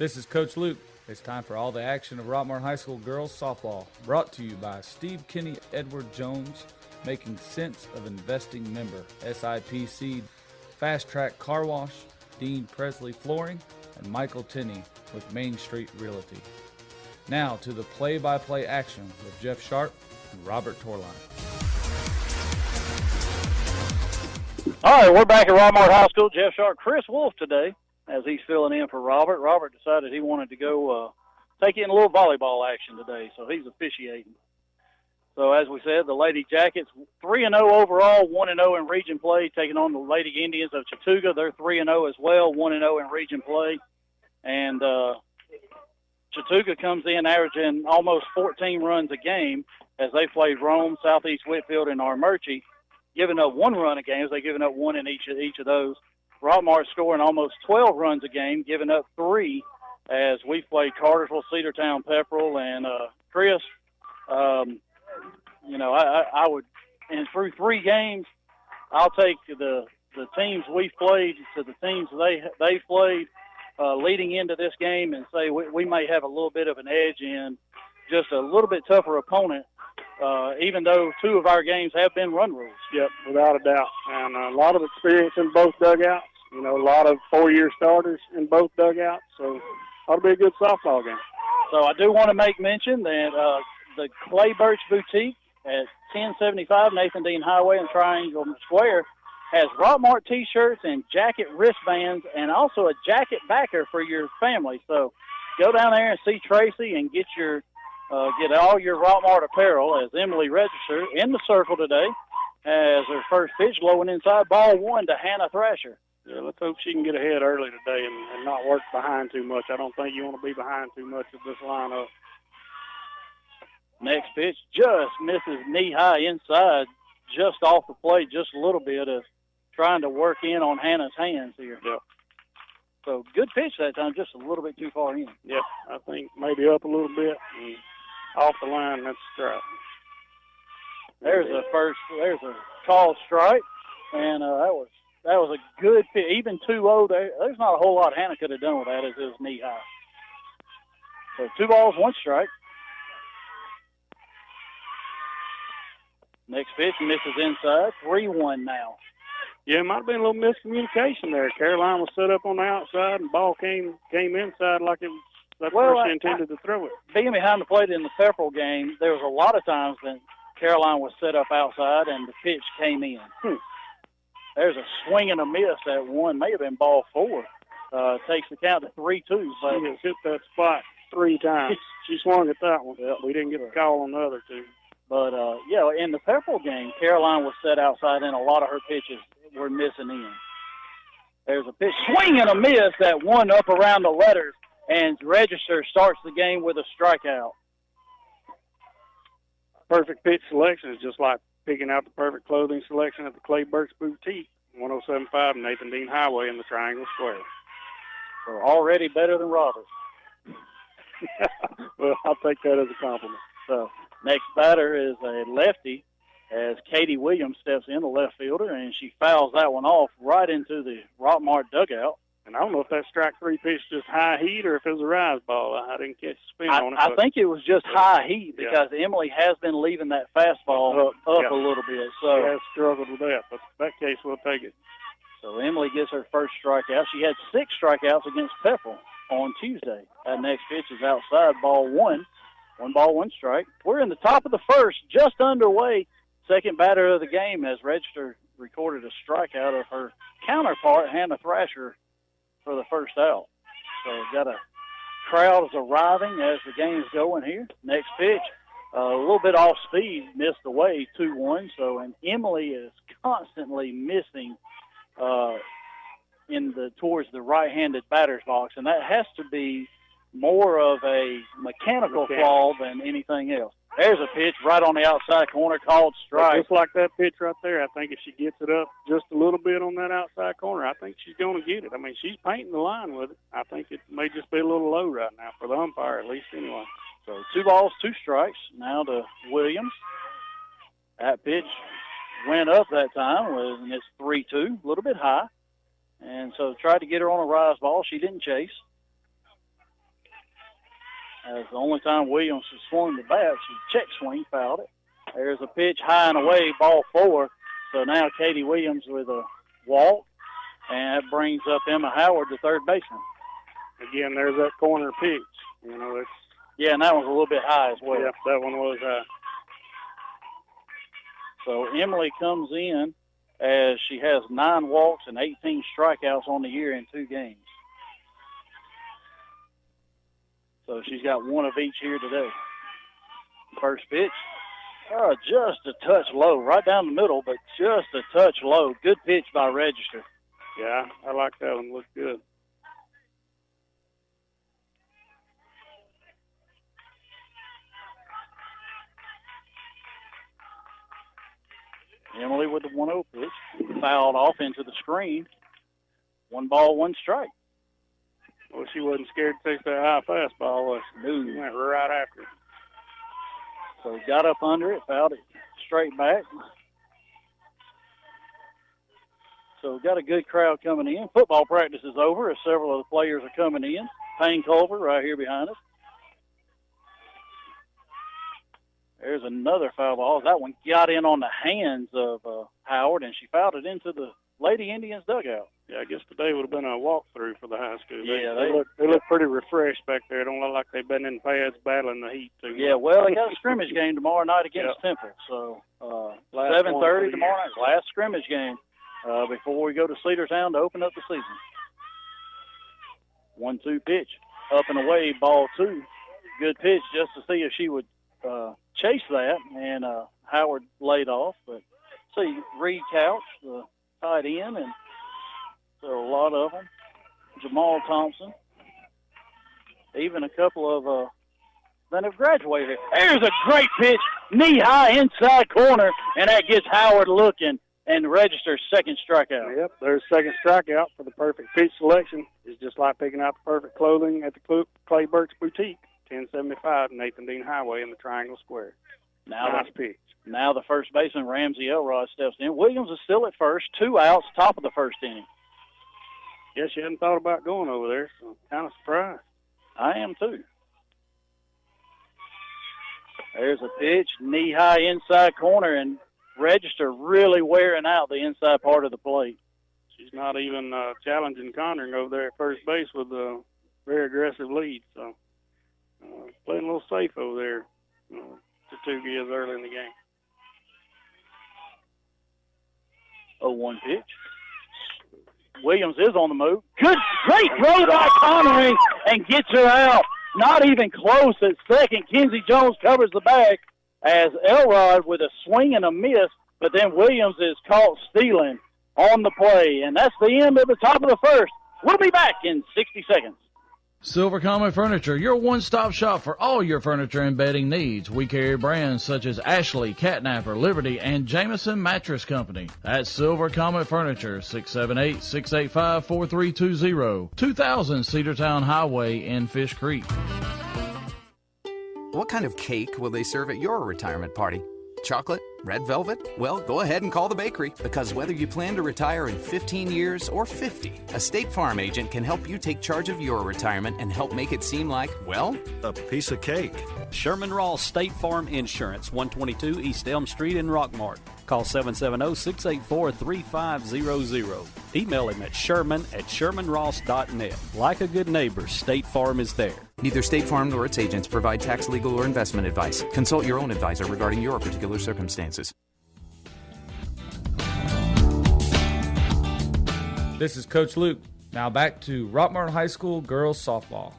This is Coach Luke. It's time for all the action of Rockmart High School girls softball, brought to you by Steve Kinney, Edward Jones, Making Sense of Investing member, SIPC, Fast Track Car Wash, Dean Presley Flooring, and Michael Tinney with Main Street Realty. Now to the play-by-play action with Jeff Sharp and Robert Torline. All right, we're back at Rockmart High School. Jeff Sharp, Chris Wolf today, as he's filling in for Robert. Robert decided he wanted to go take in a little volleyball action today, so he's officiating. So as we said, the Lady Jackets 3-0 overall, 1-0 in region play, taking on the Lady Indians of Chattooga. They're 3-0 as well, 1-0 in region play. And Chattooga comes in averaging almost 14 runs a game as they played Rome, Southeast Whitfield, and Armurchie, giving up 1 run a game as they're giving up 1 in each of those. Rockmart scoring almost 12 runs a game, giving up 3 as we played Cartersville, Cedartown, Pepperell, and Chris. I would, and through 3 games, I'll take the teams we've played to the teams they've played leading into this game and say we may have a little bit of an edge in just a little bit tougher opponent, even though 2 of our games have been run rules. Yep, without a doubt. And a lot of experience in both dugouts. A lot of 4-year starters in both dugouts. So ought to be a good softball game. So I do want to make mention that the Clay Birch Boutique at 1075 Nathan Dean Highway and Triangle Square has Rockmart T-shirts and jacket wristbands and also a jacket backer for your family. So go down there and see Tracy and get all your Rockmart apparel as Emily registered in the circle today as her first pitch blowing inside, ball 1 to Hannah Thrasher. Yeah, let's hope she can get ahead early today and not work behind too much. I don't think you want to be behind too much with this lineup. Next pitch just misses knee-high inside, just off the plate just a little bit of trying to work in on Hannah's hands here. Yep. So good pitch that time, just a little bit too far in. Yep, I think maybe up a little bit and off the line, that's a strike. There's a called strike, and that was a good pitch. Even 2-0, there's not a whole lot Hannah could have done with that as it was knee-high. So 2 balls, 1 strike. Next pitch misses inside, 3-1 now. Yeah, it might have been a little miscommunication there. Caroline was set up on the outside, and ball came inside like it was where she intended to throw it. Being behind the plate in the Pepperell game, there was a lot of times that Caroline was set up outside and the pitch came in. There's a swing and a miss at 1, may have been ball 4. Takes the count to 3-2. But she has hit that spot 3 times. She swung at that one. Yep. We didn't get the call on the other 2. But, in the Pepperell game, Caroline was set outside and a lot of her pitches were missing in. There's a pitch, swing and a miss at 1 up around the letters, and Register starts the game with a strikeout. Perfect pitch selection is just like picking out the perfect clothing selection at the Clay Birch Boutique, 1075 Nathan Dean Highway in the Triangle Square. So already better than Robert. Well, I'll take that as a compliment. So next batter is a lefty as Katie Williams steps in, the left fielder, and she fouls that one off right into the Rockmart dugout. And I don't know if that strike 3 pitch just high heat or if it was a rise ball. I didn't catch the spin on it. I think it was just high heat because Emily has been leaving that fastball up a little bit. So she has struggled with that, but in that case, we'll take it. So Emily gets her first strikeout. She had 6 strikeouts against Pepperell on Tuesday. That next pitch is outside, ball 1. 1 ball, 1 strike. We're in the top of the first, just underway. Second batter of the game as Register recorded a strikeout of her counterpart, Hannah Thrasher, for the first out. So got a crowd is arriving as the game's going here. Next pitch, a little bit off speed, missed away, 2-1. So, and Emily is constantly missing towards the right-handed batter's box, and that has to be more of a mechanical flaw than anything else. There's a pitch right on the outside corner called strike. Just like that pitch right there, I think if she gets it up just a little bit on that outside corner, I think she's going to get it. I mean, she's painting the line with it. I think it may just be a little low right now for the umpire, at least anyway. So 2 balls, 2 strikes. Now to Williams. That pitch went up that time, and it's 3-2, a little bit high. And so tried to get her on a rise ball. She didn't chase. As the only time Williams has swung the bat, she check swing, fouled it. There's a pitch high and away, ball 4. So now Katie Williams with a walk, and that brings up Emma Howard, the third baseman. Again, there's that corner pitch. You know, it's yeah, and that one's a little bit high as well. Yeah, that one was high. So Emily comes in as she has 9 walks and 18 strikeouts on the year in 2 games. So she's got 1 of each here today. First pitch, just a touch low, right down the middle, but just a touch low. Good pitch by Register. Yeah, I like that one. Looked good. Emily with the 1-0 pitch, fouled off into the screen. 1 ball, 1 strike. Well, she wasn't scared to take that high fastball, was she? No. She went right after it. So got up under it, fouled it straight back. So got a good crowd coming in. Football practice is over as several of the players are coming in. Payne Culver right here behind us. There's another foul ball. That one got in on the hands of Howard, and she fouled it into the Lady Indians dugout. Yeah, I guess today would have been a walkthrough for the high school. Yeah, they look pretty refreshed back there. Don't look like they've been in pads battling the heat too. Yeah, well, they got a scrimmage game tomorrow night against Temple. So 7:30 tomorrow night, last scrimmage game before we go to Cedartown to open up the season. 1-2 pitch, up and away, ball 2. Good pitch just to see if she would chase that, and Howard laid off. But see, Reed Couch, the tight end, and there are a lot of them. Jamal Thompson, even a couple of that have graduated. There's a great pitch, knee-high inside corner, and that gets Howard looking and registers second strikeout. Yep, there's second strikeout for the perfect pitch selection. It's just like picking out the perfect clothing at the Clay Burks Boutique, 1075 Nathan Dean Highway in the Triangle Square. Nice pitch. Now the first baseman, Ramsey Elrod, steps in. Williams is still at first, 2 outs, top of the first inning. Guess you hadn't thought about going over there, so kind of surprised. I am too. There's a pitch, knee-high inside corner, and Register really wearing out the inside part of the plate. She's not even challenging Conring over there at first base with a very aggressive lead, so playing a little safe over there. Chattooga is early in the game. 0-1 pitch. Williams is on the move. Great throw by Conring and gets her out. Not even close at second. Kenzie Jones covers the bag as Elrod with a swing and a miss, but then Williams is caught stealing on the play. And that's the end of the top of the first. We'll be back in 60 seconds. Silver Comet Furniture, your one-stop shop for all your furniture and bedding needs. We carry brands such as Ashley, Catnapper, Liberty, and Jameson Mattress Company. That's Silver Comet Furniture, 678-685-4320, 2000 Cedartown Highway in Fish Creek. What kind of cake will they serve at your retirement party? Chocolate? Red velvet? Well, go ahead and call the bakery, because whether you plan to retire in 15 years or 50, a State Farm agent can help you take charge of your retirement and help make it seem like, well, a piece of cake. Sherman Ross State Farm Insurance, 122 East Elm Street in Rockmart. Call 770-684-3500. Email him at sherman@shermanross.net. Like a good neighbor, State Farm is there. Neither State Farm nor its agents provide tax, legal, or investment advice. Consult your own advisor regarding your particular circumstances. This is Coach Luke. Now back to Rockmart High School girls softball.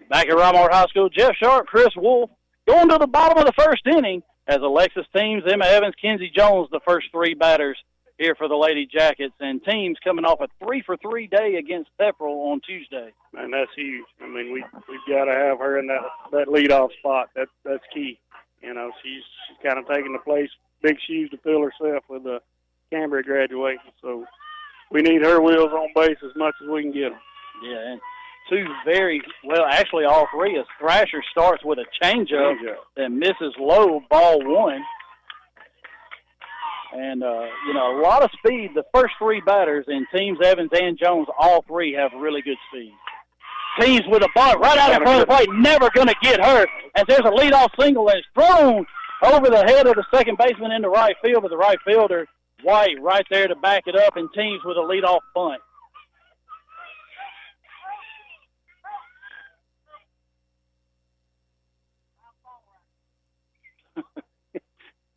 Back at Rockmart High School, Jeff Sharp, Chris Wolf, going to the bottom of the first inning as Alexis teams Emma Evans, Kenzie Jones, the first 3 batters here for the Lady Jackets, and teams coming off a 3-for-3 day against Pepperell on Tuesday. And that's huge. I mean, we've got to have her in that leadoff spot. That's key. You know, she's kind of taking the place, big shoes to fill herself with the Cambria graduation. So we need her wheels on base as much as we can get them. Yeah, and 2 very well, actually all 3. As Thrasher starts with a changeup that misses low, ball 1. And, you know, a lot of speed. The first three batters in Teams Evans and Jones, all three have really good speed. Teams with a bunt right out in front of the plate, never going to get hurt. As there's a leadoff single and it's thrown over the head of the second baseman into right field, but the right fielder, White, right there to back it up, and Teams with a leadoff bunt.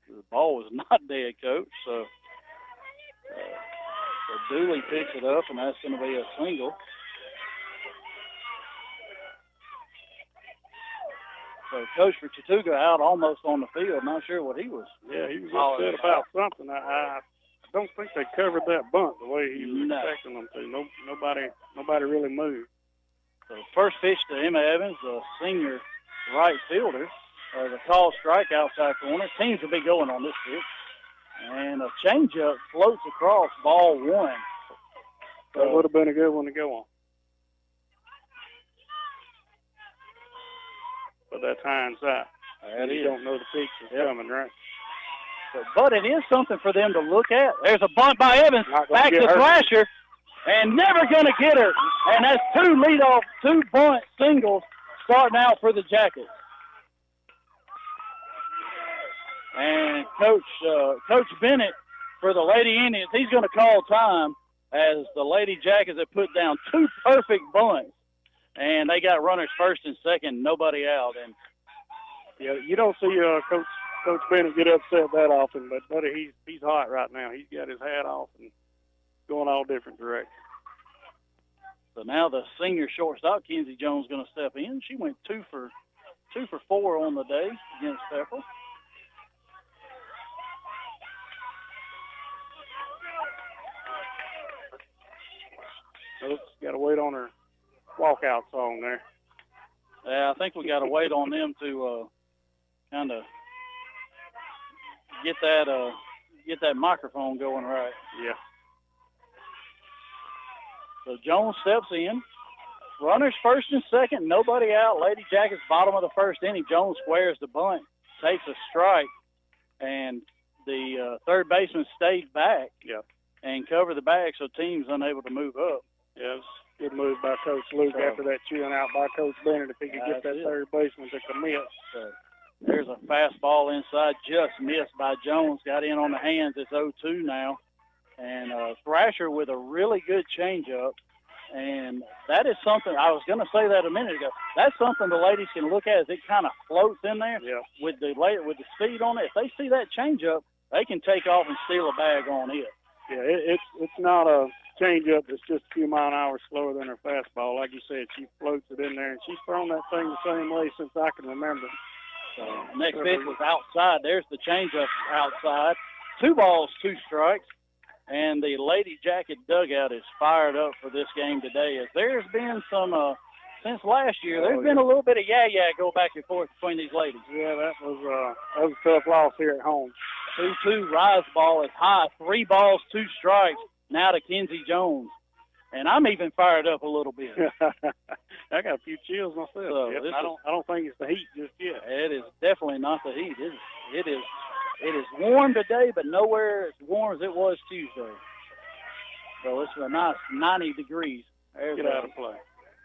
The ball was not dead, Coach, so Dooley picks it up, and that's going to be a single. So Coach for Chattooga out almost on the field. Not sure what he was. Yeah, he was upset about something. I don't think they covered that bunt the way he was expecting them to. Nobody really moved. So first pitch to Emma Evans, the senior right fielder. The call strike outside corner. Teams will be going on this pitch. And a changeup floats across, ball one. That would have been a good one to go on. But that's hindsight. You don't know the pitch is coming, right? But it is something for them to look at. There's a bunt by Evans, back to Thrasher, and never going to get her. And that's two bunt singles starting out for the Jackets. And Coach Bennett for the Lady Indians, he's going to call time as the Lady Jackets have put down two perfect bunts. And they got runners first and second, nobody out. And you don't see Coach Bennett get upset that often, but buddy, he's hot right now. He's got his hat off and going all different directions. So now the senior shortstop, Kenzie Jones, going to step in. She went 2 for 4 on the day against Pepperell. Oops, got to wait on her walkout song there. Yeah, I think we got to wait on them to kind of get that microphone going right. Yeah. So Jones steps in. Runners first and second, nobody out. Lady Jackets bottom of the first inning. Jones squares the bunt, takes a strike, and the third baseman stayed back and covered the bag, so team's unable to move up. Yeah, it was a good move by Coach Luke after that chewing out by Coach Bennett if he could get that third baseman to commit. So there's a fastball inside, just missed by Jones. Got in on the hands. It's 0-2 now. And Thrasher with a really good changeup. And that is something, I was going to say that a minute ago, that's something the ladies can look at as it kind of floats in there with the speed on it. If they see that changeup, they can take off and steal a bag on it. Yeah, it's not a changeup that's just a few mile an hour slower than her fastball. Like you said, she floats it in there, and she's thrown that thing the same way since I can remember. So next pitch was outside. There's the changeup outside. 2 balls, 2 strikes. And the Lady Jacket dugout is fired up for this game today. As there's been some, since last year, there's been a little bit of go back and forth between these ladies. Yeah, that was a tough loss here at home. 2-2 rise ball is high. 3 balls, 2 strikes. Now to Kenzie Jones. And I'm even fired up a little bit. I got a few chills myself. So I don't think it's the heat just yet. It is definitely not the heat. It is warm today, but nowhere as warm as it was Tuesday. So it's a nice 90 degrees. There's Get out of play.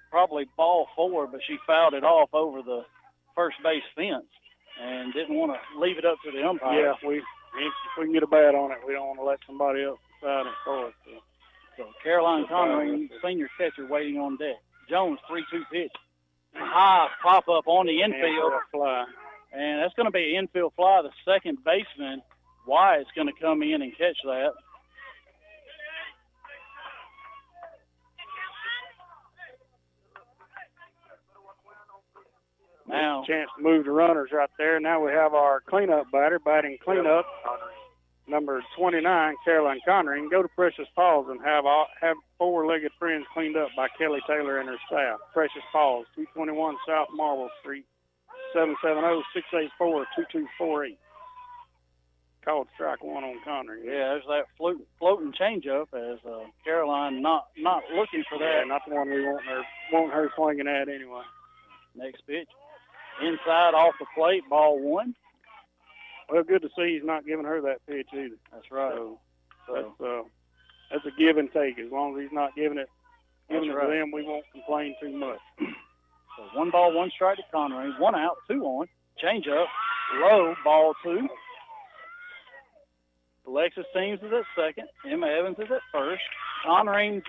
Probably ball 4, but she fouled it off over the first base fence and didn't want to leave it up to the umpire. Yeah, if we can get a bat on it, we don't want to let somebody else decide it for us. So Caroline Connery, senior catcher, waiting on deck. Jones, 3-2 pitch. High pop-up on the infield. Fly. And that's going to be an infield fly. The second baseman, Wyatt's going to come in and catch that. Now, chance to move the runners right there. Now we have our cleanup batter batting cleanup, number 29, Caroline Connery. And go to Precious Paws and have 4-legged friends cleaned up by Kelly Taylor and her staff. Precious Paws, 221 South Marble Street, 770-684-2248. Called strike 1 on Connery. Yeah, there's that floating changeup as Caroline not looking for that. Yeah, not the one we want her swinging at anyway. Next pitch. Inside off the plate, ball 1. Well, good to see he's not giving her that pitch either. That's right. So that's a give and take. As long as he's not giving it to them, we won't complain too much. So 1 ball, 1 strike to Connery. 1 out, 2 on. Change up, low, ball 2. Alexis Teams is at second. Emma Evans is at first. Connery's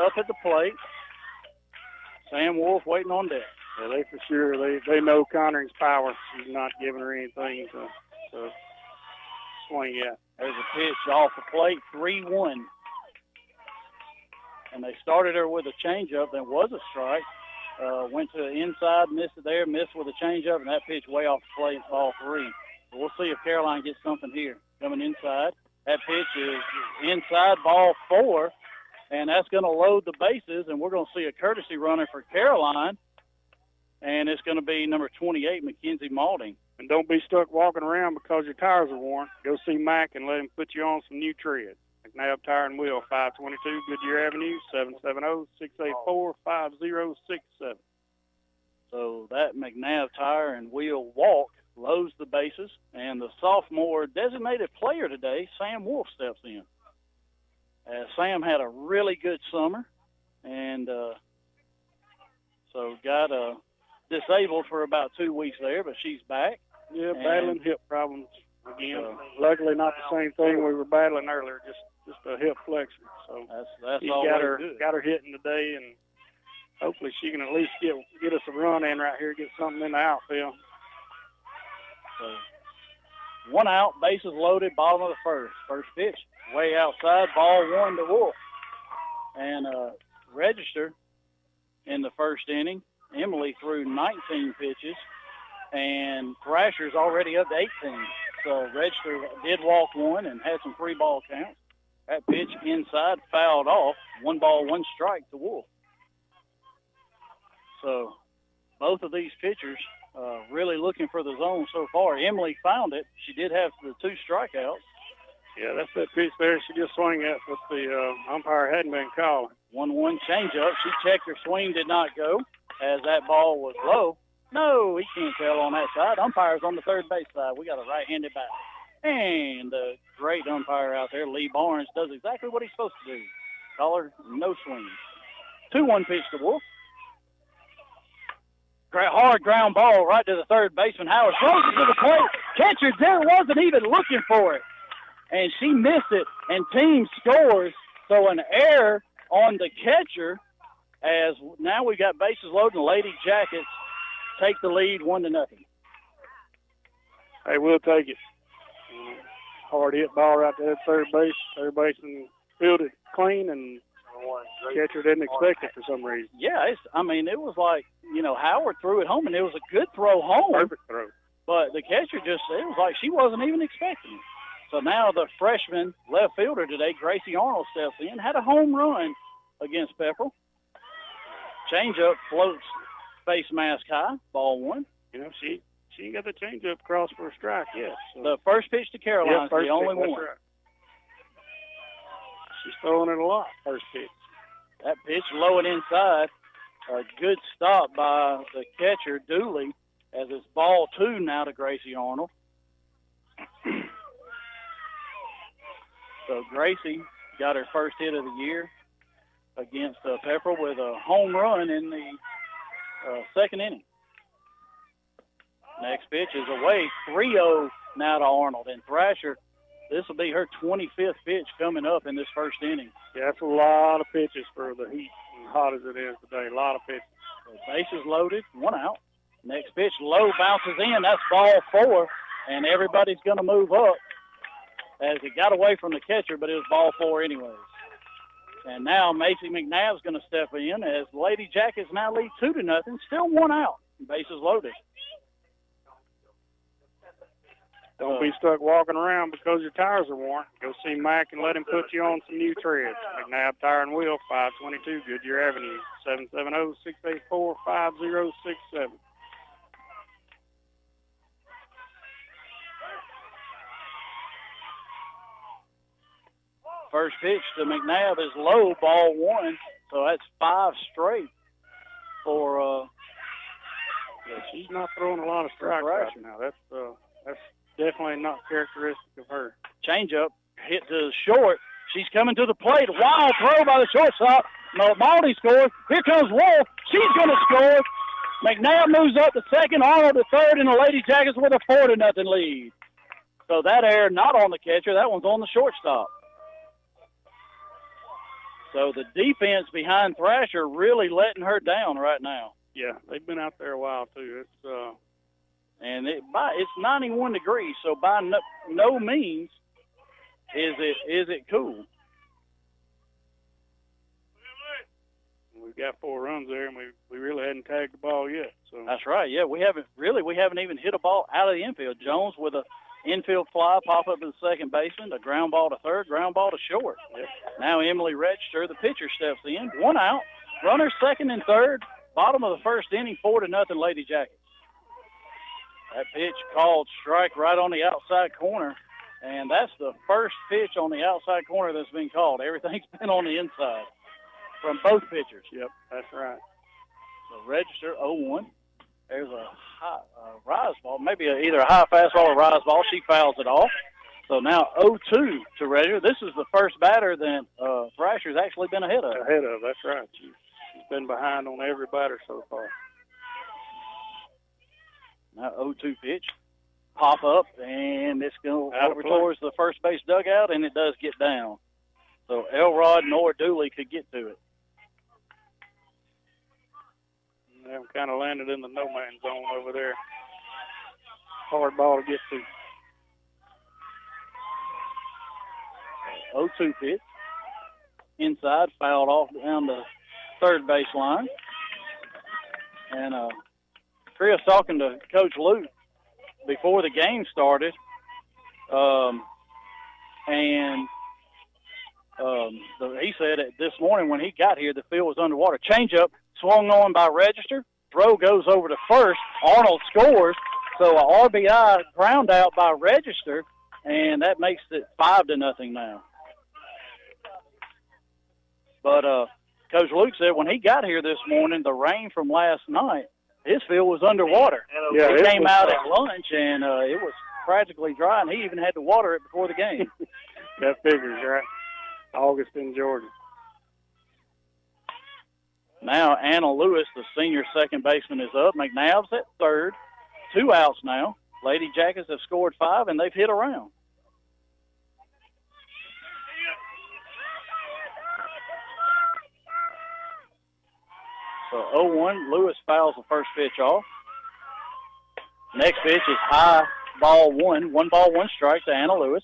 up at the plate. Sam Wolf waiting on deck. Yeah, they for sure they know Connery's power. He's not giving her anything to swing at. There's a pitch off the plate, 3-1. And they started her with a changeup that was a strike. Went to the inside, missed it there, missed with a changeup, and that pitch way off the plate, ball 3. So we'll see if Caroline gets something here. Coming inside. That pitch is inside, ball 4, and that's going to load the bases, and we're going to see a courtesy runner for Caroline, and it's going to be number 28, Mackenzie Malding. And don't be stuck walking around because your tires are worn. Go see Mac and let him put you on some new treads. McNabb Tire and Wheel, 522 Goodyear Avenue, 770-684-5067. So that McNabb Tire and Wheel walk loads the bases, and the sophomore designated player today, Sam Wolf, steps in. Sam had a really good summer, and so got disabled for about 2 weeks there, but she's back. Yeah, battling hip problems again. Luckily, not the same thing we were battling earlier, just a hip flexor. So that's he all got her hitting today, and hopefully she can at least get us a run in right here, get something in the outfield. So 1 out, bases loaded, bottom of the first. First pitch, way outside, ball 1 to Wolf. And Register in the first inning. Emily threw 19 pitches, and Thrasher's already up to 18. So Register did walk 1 and had some 3-ball counts. That pitch inside, fouled off. 1 ball, 1 strike to Wolf. So both of these pitchers really looking for the zone so far. Emily found it. She did have the 2 strikeouts. Yeah, that's that pitch there she just swung at, but the umpire hadn't been calling. 1-1 changeup. She checked her swing, did not go, as that ball was low. No, he can't tell on that side. Umpire's on the third base side. We got a right-handed batter. And the great umpire out there, Lee Barnes, does exactly what he's supposed to do. Call her no swing. 2-1 pitch to Wolf. Hard ground ball right to the third baseman. Howard throws it to the plate. Catcher there wasn't even looking for it. And she missed it, and team scores. So an error on the catcher, as now we got bases loaded and Lady Jackets take the lead 1-0. Hey, we'll take it. Hard hit ball right there at third base. Third baseman fielded clean, and catcher didn't expect it for some reason. Yeah, it was like, Howard threw it home, and it was a good throw home. Perfect throw. But the catcher it was like she wasn't even expecting it. So now the freshman left fielder today, Gracie Arnold, steps in, had a home run against Pepperell. Changeup floats face mask high, ball 1. She ain't got the changeup cross for a strike yet. So. The first pitch to Caroline is the only one. Right. She's throwing it a lot, first pitch. That pitch low and inside. A good stop by the catcher, Dooley, as it's ball 2 now to Gracie Arnold. So Gracie got her first hit of the year against Pepperell with a home run in the second inning. Next pitch is away, 3-0 now to Arnold. And Thrasher, this will be her 25th pitch coming up in this first inning. Yeah, that's a lot of pitches for the heat, and hot as it is today. A lot of pitches. So bases loaded, 1 out. Next pitch, low, bounces in. That's ball 4, and everybody's going to move up as it got away from the catcher, but it was ball 4 anyways. And now Macy McNabb's going to step in as Lady Jackets now lead 2-0, still 1 out. Bases loaded. Don't be stuck walking around because your tires are worn. Go see Mac and let him put you on some new treads. McNabb Tire and Wheel, 522 Goodyear Avenue, 770-684-5067. First pitch to McNabb is low, ball 1. So that's 5 straight for she's not throwing a lot of strikes right now. That's definitely not characteristic of her. Changeup hit to short. She's coming to the plate. Wild throw by the shortstop. Malty scores. Here comes Wolf. She's going to score. McNabb moves up to second. Arnold to third, and the Lady Jackets with a 4-0 lead. So that error not on the catcher. That one's on the shortstop. So the defense behind Thrasher really letting her down right now. Yeah, they've been out there a while too. And it's 91 degrees, so by no means is it cool. We've got 4 runs there, and we really hadn't tagged the ball yet. So that's right. Yeah, we haven't even hit a ball out of the infield. Jones with a infield fly, pop up to the second baseman, a ground ball to third, ground ball to short. Yep. Now Emily Register, the pitcher, steps in. 1 out. Runners second and third. Bottom of the first inning, 4-0 Lady Jackets. That pitch called strike right on the outside corner, and that's the first pitch on the outside corner that's been called. Everything's been on the inside from both pitchers. Yep, that's right. So Register 0-1. There's a rise ball, maybe either a high fastball or rise ball. She fouls it off. So now 0-2 to Register. This is the first batter that Thrasher's actually been ahead of. That's right. She's been behind on every batter so far. Now 0-2 pitch. Pop up, and it's going over towards the first base dugout, and it does get down. So Elrod nor Dooley could get to it. They kind of landed in the no-man's zone over there. Hard ball to get to. 0-2 pitch. Inside, fouled off down the third base line. And Chris talking to Coach Luke before the game started. He said that this morning when he got here, the field was underwater. Changeup swung on by Register. Throw goes over to first. Arnold scores. So a RBI ground out by Register, and that makes it 5-0 now. But Coach Luke said when he got here this morning, the rain from last night, his field was underwater. Yeah, he came out at lunch, and it was practically dry, and he even had to water it before the game. That figures, right? August in Georgia. Now Anna Lewis, the senior second baseman, is up. McNabb's at third. 2 outs now. Lady Jackets have scored 5, and they've hit around. So 0-1, Lewis fouls the first pitch off. Next pitch is high, ball 1. 1 ball, 1 strike to Anna Lewis.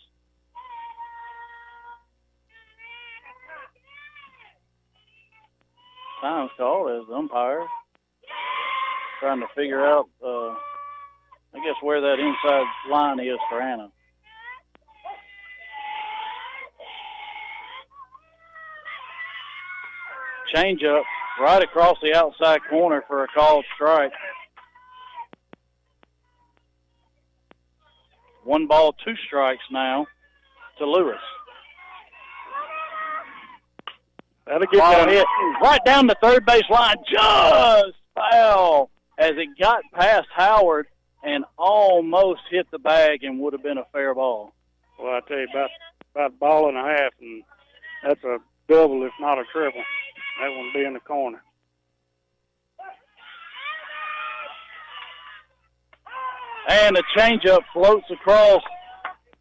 Time's called as the umpire trying to figure out, I guess, where that inside line is for Anna. Changeup right across the outside corner for a called strike. 1 ball, 2 strikes now to Lewis. That'll get Ball hit right down the third base line, just foul as it got past Howard and almost hit the bag and would have been a fair ball. Well, I tell you, about a ball and a half, and that's a double, if not a triple. That one be in the corner. And the changeup floats across,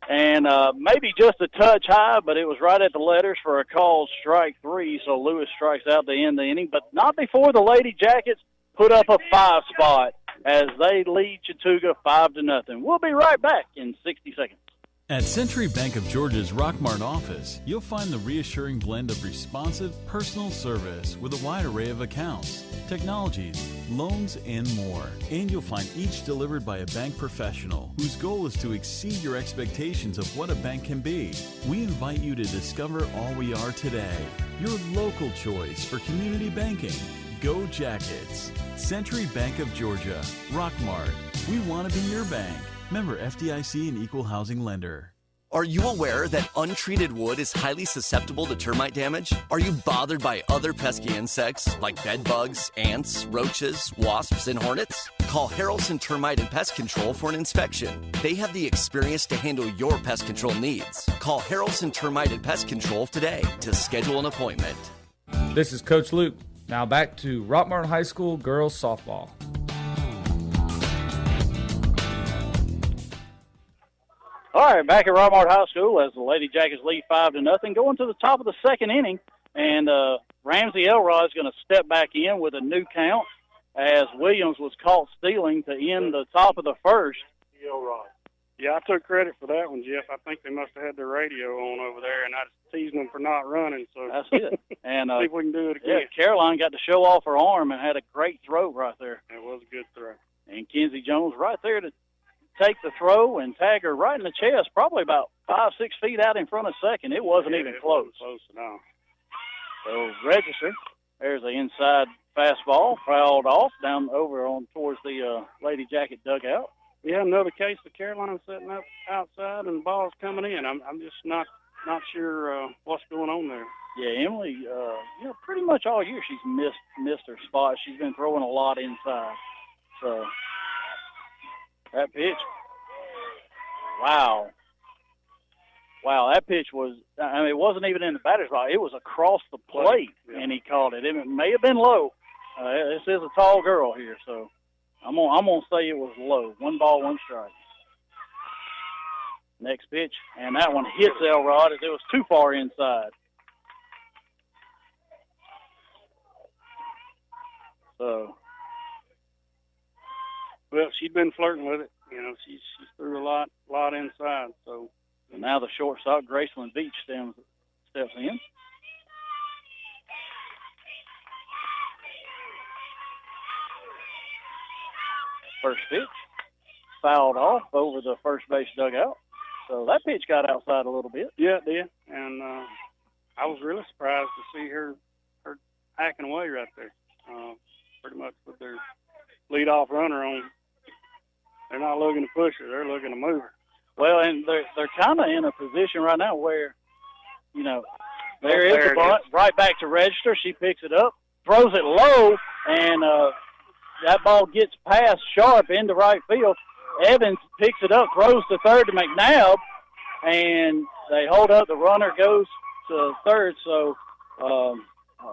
and maybe just a touch high, but it was right at the letters for a called strike 3, so Lewis strikes out to end the inning, but not before the Lady Jackets put up a 5 spot as they lead Chattooga 5-0. We'll be right back in 60 seconds. At Century Bank of Georgia's Rockmart office, you'll find the reassuring blend of responsive, personal service with a wide array of accounts, technologies, loans, and more. And you'll find each delivered by a bank professional whose goal is to exceed your expectations of what a bank can be. We invite you to discover all we are today. Your local choice for community banking. Go Jackets. Century Bank of Georgia. Rockmart. We want to be your bank. Member FDIC and Equal Housing Lender. Are you aware that untreated wood is highly susceptible to termite damage? Are you bothered by other pesky insects like bed bugs, ants, roaches, wasps, and hornets? Call Harrelson Termite and Pest Control for an inspection. They have the experience to handle your pest control needs. Call Harrelson Termite and Pest Control today to schedule an appointment. This is Coach Luke. Now back to Rockmart High School girls softball. All right, back at Rockmart High School as the Lady Jackets lead 5-0, going to the top of the second inning, and Ramsey Elrod is going to step back in with a new count as Williams was caught stealing to end the top of the first. Elrod. Yeah, I took credit for that one, Jeff. I think they must have had their radio on over there, and I was teasing them for not running. So that's it. And see if we can do it again. Yeah, Caroline got to show off her arm and had a great throw right there. It was a good throw. And Kenzie Jones right there to take the throw and tag her right in the chest, probably about 5-6 feet out in front of second. It wasn't even close. Close enough. So register. There's the inside fastball, fouled off down over on towards the Lady Jacket dugout. We have another case of Caroline setting up outside and the ball's coming in. I'm just not sure what's going on there. Yeah, Emily, pretty much all year she's missed her spot. She's been throwing a lot inside. So that pitch, wow, that pitch was, I mean, it wasn't even in the batter's box. It was across the plate, and he caught it. It may have been low. This is a tall girl here, so I'm gonna say it was low. 1 ball, 1 strike. Next pitch, and that one hits Elrod as it was too far inside. So, well, she'd been flirting with it. You know, she's threw a lot inside. So now the shortstop, Graceland Beach, steps in. First pitch, fouled off over the first base dugout. So that pitch got outside a little bit. Yeah, it did. And I was really surprised to see her hacking away right there. Pretty much with their leadoff runner on. They're not looking to push her. They're looking to move her. Well, and they're kind of in a position right now where, you know, there is a bunt right back to register. She picks it up, throws it low, and that ball gets past Sharp into right field. Evans picks it up, throws to third to McNabb, and they hold up. The runner goes to third. So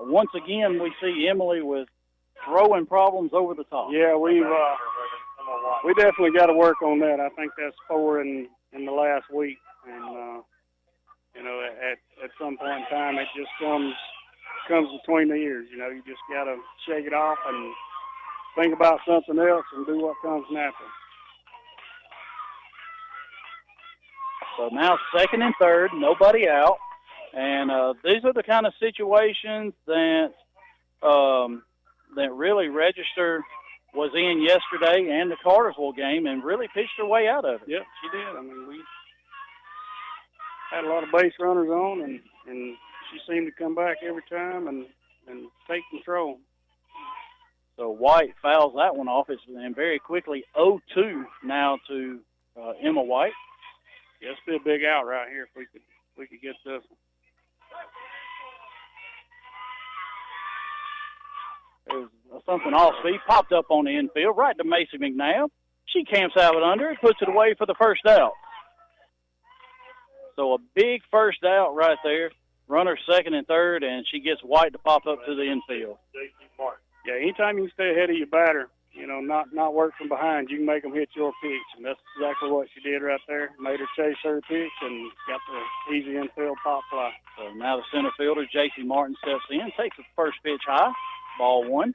once again, we see Emily with throwing problems over the top. Yeah, we definitely got to work on that. I think that's 4 in the last week, and you know, at some point in time, it just comes between the ears. You know, you just got to shake it off and think about something else and do what comes natural. So now second and third, nobody out, and these are the kind of situations that that really Register was in yesterday and the Cartersville game and really pitched her way out of it. Yep, she did. I mean, we had a lot of base runners on, and she seemed to come back every time and take control. So White fouls that one off, and very quickly 0-2 now to Emma White. Yeah, it's be a big out right here if we could get this one. There's something off speed, popped up on the infield, right to Macy McNabb. She camps out it under it, puts it away for the first out. So a big first out right there. Runner second and third, and she gets White to pop up to the infield. Yeah, anytime you can stay ahead of your batter, you know, not work from behind, you can make them hit your pitch, and that's exactly what she did right there. Made her chase her pitch and got the easy infield pop fly. So now the center fielder, J.C. Martin, steps in, takes the first pitch high, ball 1.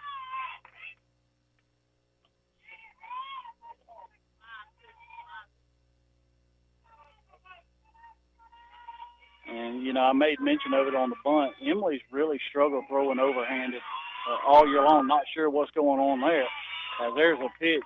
And, you know, I made mention of it on the bunt. Emily's really struggled throwing overhanded all year long. Not sure what's going on there. There's a pitch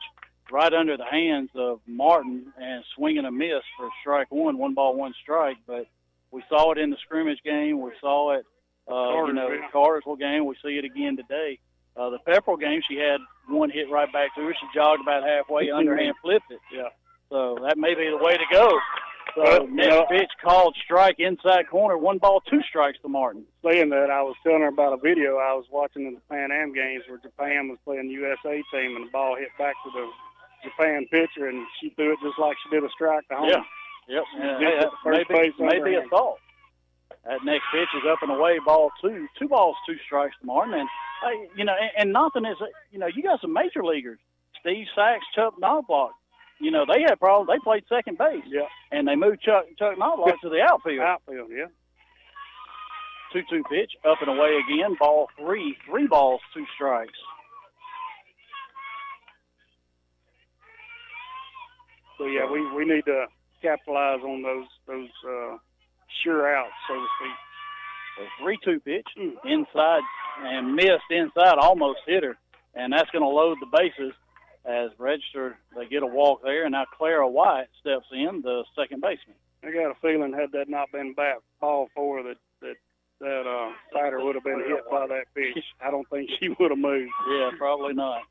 right under the hands of Martin and swinging a miss for strike 1, 1 ball, 1 strike. But we saw it in the scrimmage game. We saw it, the Cartersville game. We see it again today. The Pepperell game, she had one hit right back to her. She jogged about halfway, underhand flipped it. Yeah. So that may be the way to go. So next pitch called strike inside corner. 1 ball, 2 strikes to Martin. Saying that, I was telling her about a video I was watching in the Pan Am games where Japan was playing the USA team, and the ball hit back to the Japan pitcher, and she threw it just like she did a strike to home. Yeah. Yep. Maybe a thought. That next pitch is up and away, ball 2. 2 balls, 2 strikes to Martin. And, and nothing is, you got some major leaguers. Steve Sachs, Chuck Knobloch. They had problems. They played second base. Yeah. And they moved Chuck Knobloch to the outfield. Outfield, yeah. 2-2 pitch, up and away again, ball 3. 3 balls, 2 strikes. So, yeah, we need to capitalize on those sure outs, so to speak. So 3-2 pitch, inside and missed inside, almost hit her. And that's going to load the bases as registered. They get a walk there, and now Clara White steps in, the second baseman. I got a feeling had that not been ball 4 that Sider would have been hit by that pitch. I don't think she would have moved. Yeah, probably not.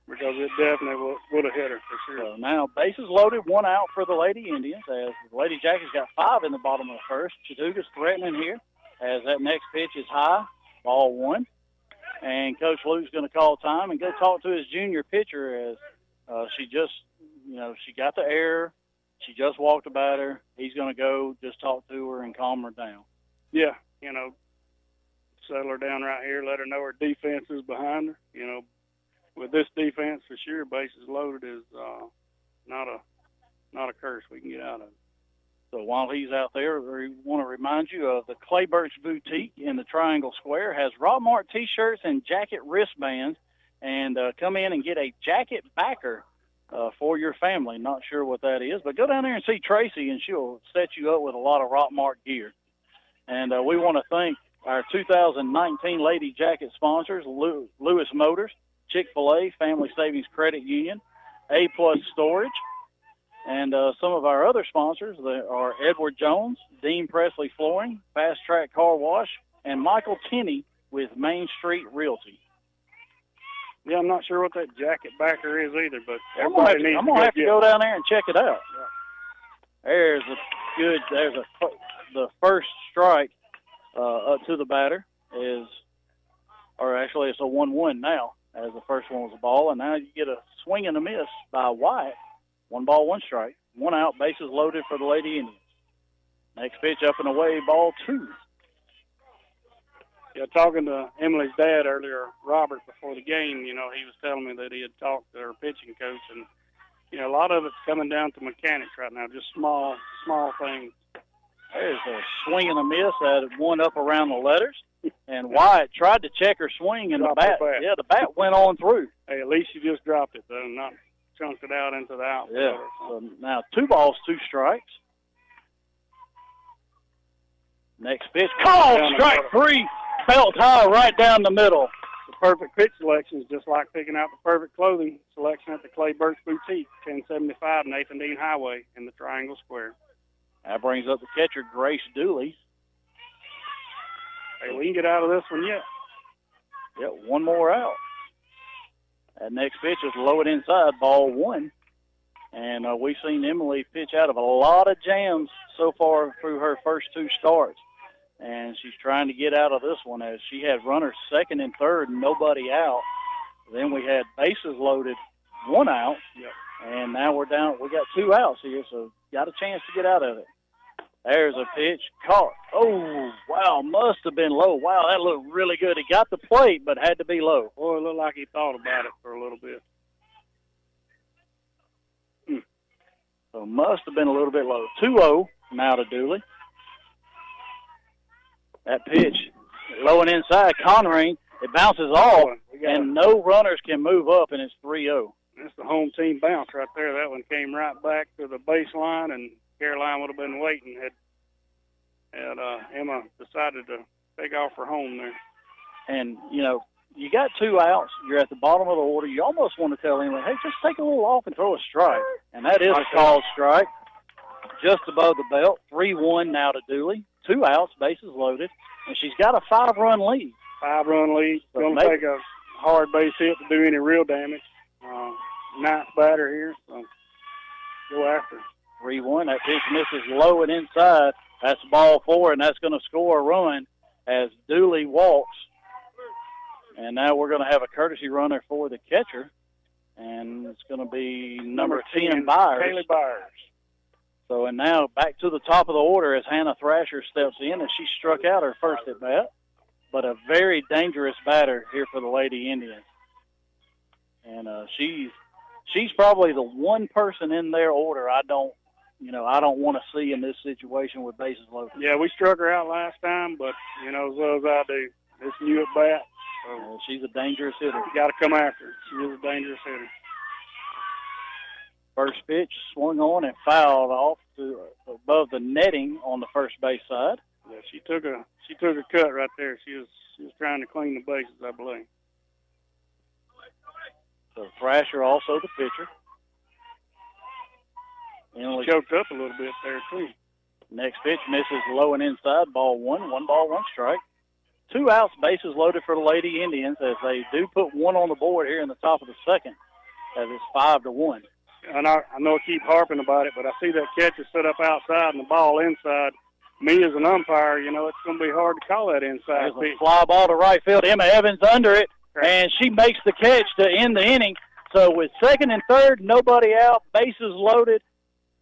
Because it definitely would have hit her for sure. So now bases loaded, 1 out for the Lady Indians as the Lady Jackets got 5 in the bottom of the first. Chattooga's threatening here as that next pitch is high, ball 1. And Coach Luke's going to call time and go talk to his junior pitcher as she just, she got the error. She just walked a batter. He's going to go just talk to her and calm her down. Yeah, settle her down right here, let her know her defense is behind her. With this defense, for sure, bases loaded is not a curse we can get out of it. So while he's out there, we want to remind you of the Clayburch Boutique in the Triangle Square. Has Rockmart T-shirts and jacket wristbands, and come in and get a jacket backer for your family. Not sure what that is, but go down there and see Tracy, and she'll set you up with a lot of Rockmart gear. And we want to thank our 2019 Lady Jacket sponsors, Lewis Motors, Chick-fil-A, Family Savings Credit Union, A-Plus Storage, and some of our other sponsors are Edward Jones, Dean Presley Flooring, Fast Track Car Wash, and Michael Tenney with Main Street Realty. Yeah, I'm not sure what that jacket backer is either, but I'm going to have to go down there and check it out. Yeah. There's the first strike up to the batter actually it's a 1-1 now, as the first one was a ball, and now you get a swing and a miss by White. 1 ball, 1 strike. 1 out, bases loaded for the Lady Indians. Next pitch up and away, ball 2. Yeah, talking to Emily's dad earlier, Robert, before the game, he was telling me that he had talked to her pitching coach, and, a lot of it's coming down to mechanics right now, just small things. There's a swing and a miss at 1 up around the letters, and Wyatt tried to check her swing, and the bat went on through. Hey, at least you just dropped it, though, not chunked it out into the outfield. Yeah. So now 2 balls, 2 strikes. Next pitch, called strike 3, belt high right down the middle. The perfect pitch selection is just like picking out the perfect clothing selection at the Clayburch Boutique, 1075 Nathan Dean Highway in the Triangle Square. That brings up the catcher, Grace Dooley. Hey, we can get out of this one yet. Yep, 1 more out. That next pitch is lowered inside, ball 1. And we've seen Emily pitch out of a lot of jams so far through her first 2 starts. And she's trying to get out of this one as she had runners second and third and nobody out. Then we had bases loaded, 1 out. Yep. And now we're down. We got 2 outs here, so got a chance to get out of it. There's a pitch caught. Oh, wow, must have been low. Wow, that looked really good. He got the plate, but had to be low. Boy, it looked like he thought about it for a little bit. So must have been a little bit low. 2-0 now to Dooley. That pitch, low and inside, Conring. It bounces off, and no runners can move up, and it's 3-0. That's the home team bounce right there. That one came right back to the baseline, and Caroline would have been waiting had Emma decided to take off for home there. And, you got 2 outs. You're at the bottom of the order. You almost want to tell Emily, hey, just take a little off and throw a strike. And that is a called strike just above the belt. 3-1 now to Dooley. 2 outs, bases loaded. And she's got a 5-run lead. 5-run lead. Going to take a hard base hit to do any real damage. Ninth batter here, so go after. 3-1. That pitch misses low and inside. That's ball 4, and that's going to score a run as Dooley walks. And now we're going to have a courtesy runner for the catcher, and it's going to be number 10, Byers. Kaylee Byers. So, and now back to the top of the order as Hannah Thrasher steps in, and she struck out her first at bat. But a very dangerous batter here for the Lady Indians. And she's probably the one person in their order I don't want to see in this situation with bases loaded. Yeah, we struck her out last time, but, as well as I do, it's new at bat. So she's a dangerous hitter. You got to come after her. She is a dangerous hitter. First pitch swung on and fouled off to above the netting on the first base side. Yeah, she took a cut right there. She was trying to clean the bases, I believe. So Thrasher also the pitcher. She choked up a little bit there too. Next pitch misses low and inside. Ball 1. 1 ball, 1 strike. 2 outs, bases loaded for the Lady Indians as they do put 1 on the board here in the top of the second as it's 5-1. And I know I keep harping about it, but I see that catcher set up outside and the ball inside. Me as an umpire, it's going to be hard to call that inside There's pitch. A fly ball to right field. Emma Evans under it, and she makes the catch to end the inning. So with second and third, nobody out, bases loaded,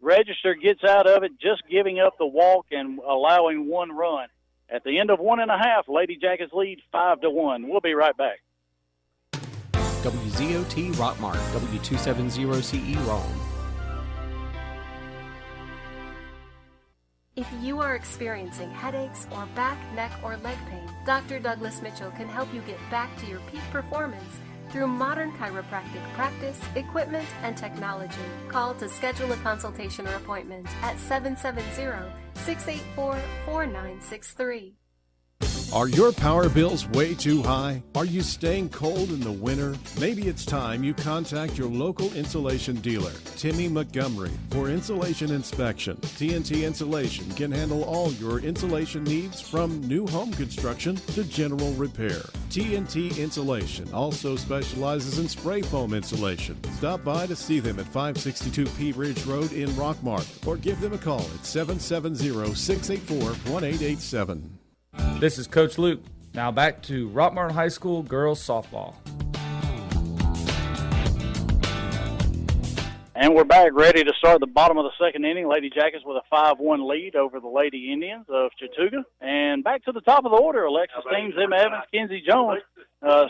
Register gets out of it, just giving up the walk and allowing 1 run. At the end of 1.5, Lady Jackets lead 5-1. We'll be right back. WZOT Rockmart, W270CE Rome. If you are experiencing headaches or back, neck, or leg pain, Dr. Douglas Mitchell can help you get back to your peak performance through modern chiropractic practice, equipment, and technology. Call to schedule a consultation or appointment at 770-684-4963. Are your power bills way too high? Are you staying cold in the winter? Maybe it's time you contact your local insulation dealer, Timmy Montgomery, for insulation inspection. TNT Insulation can handle all your insulation needs from new home construction to general repair. TNT Insulation also specializes in spray foam insulation. Stop by to see them at 562 P Ridge Road in Rockmart or give them a call at 770-684-1887. This is Coach Luke. Now back to Rockmart High School girls softball. And we're back ready to start the bottom of the second inning. Lady Jackets with a 5-1 lead over the Lady Indians of Chattooga. And back to the top of the order, Alexis Teams, Emma Evans, Kenzie Jones.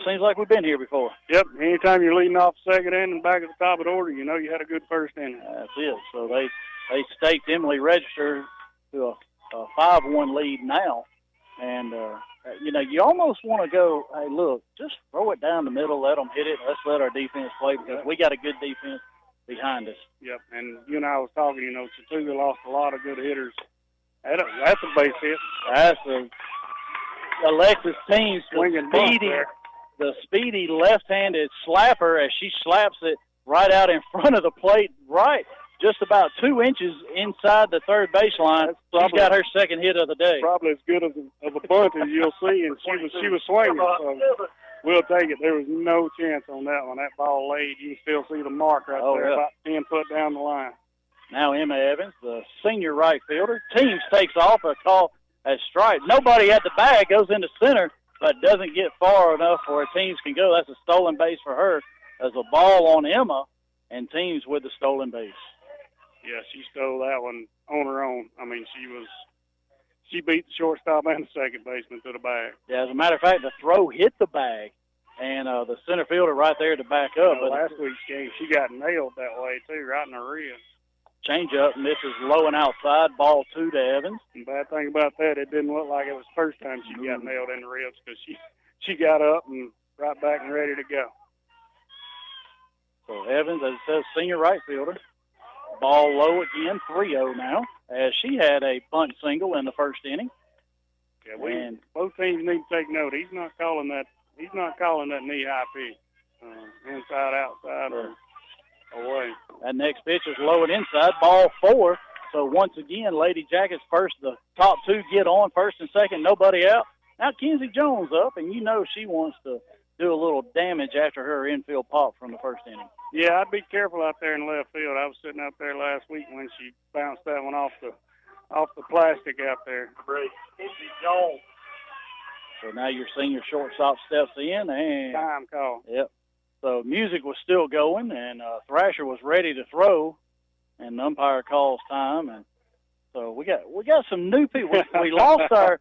Seems like we've been here before. Yep, anytime you're leading off second inning and back at the top of the order, you had a good first inning. That's it. So they staked Emily Register to a 5-1 lead now. And, you almost want to go, hey, look, just throw it down the middle, let them hit it. Let's let our defense play because we got a good defense behind us. Yep, and you and I was talking, Chattooga lost a lot of good hitters. That's a base hit. That's Alexis Teams, the speedy left-handed slapper as she slaps it right out in front of the plate, right just about 2 inches inside the third baseline. She's got her second hit of the day. Probably as good of a bunt as you'll see, and she was swinging. So we'll take it. There was no chance on that one. That ball laid. You can still see the mark right there, yeah. about 10 foot down the line. Now Emma Evans, the senior right fielder. Teams takes off a call as strike. Nobody at the bag, goes into center, but doesn't get far enough where Teams can go. That's a stolen base for her. There's a ball on Emma, and Teams with the stolen base. Yeah, she stole that one on her own. I mean, she beat the shortstop and the second baseman to the bag. Yeah, as a matter of fact, the throw hit the bag, and the center fielder right there to back up. But last week's game, she got nailed that way, too, right in the ribs. Change-up misses low and outside, ball 2 to Evans. The bad thing about that, it didn't look like it was the first time she got nailed in the ribs because she got up and right back and ready to go. So Evans, as it says, senior right fielder. Ball low again, 3-0 now, as she had a bunt single in the first inning. Yeah, both teams need to take note. He's not calling that knee-high pitch, inside, outside, or away. That next pitch is low and inside, ball 4. So once again, Lady Jackets first, the top 2 get on, first and second, nobody out. Now Kenzie Jones up, and she wants to do a little damage after her infield pop from the first inning. Yeah, I'd be careful out there in left field. I was sitting out there last week when she bounced that one off the plastic out there. Great. Jones. So now your senior shortstop steps in, and time call. Yep. So music was still going, and Thrasher was ready to throw, and the umpire calls time, and so we got some new people. We lost our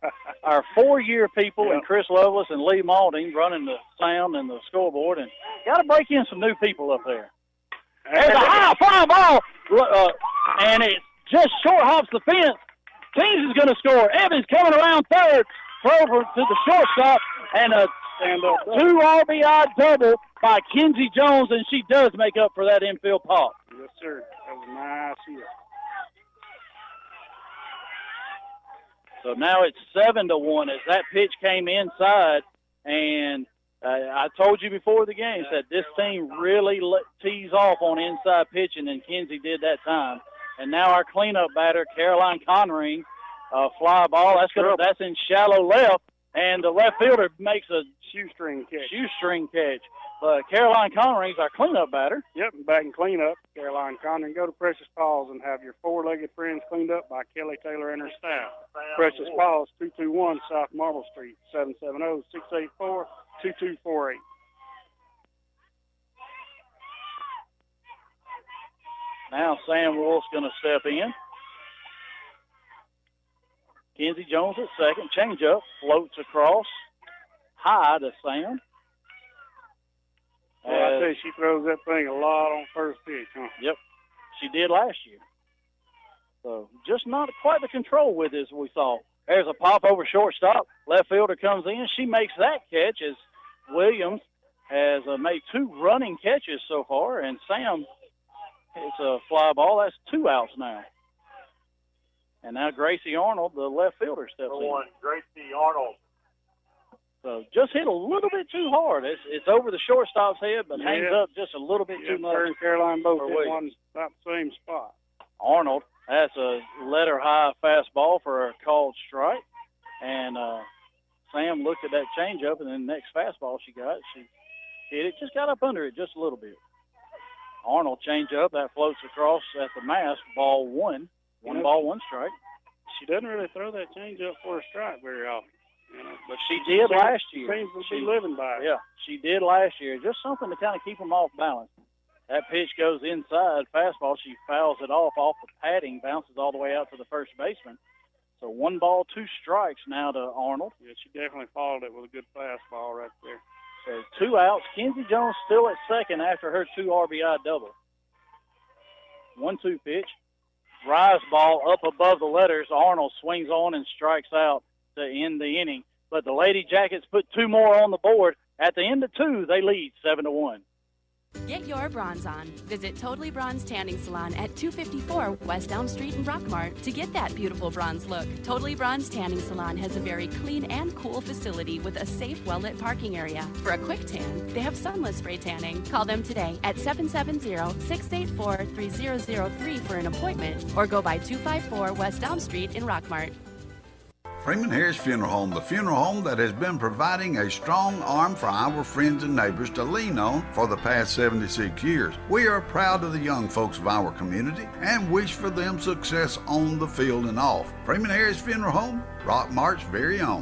4-year people, and Chris Lovelace and Lee Malding running the sound and the scoreboard, and got to break in some new people up there. There's a high fly ball, and it just short hops the fence. Kings is going to score. Evans coming around third, throw to the shortstop, and a 2 RBI double by Kenzie Jones, and she does make up for that infield pop. Yes, sir. That was a nice hit. So now it's 7-1 as that pitch came inside, and I told you before the game that this team really tees off on inside pitching, and Kenzie did that time. And now our cleanup batter, Caroline Conring, fly ball. That's in shallow left, and the left fielder makes a shoestring catch. But Caroline Conring's our cleanup batter. Yep, back in cleanup. Caroline Conring. Go to Precious Paws and have your four-legged friends cleaned up by Kelly Taylor and her staff. Precious Paws, 221 South Marble Street, 770-684-2248. Now Sam Wolf's going to step in. Kenzie Jones at second. Changeup floats across high to Sam. Well, I tell you, she throws that thing a lot on first pitch, huh? Yep, she did last year. So just not quite the control with it as we saw. There's a pop over shortstop. Left fielder comes in. She makes that catch as Williams has made 2 running catches so far, and Sam hits a fly ball. That's 2 outs now. And now Gracie Arnold, the left fielder, steps in. Gracie Arnold. So just hit a little bit too hard. It's over the shortstop's head, but hangs up just a little bit too much. Her and Caroline both hit one about the same spot. Arnold, that's a letter-high fastball for a called strike. And Sam looked at that changeup, and then the next fastball she got, she hit it, just got up under it just a little bit. Arnold changeup, that floats across at the mask, ball 1. 1 ball, 1 strike. She doesn't really throw that changeup for a strike very often. You know, but she did last year. Seems to be living by it. Yeah, she did last year. Just something to kind of keep them off balance. That pitch goes inside. Fastball, she fouls it off the padding, bounces all the way out to the first baseman. So 1 ball, 2 strikes now to Arnold. Yeah, she definitely followed it with a good fastball right there. So 2 outs. Kenzie Jones still at second after her 2 RBI double. 1-2 pitch. Rise ball up above the letters. Arnold swings on and strikes out to end the inning. But the Lady Jackets put 2 more on the board. At the end of 2, they lead 7-1. Get your bronze on. Visit Totally Bronze Tanning Salon at 254 West Elm Street in Rockmart to get that beautiful bronze look. Totally Bronze Tanning Salon has a very clean and cool facility with a safe, well-lit parking area. For a quick tan, they have sunless spray tanning. Call them today at 770-684-3003 for an appointment or go by 254 West Elm Street in Rockmart. Freeman Harris Funeral Home, the funeral home that has been providing a strong arm for our friends and neighbors to lean on for the past 76 years. We are proud of the young folks of our community and wish for them success on the field and off. Freeman Harris Funeral Home, Rockmart's very own.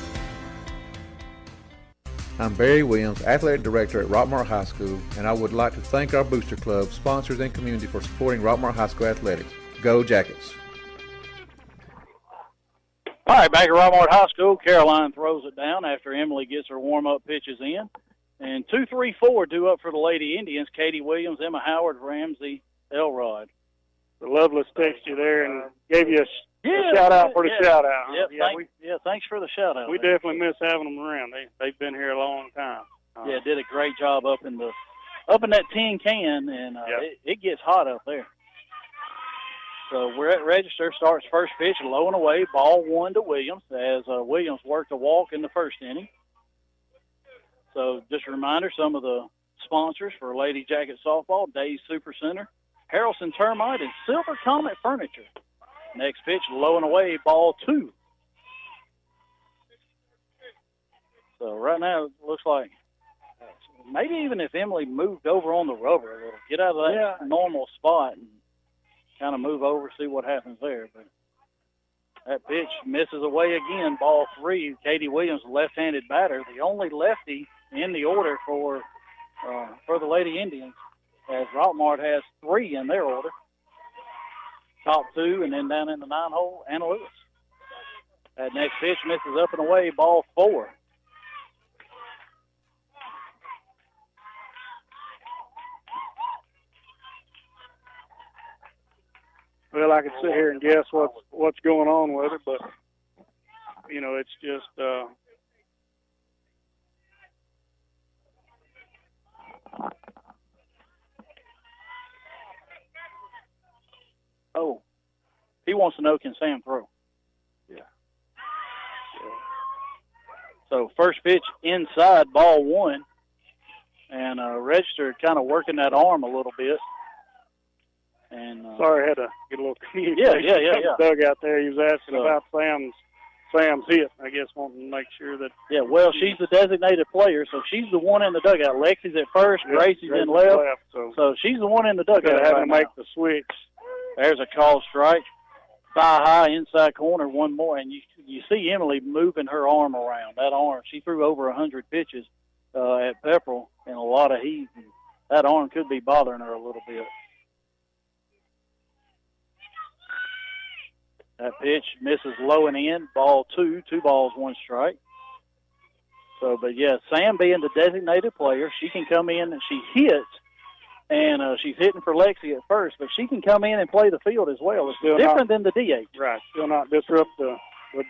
I'm Barry Williams, Athletic Director at Rockmart High School, and I would like to thank our Booster Club, sponsors, and community for supporting Rockmart High School athletics. Go Jackets! All right, back at Rockmart High School, Caroline throws it down after Emily gets her warm-up pitches in. And 2, 3, 4 due up for the Lady Indians. Katie Williams, Emma Howard, Ramsey, Elrod. The Loveless texted you there and gave you a shout-out for the shout-out. Huh? Thanks for the shout-out. We definitely miss having them around. They've been here a long time. Did a great job up in that tin can, and it gets hot up there. So we're at register, starts first pitch, low and away, ball 1 to Williams, as Williams worked a walk in the first inning. So just a reminder, some of the sponsors for Lady Jacket Softball, Days Super Center, Harrelson Termite, and Silver Comet Furniture. Next pitch, low and away, ball 2. So right now it looks like maybe even if Emily moved over on the rubber a little, get out of that normal spot and kind of move over, see what happens there. But that pitch misses away again, ball 3. Katie Williams, left-handed batter, the only lefty in the order for the Lady Indians, as Rockmart has 3 in their order. Top 2, and then down in the 9-hole, Anna Lewis. That next pitch misses up and away, ball 4. Well, I could sit here and guess what's going on with it, but it's just oh, he wants to know, can Sam throw? Yeah. So first pitch inside, ball 1, and Register kind of working that arm a little bit. And sorry, I had to get a little communication. Yeah. Doug out there, he was asking about Sam's hit. I guess wanting to make sure that. Yeah, well, she's the designated player, so she's the one in the dugout. Lexi's at first, Gracie's in left, so she's the one in the dugout. Having to make the switch. There's a call strike, thigh high, inside corner, one more, and you see Emily moving her arm around. That arm, she threw over 100 pitches at Pepperell in a lot of heat. And that arm could be bothering her a little bit. That pitch misses low and in, ball 2, 2 balls, 1 strike. So, but yeah, Sam being the designated player, she can come in and she hits, and she's hitting for Lexi at first, but she can come in and play the field as well. It's different than the DH. Right, still not disrupt the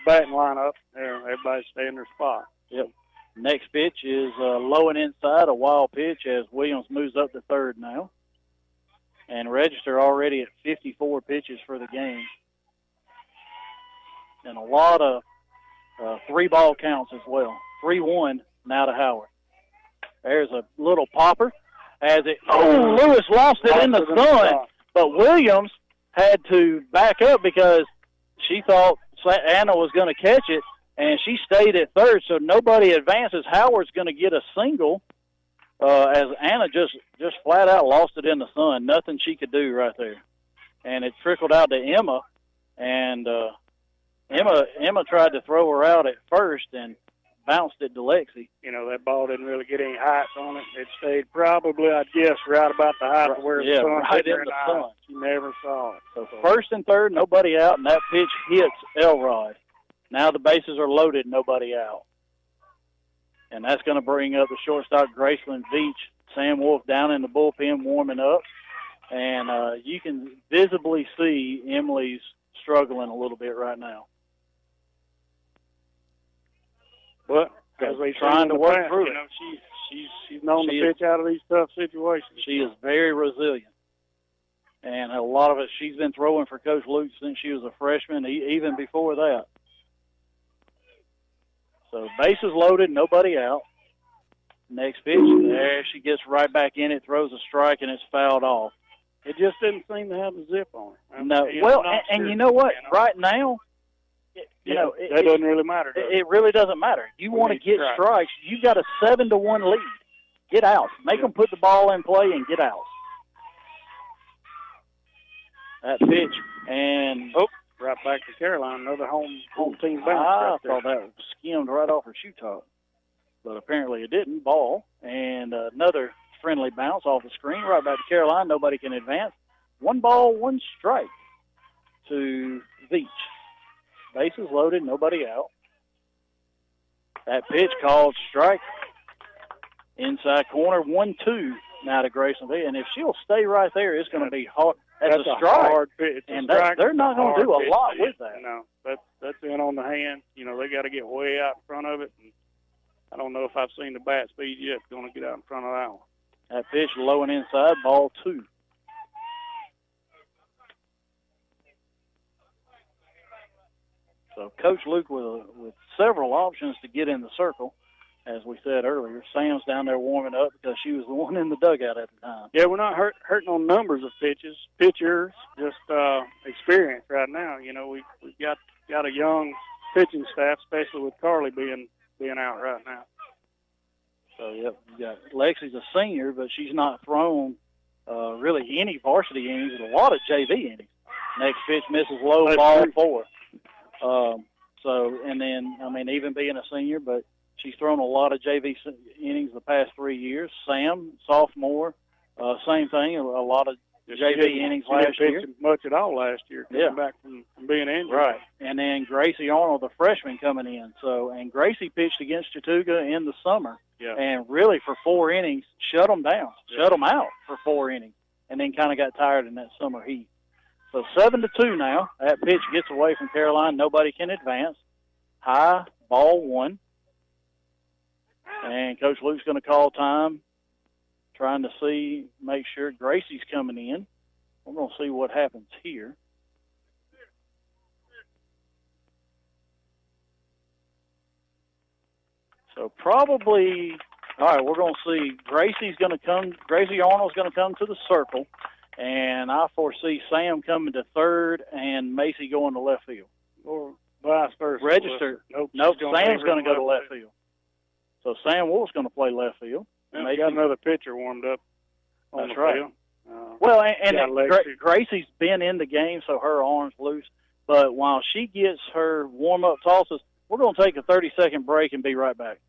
batting lineup. Everybody stay in their spot. Yep. Next pitch is low and inside, a wild pitch as Williams moves up to third now. And Register already at 54 pitches for the game. And a lot of 3-ball counts as well. 3-1 now to Howard. There's a little popper. Lewis lost it in the sun, but Williams had to back up because she thought Anna was going to catch it, and she stayed at third, so nobody advances. Howard's going to get a single as Anna just flat out lost it in the sun. Nothing she could do right there. And it trickled out to Emma, and Emma tried to throw her out at first and bounced it to Lexi. That ball didn't really get any height on it. It stayed probably, I'd guess, right about the height of where the sun right in the sun. She never saw it. So first and third, nobody out, and that pitch hits Elrod. Now the bases are loaded, nobody out. And that's going to bring up the shortstop, Graceland Veach. Sam Wolf down in the bullpen warming up. And you can visibly see Emily's struggling a little bit right now. But as they trying to work through it. She's known to pitch out of these tough situations. She is very resilient. And a lot of it, she's been throwing for Coach Luke since she was a freshman, even before that. So bases loaded, nobody out. Next pitch, there she gets right back in it, throws a strike, and it's fouled off. It just didn't seem to have the zip on it. No, well, and you know what? Right now, that doesn't really matter. It really doesn't matter. You want to get strikes. You got a 7-1 lead. Get out. Make them put the ball in play and get out. That pitch and right back to Caroline. Another home team bounce. I thought that skimmed right off her shoe top, but apparently it didn't. Ball and another friendly bounce off the screen right back to Caroline. Nobody can advance. 1 ball, 1 strike to Veach. Bases loaded, nobody out. That pitch called strike. Inside corner, 1-2 now to Grayson V. And if she'll stay right there, it's going to be hard. That's a strike. Hard pitch. And they're not going to do a lot with that. No, that's in on the hand. They got to get way out in front of it. And I don't know if I've seen the bat speed yet. It's going to get out in front of that one. That pitch low and inside, ball 2. So Coach Luke with several options to get in the circle, as we said earlier. Sam's down there warming up because she was the one in the dugout at the time. Yeah, we're not hurting on numbers of pitchers, just experience right now. We've got a young pitching staff, especially with Carly being out right now. So, yep, you got Lexi's a senior, but she's not thrown really any varsity innings and a lot of JV innings. Next pitch misses low, ball 4. And then, I mean, even being a senior, but she's thrown a lot of JV innings the past 3 years. Sam, sophomore, same thing, a lot of JV innings last year. Didn't pitch much at all last year, coming back from being injured. Right. And then Gracie Arnold, the freshman, coming in. So, and Gracie pitched against Chattooga in the summer. Yeah. And really, for 4 innings, shut them down, shut them out for 4 innings, and then kind of got tired in that summer heat. So 7-2 now. That pitch gets away from Caroline. Nobody can advance. High, ball 1. And Coach Luke's going to call time, trying to make sure Gracie's coming in. We're going to see what happens here. So probably, all right, we're going to see Gracie Arnold's going to come to the circle, and I foresee Sam coming to third and Macy going to left field. Or vice versa. Register. Nope, Sam's going to go to left field. So Sam Wolf's going to play left field. They got another pitcher warmed up on That's the right. field. Well, Gracie's been in the game, so her arm's loose. But while she gets her warm-up tosses, we're going to take a 30-second break and be right back.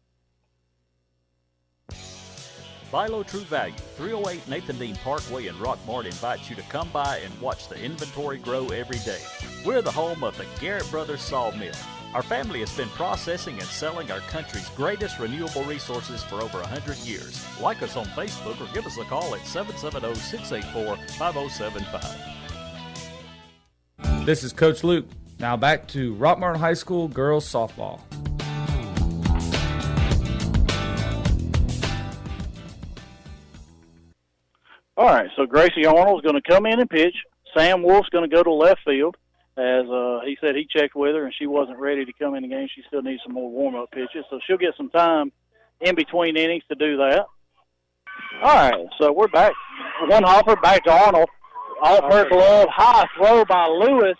Buy Low True Value, 308 Nathan Dean Parkway in Rockmart invites you to come by and watch the inventory grow every day. We're the home of the Garrett Brothers Sawmill. Our family has been processing and selling our country's greatest renewable resources for over 100 years. Like us on Facebook or give us a call at 770-684-5075. This is Coach Luke. Now back to Rockmart High School girls softball. All right, so Gracie Arnold's going to come in and pitch. Sam Wolf's going to go to left field. As he said, he checked with her, and she wasn't ready to come in the game. She still needs some more warm-up pitches, so she'll get some time in between innings to do that. All right, so we're back. One hopper back to Arnold. Off her glove, high throw by Lewis,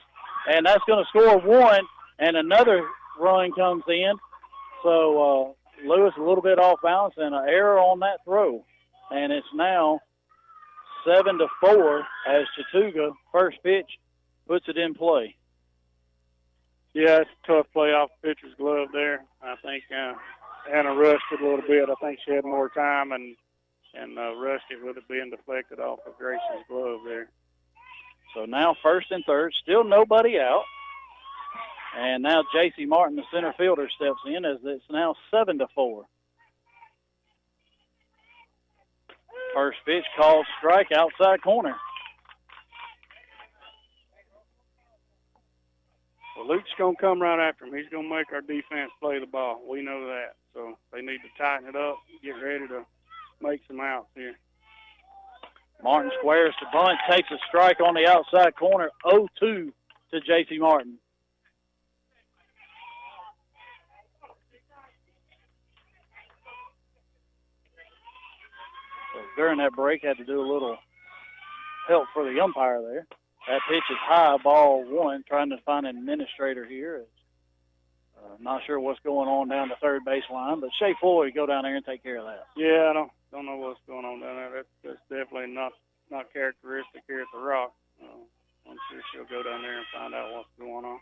and that's going to score 1, and another run comes in. So Lewis a little bit off balance and an error on that throw, and it's now 7-4 as Chattooga, first pitch, puts it in play. Yeah, it's a tough play off the pitcher's glove there. I think Anna rushed it a little bit. I think she had more time and rushed it with it being deflected off of Gracie's glove there. So now first and third, still nobody out. And now J.C. Martin, the center fielder, steps in as it's now 7-4. First pitch called strike outside corner. Well, Luke's going to come right after him. He's going to make our defense play the ball. We know that. So they need to tighten it up, get ready to make some outs here. Martin squares to bunt, takes a strike on the outside corner, 0-2 to J.C. Martin. So during that break, had to do a little help for the umpire there. That pitch is high, ball 1, trying to find an administrator here. Not sure what's going on down the third base line, but Shea Floyd go down there and take care of that. Yeah, I don't know what's going on down there. That's definitely not characteristic here at the Rock. I'm sure she'll go down there and find out what's going on.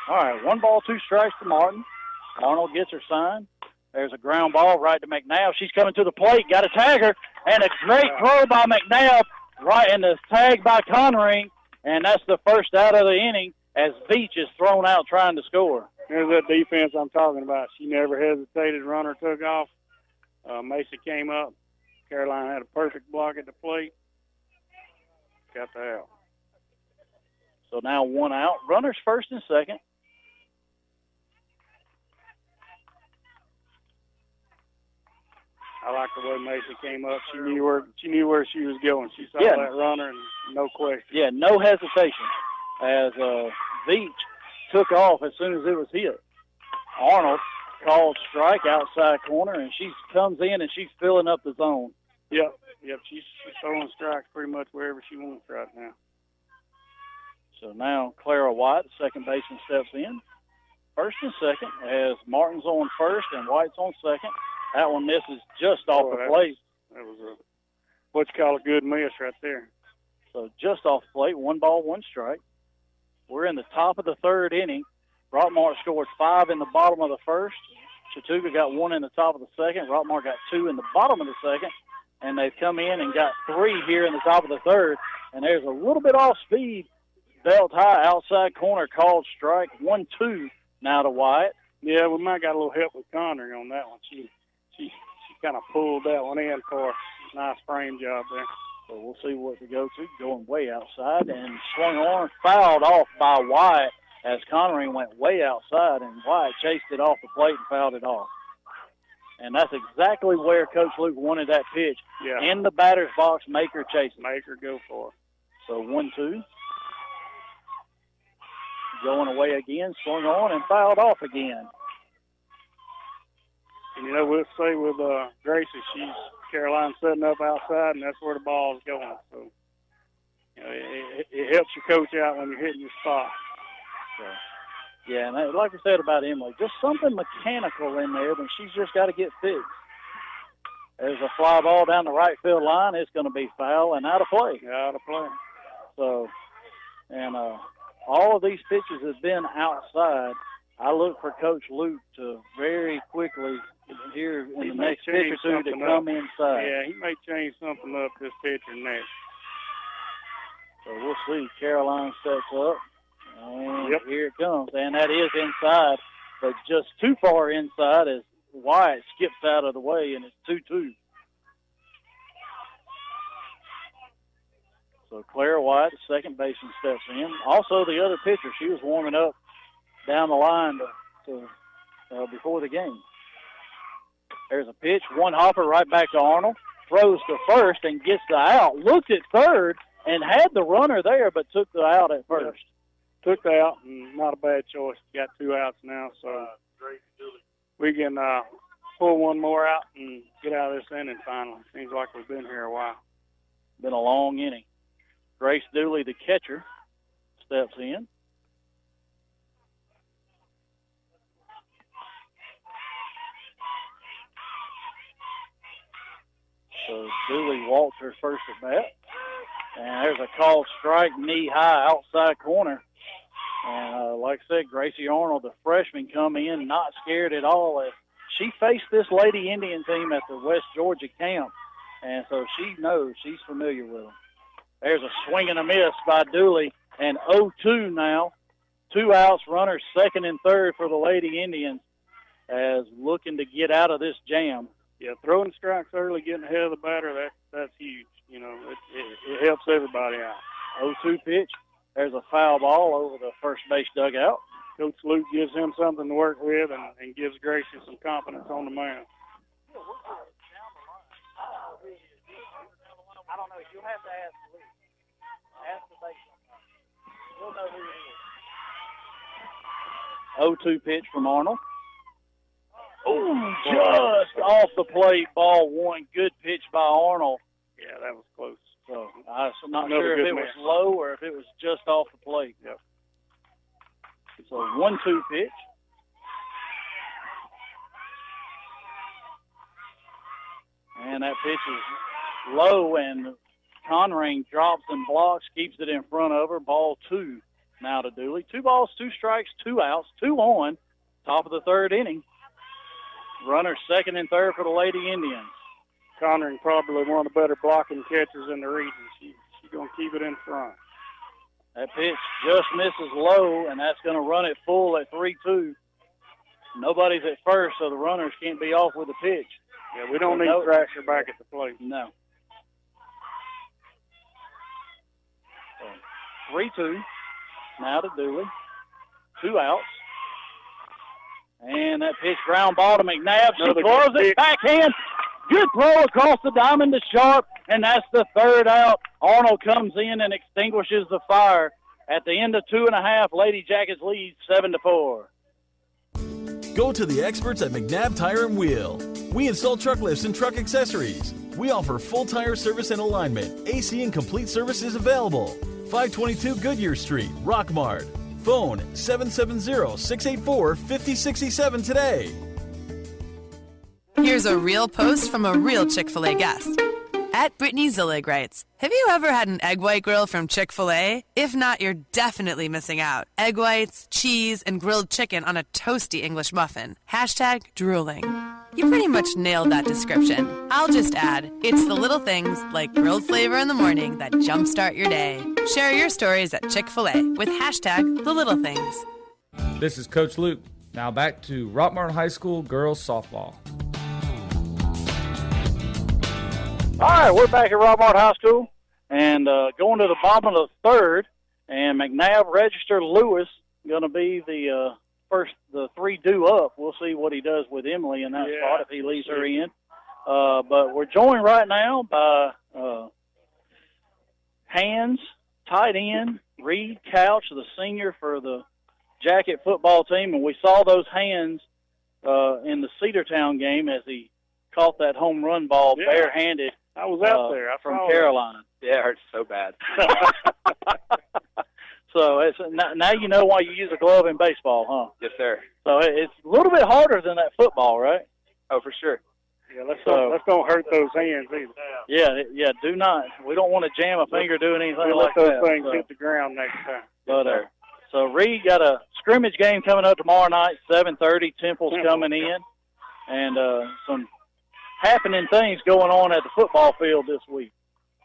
All right, 1 ball, 2 strikes to Martin. Arnold gets her sign. There's a ground ball right to McNabb. She's coming to the plate, got to tag her, and a great throw by McNabb. Right in the tag by Conring, and that's the first out of the inning as Veach is thrown out trying to score. There's that defense I'm talking about. She never hesitated. Runner took off. Macy came up. Caroline had a perfect block at the plate. Got the out. So now 1 out. Runners first and second. I like the way Macy came up. She knew where she was going. She saw that runner, and no question. Yeah, no hesitation as Veach took off as soon as it was hit. Arnold called strike outside corner, and she comes in and she's filling up the zone. Yep. She's throwing strikes pretty much wherever she wants right now. So now Clara White, second baseman, steps in. first and second as Martin's on first and White's on second. That one misses just off the plate. That was a, what you call a good miss right there. So just off the plate, 1 ball, 1 strike. We're in the top of the third inning. Rockmart scored 5 in the bottom of the first. Chattooga got 1 in the top of the second. Rockmart got 2 in the bottom of the second. And they've come in and got 3 here in the top of the third. And there's a little bit off speed. Belt high, outside corner, called strike. 1-2 now to Wyatt. Yeah, we might got a little help with Connery on that one. She kind of pulled that one in for a nice frame job there. So we'll see what to go to. Going way outside and swung on, fouled off by Wyatt as Connery went way outside, and Wyatt chased it off the plate and fouled it off. And that's exactly where Coach Luke wanted that pitch. Yeah. In the batter's box, make her chase it. Make her go for it. So 1-2. Going away again, swung on and fouled off again. And, you know, we'll say with Gracie, Caroline's setting up outside, and that's where the ball's going. So, you know, it helps your coach out when you're hitting your spot. So, yeah, and like I said about Emily, just something mechanical in there, but she's just got to get fixed. There's a fly ball down the right field line. It's going to be foul and out of play. Out of play. So, and all of these pitches have been outside. I look for Coach Luke to very quickly here in the next pitch or two to come inside. Yeah, he may change something up this pitcher next. So we'll see. Caroline steps up. And here it comes. And that is inside, but just too far inside as Wyatt skips out of the way, and it's 2-2. So Clara White, the second baseman, steps in. Also the other pitcher, she was warming up down the line before the game. There's a pitch, one hopper right back to Arnold. Throws to first and gets the out. Looked at third and had the runner there, but took the out at first. Took the out, and not a bad choice. Got 2 outs now, so we can pull one more out and get out of this inning finally. Seems like we've been here a while. Been a long inning. Grace Dooley, the catcher, steps in. So Dooley walked her first at bat. And there's a called strike, knee high, outside corner. And like I said, Gracie Arnold, the freshman, come in not scared at all. She faced this Lady Indian team at the West Georgia camp. And so she knows, she's familiar with them. There's a swing and a miss by Dooley. And 0-2 now. 2 outs, runners second and third for the Lady Indians as looking to get out of this jam. Yeah, throwing strikes early, getting ahead of the batter, that's huge. You know, it helps everybody out. 0-2 pitch. There's a foul ball over the first base dugout. Coach Luke gives him something to work with and gives Gracie some confidence on the mound. I don't know. You'll have to ask Luke. Ask the baseman. We'll know who it is. 0-2 pitch from Arnold. Oh, just off the plate, ball 1. Good pitch by Arnold. Yeah, that was close. So I'm not sure if it was low or if it was just off the plate. Yep. So 1-2 pitch. And that pitch is low, and Conring drops and blocks, keeps it in front of her. Ball 2 now to Dooley. 2 balls, 2 strikes, 2 outs, 2 on. Top of the third inning. Runners second and third for the Lady Indians. Conring probably one of the better blocking catchers in the region. She's going to keep it in front. That pitch just misses low, and that's going to run it full at 3-2. Nobody's at first, so the runners can't be off with the pitch. Yeah, we don't need Thrasher back at the plate. No. 3-2. Now to Dooley. 2 outs. And that pitch ground ball to McNabb. She throws it backhand. Good throw across the diamond to Sharp, and that's the 3rd out. Arnold comes in and extinguishes the fire. At the end of 2.5, Lady Jackets lead 7-4. Go to the experts at McNabb Tire and Wheel. We install truck lifts and truck accessories. We offer full tire service and alignment. AC and complete service is available. 522 Goodyear Street, Rockmart. Phone 770-684-5067 today. Here's a real post from a real Chick-fil-A guest. At Brittany Zillig writes, have you ever had an egg white grill from Chick-fil-A? If not, you're definitely missing out. Egg whites, cheese, and grilled chicken on a toasty English muffin. #drooling. You pretty much nailed that description. I'll just add, it's the little things like grilled flavor in the morning that jumpstart your day. Share your stories at Chick-fil-A with #the little things. This is Coach Luke. Now back to Rockmart High School girls softball. All right, we're back at Rockmart High School and going to the bottom of the third, and McNabb, Register, Lewis going to be the 3 due up. We'll see what he does with Emily in that spot if he leaves her in. But we're joined right now by Hands, tight end, Reed Couch, the senior for the Jacket football team, and we saw those hands in the Cedartown game as he caught that home run ball barehanded. I was out there. From Carolina. Yeah, it hurts so bad. So now you know why you use a glove in baseball, huh? Yes, sir. So it's a little bit harder than that football, right? Oh, for sure. Yeah, let's don't hurt those hands either. Yeah, do not. We don't want to jam a finger doing anything let like those that. things hit the ground next time. But so Reed got a scrimmage game coming up tomorrow night, 7:30. Temple's coming in, and some happening things going on at the football field this week.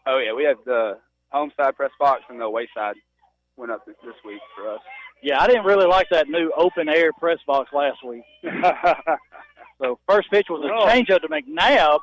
Oh, yeah, we have the home side press box and the away side went up this week for us. Yeah, I didn't really like that new open-air press box last week. So first pitch was a changeup to McNabb,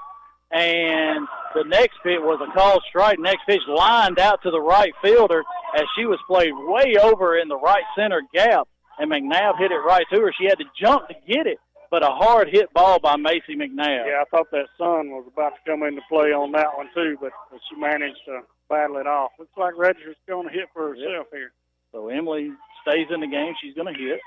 and the next pitch was a called strike. Next pitch lined out to the right fielder as she was played way over in the right center gap, and McNabb hit it right to her. She had to jump to get it, but a hard hit ball by Macy McNabb. Yeah, I thought that sun was about to come into play on that one too, but she managed to battle it off. Looks like Register's going to hit for herself here. So Emily stays in the game. She's going to hit.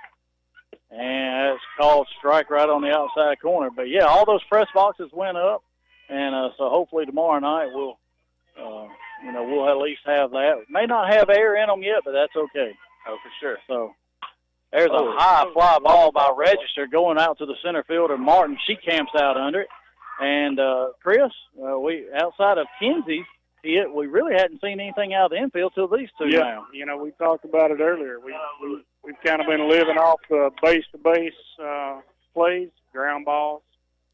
And it's called strike right on the outside corner. But, yeah, all those press boxes went up. And so hopefully tomorrow night we'll at least have that. May not have air in them yet, but that's okay. Oh, for sure. So there's a high fly ball by Register going out to the center fielder, Martin. She camps out under it. And, Chris, we outside of Kinsey's hit, we really hadn't seen anything out of the infield till these two now. You know, we talked about it earlier. We've kind of been living off the base-to-base plays, ground balls.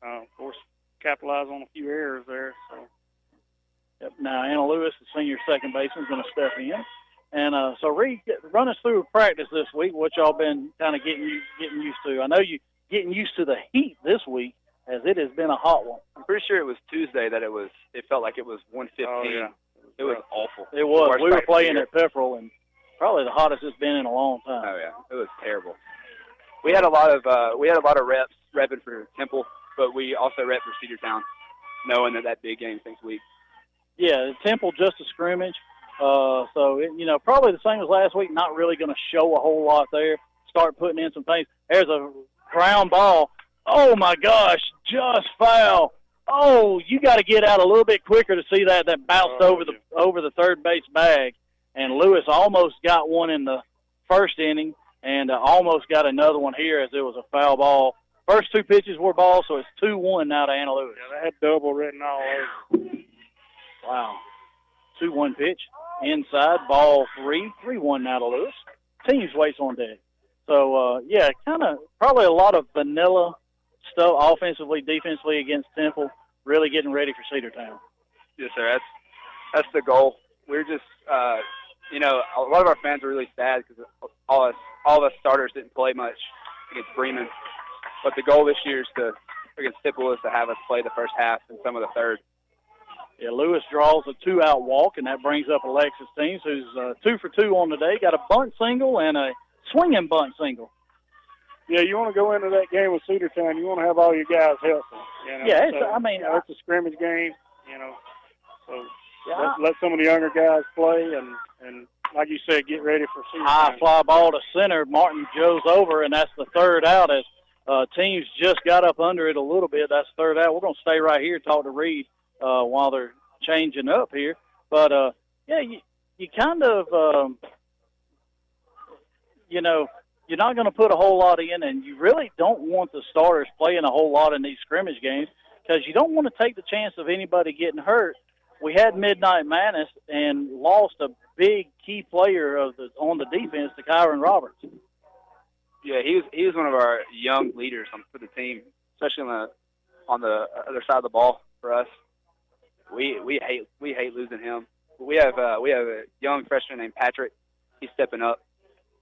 Of course, capitalize on a few errors there. So. Yep. Now, Anna Lewis, the senior second baseman, is going to step in. And so, Reed, run us through practice this week, what y'all been kind of getting used to. I know you getting used to the heat this week, as it has been a hot one. I'm pretty sure it was Tuesday that it felt like it was 115. Oh, yeah. It was awful. It was. We were playing at Pepperell, and probably the hottest it's been in a long time. Oh, yeah. It was terrible. We had a lot of reps repping for Temple, but we also rep for Cedartown, knowing that big game next week. Yeah, Temple just a scrimmage. So, probably the same as last week, not really going to show a whole lot there. Start putting in some things. There's a ground ball. Oh, my gosh, just foul. Oh, you got to get out a little bit quicker to see that bounced over the third base bag. And Lewis almost got one in the first inning and almost got another one here as it was a foul ball. First two pitches were balls, so it's 2-1 now to Anna Lewis. Yeah, they had double written all over. Wow. 2-1 pitch. Inside, ball 3-1 now to Lewis. Teams waits on deck. So, kind of probably a lot of vanilla stuff offensively, defensively against Temple, really getting ready for Cedartown. Yes, sir. That's the goal. We're just, a lot of our fans are really sad because all of us starters didn't play much against Bremen. But the goal this year against Temple is to have us play the first half and some of the third. Yeah, Lewis draws a 2-out walk, and that brings up Alexis Teams, who's 2 for 2 on the day. Got a bunt single and a swinging bunt single. Yeah, you want to go into that game with Cedartown, you want to have all your guys healthy. Yeah, it's a scrimmage game, so let some of the younger guys play and like you said, get ready for Cedartown. High fly ball to center. Martin goes over, and that's the third out as Teams just got up under it a little bit. That's third out. We're going to stay right here and talk to Reed while they're changing up here. But, you kind of you're not going to put a whole lot in, and you really don't want the starters playing a whole lot in these scrimmage games because you don't want to take the chance of anybody getting hurt. We had Midnight Madness and lost a big key player on the defense to Kyron Roberts. Yeah, he was one of our young leaders for the team, especially on the other side of the ball for us. We hate losing him. We have a young freshman named Patrick. He's stepping up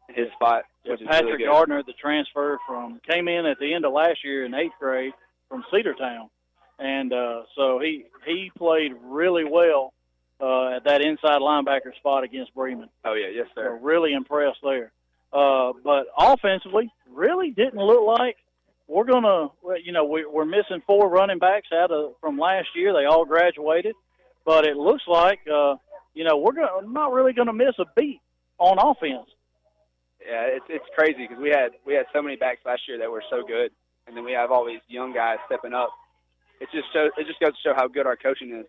in his spot. Yeah, Which is Patrick really good. Gardner, the transfer came in at the end of last year in 8th grade from Cedartown. And so he played really well at that inside linebacker spot against Bremen. Oh, yeah, yes, sir. So really impressed there. But offensively, really didn't look like we're going to, we're missing 4 running backs from last year. They all graduated. But it looks like, we're not really going to miss a beat on offense. Yeah, it's crazy because we had so many backs last year that were so good, and then we have all these young guys stepping up. It just goes to show how good our coaching is.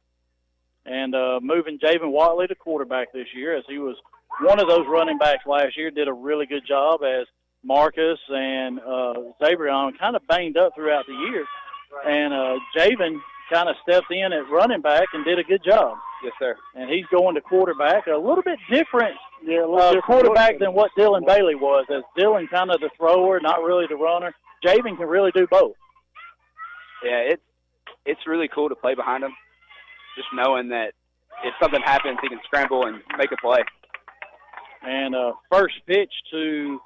And moving Javen Watley to quarterback this year, as he was one of those running backs last year, did a really good job as Marcus and Zabrion kind of banged up throughout the year. And Javen kind of stepped in at running back and did a good job. Yes, sir. And he's going to quarterback, a little bit different different quarterback than what Dylan Bailey was, as Dylan kind of the thrower, not really the runner. Javen can really do both. Yeah, it's really cool to play behind him, just knowing that if something happens, he can scramble and make a play. And first pitch to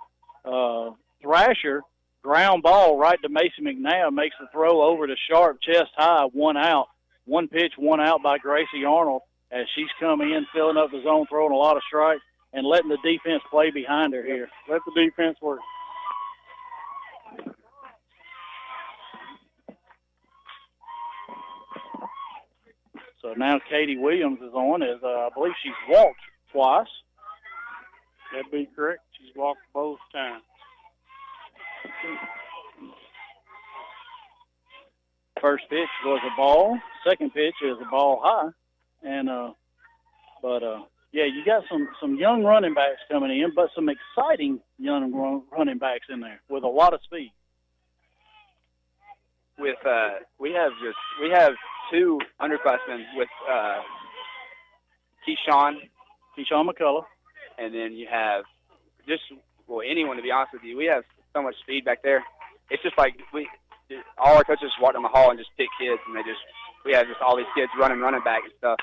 Thrasher, ground ball right to Macy McNabb, makes the throw over to Sharp, chest high, 1 out. 1 pitch, 1 out by Gracie Arnold as she's coming in, filling up the zone, throwing a lot of strikes, and letting the defense play behind her here. Let the defense work. So now Katie Williams is on, as I believe she's walked twice. That'd be correct. She's walked both times. First pitch was a ball. Second pitch is a ball high. And you got some young running backs coming in, but some exciting young running backs in there with a lot of speed. We have 2 underclassmen with Keyshawn McCullough, and then you have anyone, to be honest with you. We have so much speed back there. It's just like all our coaches walk down the hall and just pick kids, and we have just all these kids running back and stuff.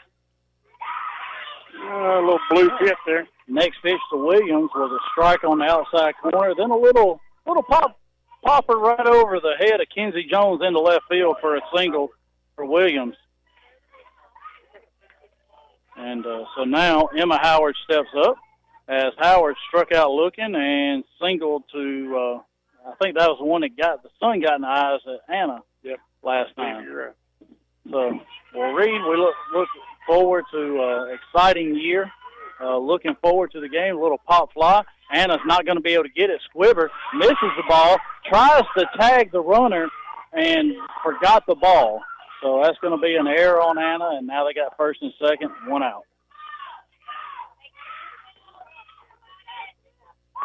A little blue tip there. Next pitch to Williams was a strike on the outside corner, then a little popper right over the head of Kenzie Jones into left field for a single for Williams. And so now Emma Howard steps up as Howard struck out looking and singled to, I think that was the one that the sun got in the eyes at Anna last time. You're right. So, Reed, we look forward to an exciting year. Looking forward to the game. A little pop fly. Anna's not going to be able to get it. Squibber misses the ball, tries to tag the runner, and forgot the ball. So that's going to be an error on Anna, and now they got first and second, 1 out.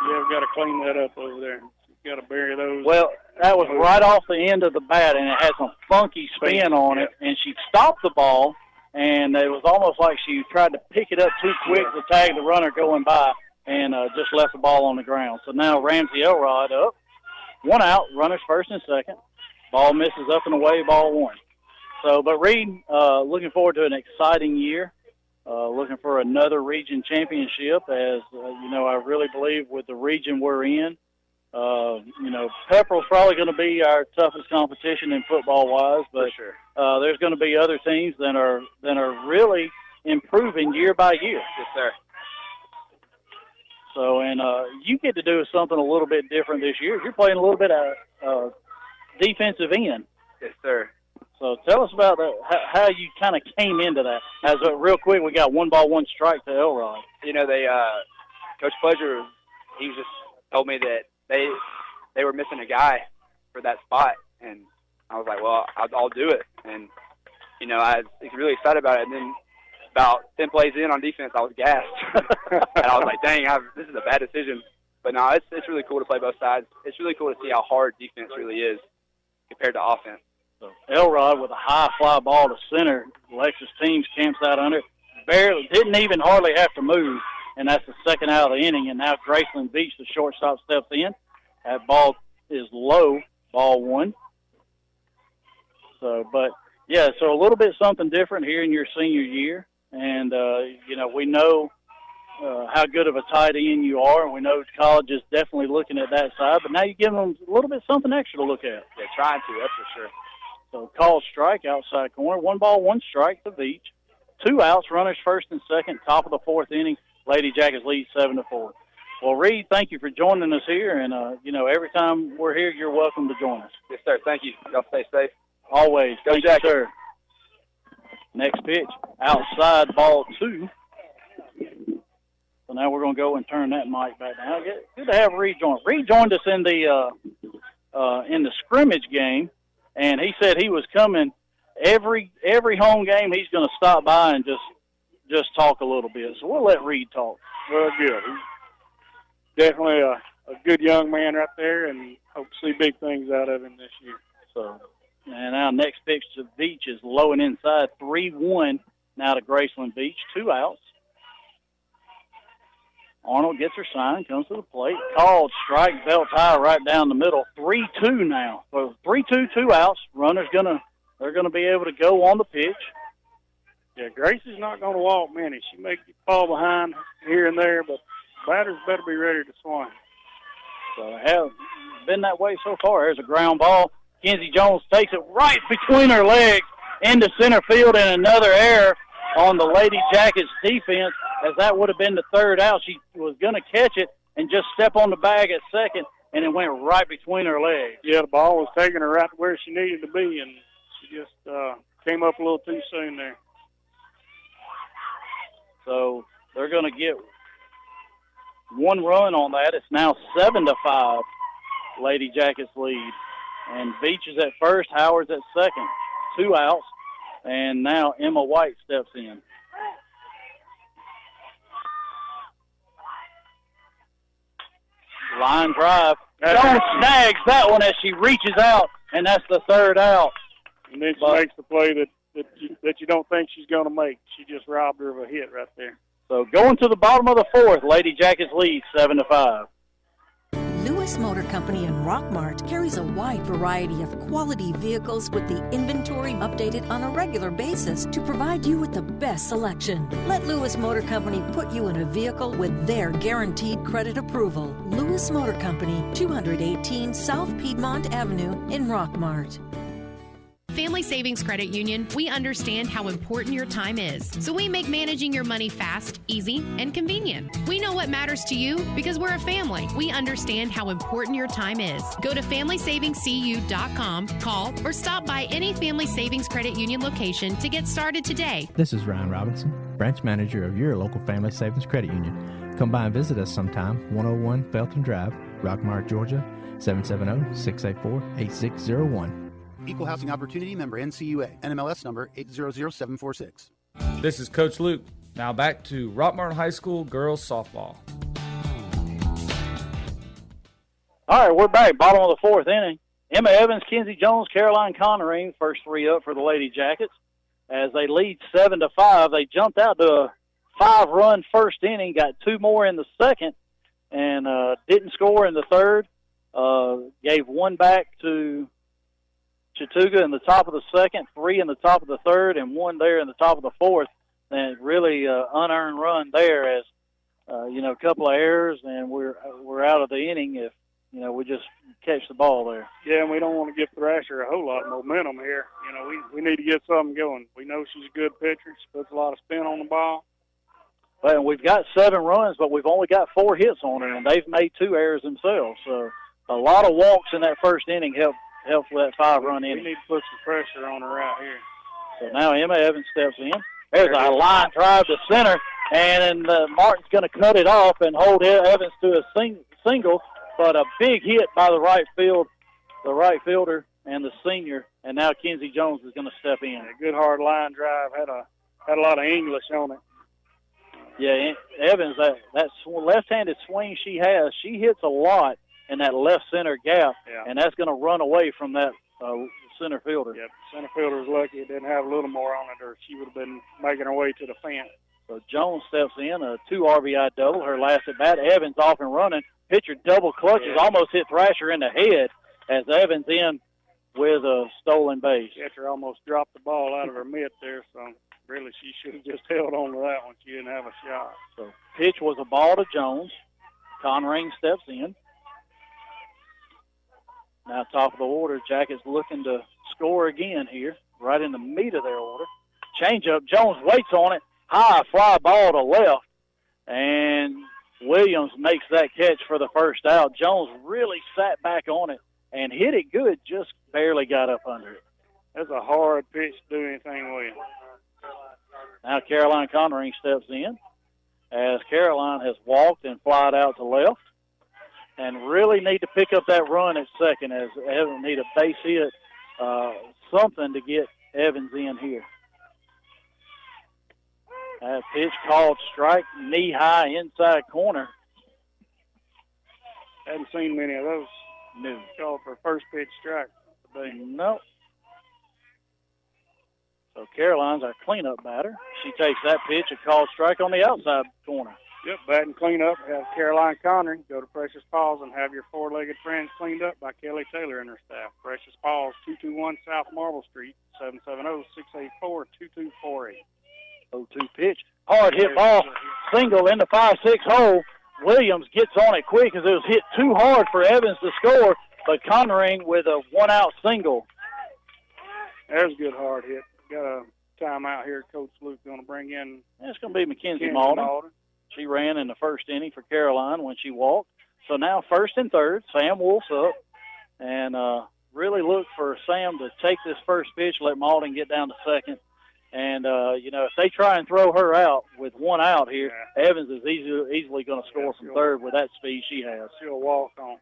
Yeah, we've got to clean that up over there. Got to bury those. Well, that was right off the end of the bat, and it had some funky spin on it, and she stopped the ball, and it was almost like she tried to pick it up too quick to tag the runner going by, and just left the ball on the ground. So now Ramsey Elrod up, 1 out, runners first and second. Ball misses up and away, ball 1. So, but Reed, looking forward to an exciting year. Looking for another region championship, as I really believe with the region we're in. Pepperell's probably going to be our toughest competition in football-wise, but sure. There's going to be other teams that are really improving year by year. Yes, sir. So, and you get to do something a little bit different this year. You're playing a little bit of defensive end. Yes, sir. So tell us about how you kind of came into that. As real quick, we got 1 ball, 1 strike to Elrod. Coach Pleasure, he just told me that they were missing a guy for that spot, and I was like, well, I'll do it. And I was really excited about it. And then about 10 plays in on defense, I was gassed, and I was like, dang, this is a bad decision. But no, it's really cool to play both sides. It's really cool to see how hard defense really is compared to offense. So Elrod with a high fly ball to center. Alexis Teams camps out under it. Barely, didn't even hardly have to move, and that's the second out of the inning. And now Graceland Beach, the shortstop, steps in. That ball is low, ball one. So, but, yeah, so a little bit something different here in your senior year. And, we know how good of a tight end you are, and we know college is definitely looking at that side. But now you're giving them a little bit something extra to look at. Yeah, trying to, that's for sure. So called strike outside corner. 1 ball, 1 strike to Beach. 2 outs, runners first and second, top of the 4th inning. Lady Jackets lead 7-4. Well, Reed, thank you for joining us here. And, every time we're here, you're welcome to join us. Yes, sir. Thank you. Y'all stay safe. Always. Go Thank Jackets. you, sir. Next pitch, outside, ball 2. So now we're going to go and turn that mic back down. Good to have Reed join. Reed joined us in the scrimmage game, and he said he was coming every home game. He's going to stop by and just talk a little bit. So we'll let Reed talk. Well, good. He's definitely a good young man right there, and hope to see big things out of him this year. So, and now next pitch to Beach is low and inside, 3-1 now to Graceland Beach, 2 outs. Arnold gets her sign, comes to the plate, called strike, belt high right down the middle, 3-2 now. So 3-2, 2 outs. They're gonna be able to go on the pitch. Yeah, Gracie's not going to walk many. She may fall behind here and there, but batters better be ready to swing. So they have been that way so far. There's a ground ball. Kenzie Jones takes it right between her legs into center field, and another error on the Lady Jackets defense, as that would have been the 3rd out. She was going to catch it and just step on the bag at second, and it went right between her legs. Yeah, the ball was taking her right where she needed to be, and she just came up a little too soon there. So they're going to get 1 run on that. It's now 7-5, Lady Jackets lead. And Beach is at first, Howard's at second. 2 outs, and now Emma White steps in. Line drive. Jones snags that one as she reaches out, and that's the 3rd out. And then she makes the play that you don't think she's going to make. She just robbed her of a hit right there. So going to the bottom of the 4th, Lady Jackets lead 7-5. Lewis Motor Company in Rockmart carries a wide variety of quality vehicles with the inventory updated on a regular basis to provide you with the best selection. Let Lewis Motor Company put you in a vehicle with their guaranteed credit approval. Lewis Motor Company, 218 South Piedmont Avenue in Rockmart. Family Savings Credit Union, we understand how important your time is. So we make managing your money fast, easy, and convenient. We know what matters to you because we're a family. We understand how important your time is. Go to FamilySavingsCU.com, call, or stop by any Family Savings Credit Union location to get started today. This is Ryan Robinson, branch manager of your local Family Savings Credit Union. Come by and visit us sometime, 101 Felton Drive, Rockmart, Georgia, 770-684-8601. Equal Housing Opportunity member NCUA, NMLS number 800746. This is Coach Luke. Now back to Rockmart High School girls softball. All right, we're back. Bottom of the 4th inning. Emma Evans, Kenzie Jones, Caroline Connerine, first 3 up for the Lady Jackets. As they lead 7-5, they jumped out to a 5-run first inning, got 2 more in the second, and didn't score in the 3rd. Gave 1 back to Chattooga in the top of the 2nd, 3 in the top of the 3rd, and 1 there in the top of the 4th. And really unearned run there as, a couple of errors, and we're out of the inning if, we just catch the ball there. Yeah, and we don't want to give Thrasher a whole lot of momentum here. We need to get something going. We know she's a good pitcher. She puts a lot of spin on the ball. Well, we've got 7 runs, but we've only got 4 hits on her, and they've made 2 errors themselves. So a lot of walks in that first inning helped with that 5-run inning. We need to put some pressure on her out here. So now Emma Evans steps in. There's a line drive to center, and Martin's going to cut it off and hold Evans to a single, but a big hit by the right fielder and the senior, and now Kenzie Jones is going to step in. A good hard line drive, had a lot of English on it. Yeah, Evans, that left-handed swing she has, she hits a lot in that left center gap, and that's going to run away from that center fielder. Yep, center fielder was lucky it didn't have a little more on it, or she would have been making her way to the fence. So Jones steps in, a 2 RBI double, her last at bat. Evans off and running. Pitcher double clutches, almost hit Thrasher in the head as Evans in with a stolen base. Catcher almost dropped the ball out of her mitt there, so really she should have just held on to that one. She didn't have a shot. So pitch was a ball to Jones. Conring steps in. Now top of the order, Jackets looking to score again here, right in the meat of their order. Changeup, Jones waits on it. High fly ball to left, and Williams makes that catch for the first out. Jones really sat back on it and hit it good, just barely got up under it. That's a hard pitch to do anything with. Now Caroline Conring steps in as Caroline has walked and flied out to left and really need to pick up that run at second as Evans need a base hit, something to get Evans in here. That pitch called strike, knee-high inside corner. Hadn't seen many of those. No. Called for first pitch strike today. Nope. So Caroline's our cleanup batter. She takes that pitch, a called strike on the outside corner. Yep, batting cleanup. Have Caroline Connery. Go to Precious Paws and have your four-legged friends cleaned up by Kelly Taylor and her staff. Precious Paws, 221 South Marble Street, 770-684-2248. 0-2 pitch. Hard hit ball. Single in the 5-6 hole. Williams gets on it quick as it was hit too hard for Evans to score, but Conring with a one-out single. There's a good hard hit. Got a timeout here. Coach Luke's going to bring in. It's going to be Mackenzie Malden. She ran in the first inning for Caroline when she walked. So now first and third, Sam Wolf's up. And really look for Sam to take this first pitch, let Malden get down to second. And, if they try and throw her out with one out here, Evans is easily going to score from third with that speed she has. She'll walk on.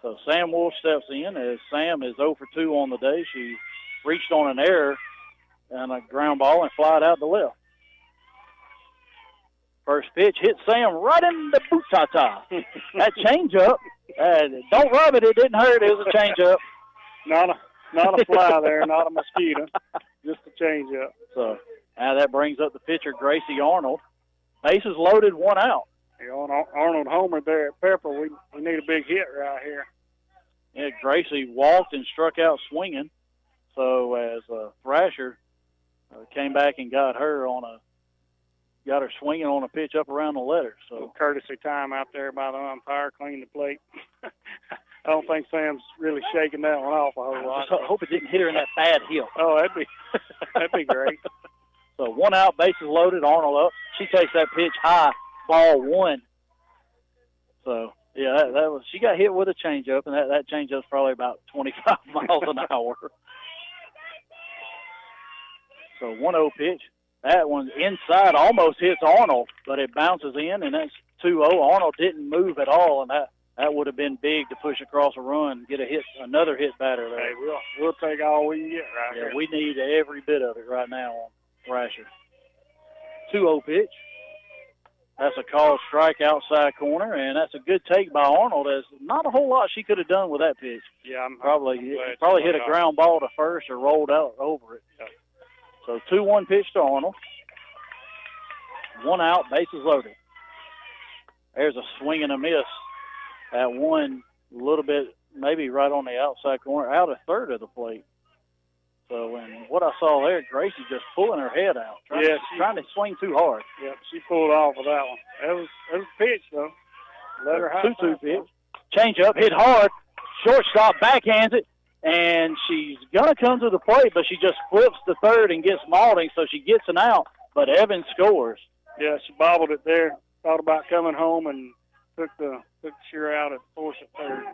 So Sam Wolf steps in as Sam is 0 for 2 on the day. She reached on an error and a ground ball and flied out to left. First pitch hit Sam right in the boot-ta-ta. That changeup, don't rub it. It didn't hurt. It was a changeup. Not a fly there, not a mosquito, just a changeup. So now that brings up the pitcher, Gracie Arnold. Bases loaded, one out. Yeah, Arnold homer there at Pepper. We need a big hit right here. Yeah, Gracie walked and struck out swinging. So as Thrasher came back and got her swinging on a pitch up around the letter. So courtesy time out there by the umpire, clean the plate. I don't think Sam's really shaking that one off a whole lot. I hope it didn't hit her in that bad hill. Oh, that'd be great. So one out, bases loaded, Arnold up. She takes that pitch high, ball one. So yeah, that was. She got hit with a changeup, and that changeup's probably about 25 miles an hour. So 1-0 pitch. That one inside almost hits Arnold, but it bounces in, and that's 2-0. Arnold didn't move at all, and that would have been big to push across a run, get another hit batter there. Hey, we'll take all we can get right here. Yeah, we need every bit of it right now on Thrasher. 2-0 pitch. That's a called strike outside corner, and that's a good take by Arnold. There's not a whole lot she could have done with that pitch. Yeah, I'm probably hit a ground ball to first or rolled out over it. Yeah. So 2-1 pitch to Arnold. One out, bases loaded. There's a swing and a miss. That one a little bit, maybe right on the outside corner, out of third of the plate. So, and what I saw there, Gracie just pulling her head out, trying to swing too hard. Yep, she pulled off of that one. That was a pitch, though. Let her high 2-2 pitch. Change up, hit hard. Shortstop backhands it, and she's going to come to the plate, but she just flips to third and gets Malden, so she gets an out, but Evans scores. Yeah, she bobbled it there, thought about coming home, and took the sure out at force at third.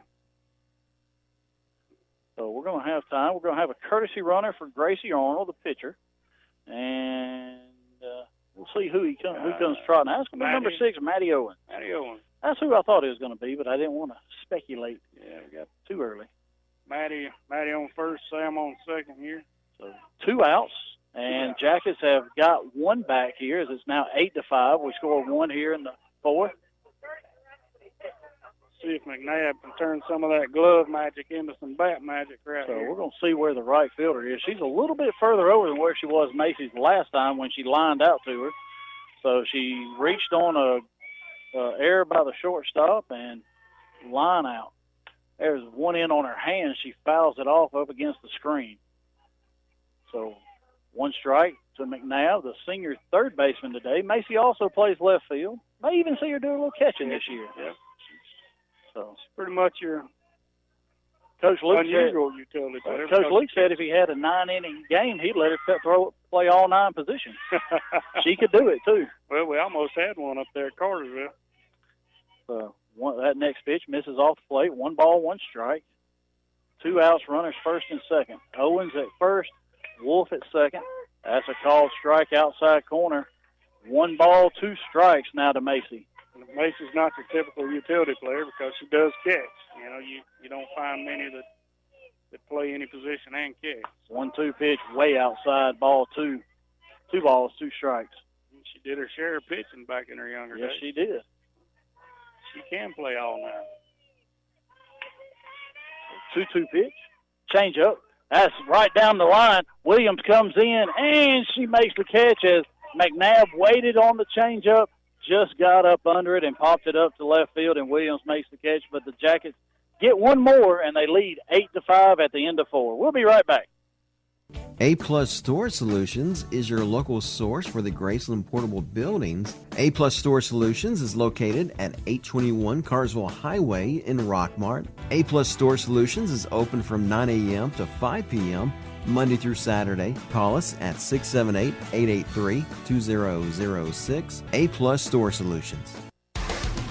So we're going to have time. We're going to have a courtesy runner for Gracie Arnold, the pitcher, and we'll see who comes trotting out. It's going to be number 6, Matty Owen. Matty Owen. That's who I thought it was going to be, but I didn't want to speculate. Yeah, we got too early. Matty on first, Sam on second here. So 2 outs. And Jackets have got one back here as it's now 8-5. We scored one here in the fourth. See if McNabb can turn some of that glove magic into some bat magic right So here. we're going to see where the right fielder is. She's a little bit further over than where she was Macy's last time when she lined out to her. So she reached on a error by the shortstop and line out. There's one in on her hand. She fouls it off up against the screen. So one strike to McNabb, the senior third baseman today. Macy also plays left field. May even see her do a little catching this year. Yeah. So it's pretty much your Coach Luke unusual utility player. Coach Luke said if he had a 9-inning game, he'd let her play all 9 positions. She could do it too. Well, we almost had one up there at Cartersville. So that next pitch misses off the plate. 1 ball, 1 strike. 2 outs, runners first and second. Owens at first, Wolf at second. That's a called strike outside corner. 1 ball, 2 strikes now to Macy. Macy's not your typical utility player because she does catch. You know, you don't find many that play any position and catch. 1-2 pitch way outside, ball 2. 2 balls, 2 strikes. She did her share of pitching back in her younger days. Yes, she did. She can play all 9. 2-2 pitch. Change up. That's right down the line. Williams comes in, and she makes the catch as McNabb waited on the changeup, just got up under it and popped it up to left field, and Williams makes the catch. But the Jackets get one more, and they lead 8-5 at the end of 4. We'll be right back. A-Plus Storage Solutions is your local source for the Graceland Portable Buildings. A-Plus Storage Solutions is located at 821 Carsville Highway in Rockmart. A-Plus Storage Solutions is open from 9 a.m. to 5 p.m. Monday through Saturday. Call us at 678-883-2006. A-Plus Storage Solutions.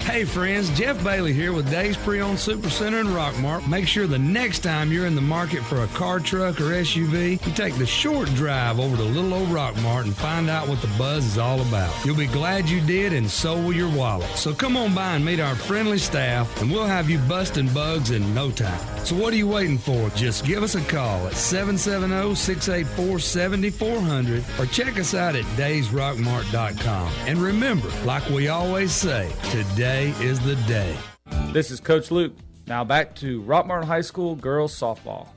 Hey friends, Jeff Bailey here with Dave's Pre-Owned Supercenter in Rockmart. Make sure the next time you're in the market for a car, truck, or SUV, you take the short drive over to little old Rockmart and find out what the buzz is all about. You'll be glad you did, and so will your wallet. So come on by and meet our friendly staff, and we'll have you busting bugs in no time. So what are you waiting for? Just give us a call at 770-684-7400 or check us out at daysrockmart.com. And remember, like we always say, today is the day. This is Coach Luke. Now back to Rockmart High School girls softball.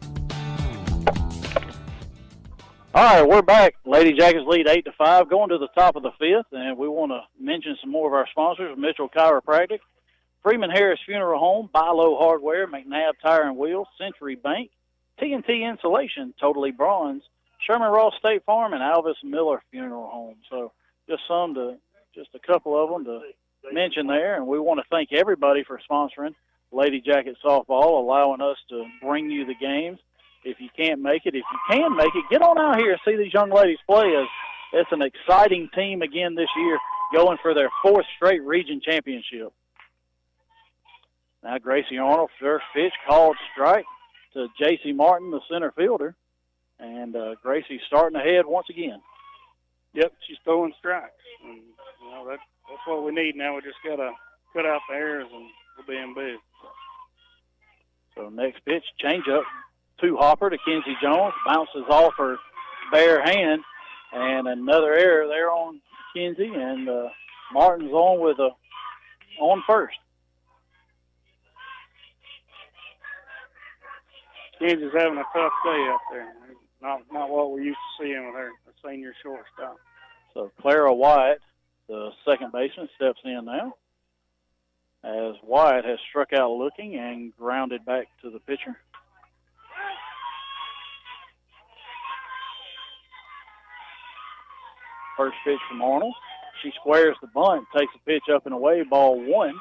All right, we're back. Lady Jackets lead 8-5, going to the top of the 5th, and we want to mention some more of our sponsors: Mitchell Chiropractic, Freeman Harris Funeral Home, Buy Low Hardware, McNabb Tire and Wheels, Century Bank, TNT Insulation, Totally Bronze, Sherman Ross State Farm, and Alvis Miller Funeral Home. So just a couple of them to mention there, and we want to thank everybody for sponsoring Lady Jacket softball, allowing us to bring you the games. If you can't make it, if you can make it, get on out here and see these young ladies play. As it's an exciting team again this year, going for their 4th straight region championship. Now Gracie Arnold, first pitch, called strike to J.C. Martin, the center fielder, and Gracie starting ahead once again. Yep, she's throwing strikes. And, you know, that's what we need now. We just got to cut out the errors, and we'll be in big. So next pitch, changeup to Hopper to Kenzie Jones. Bounces off her bare hand, and another error there on Kenzie, and Martin's on first. Kenzie's having a tough day up there. Not what we're used to seeing with her, a senior shortstop. So Clara Wyatt, the second baseman, steps in now, as Wyatt has struck out looking and grounded back to the pitcher. First pitch from Arnold. She squares the bunt, takes a pitch up and away, ball 1.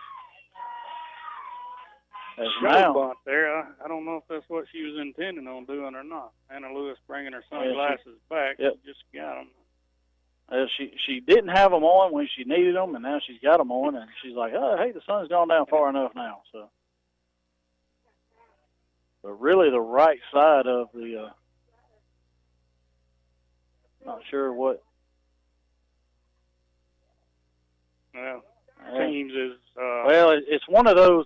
Bunt there. I don't know if that's what she was intending on doing or not. Anna Lewis bringing her sunglasses back. Yep. Just got them. She didn't have them on when she needed them, and now she's got them on, and she's like, oh, hey, the sun's gone down far enough now. So, but really the right side of the not sure what. Well, teams is it's one of those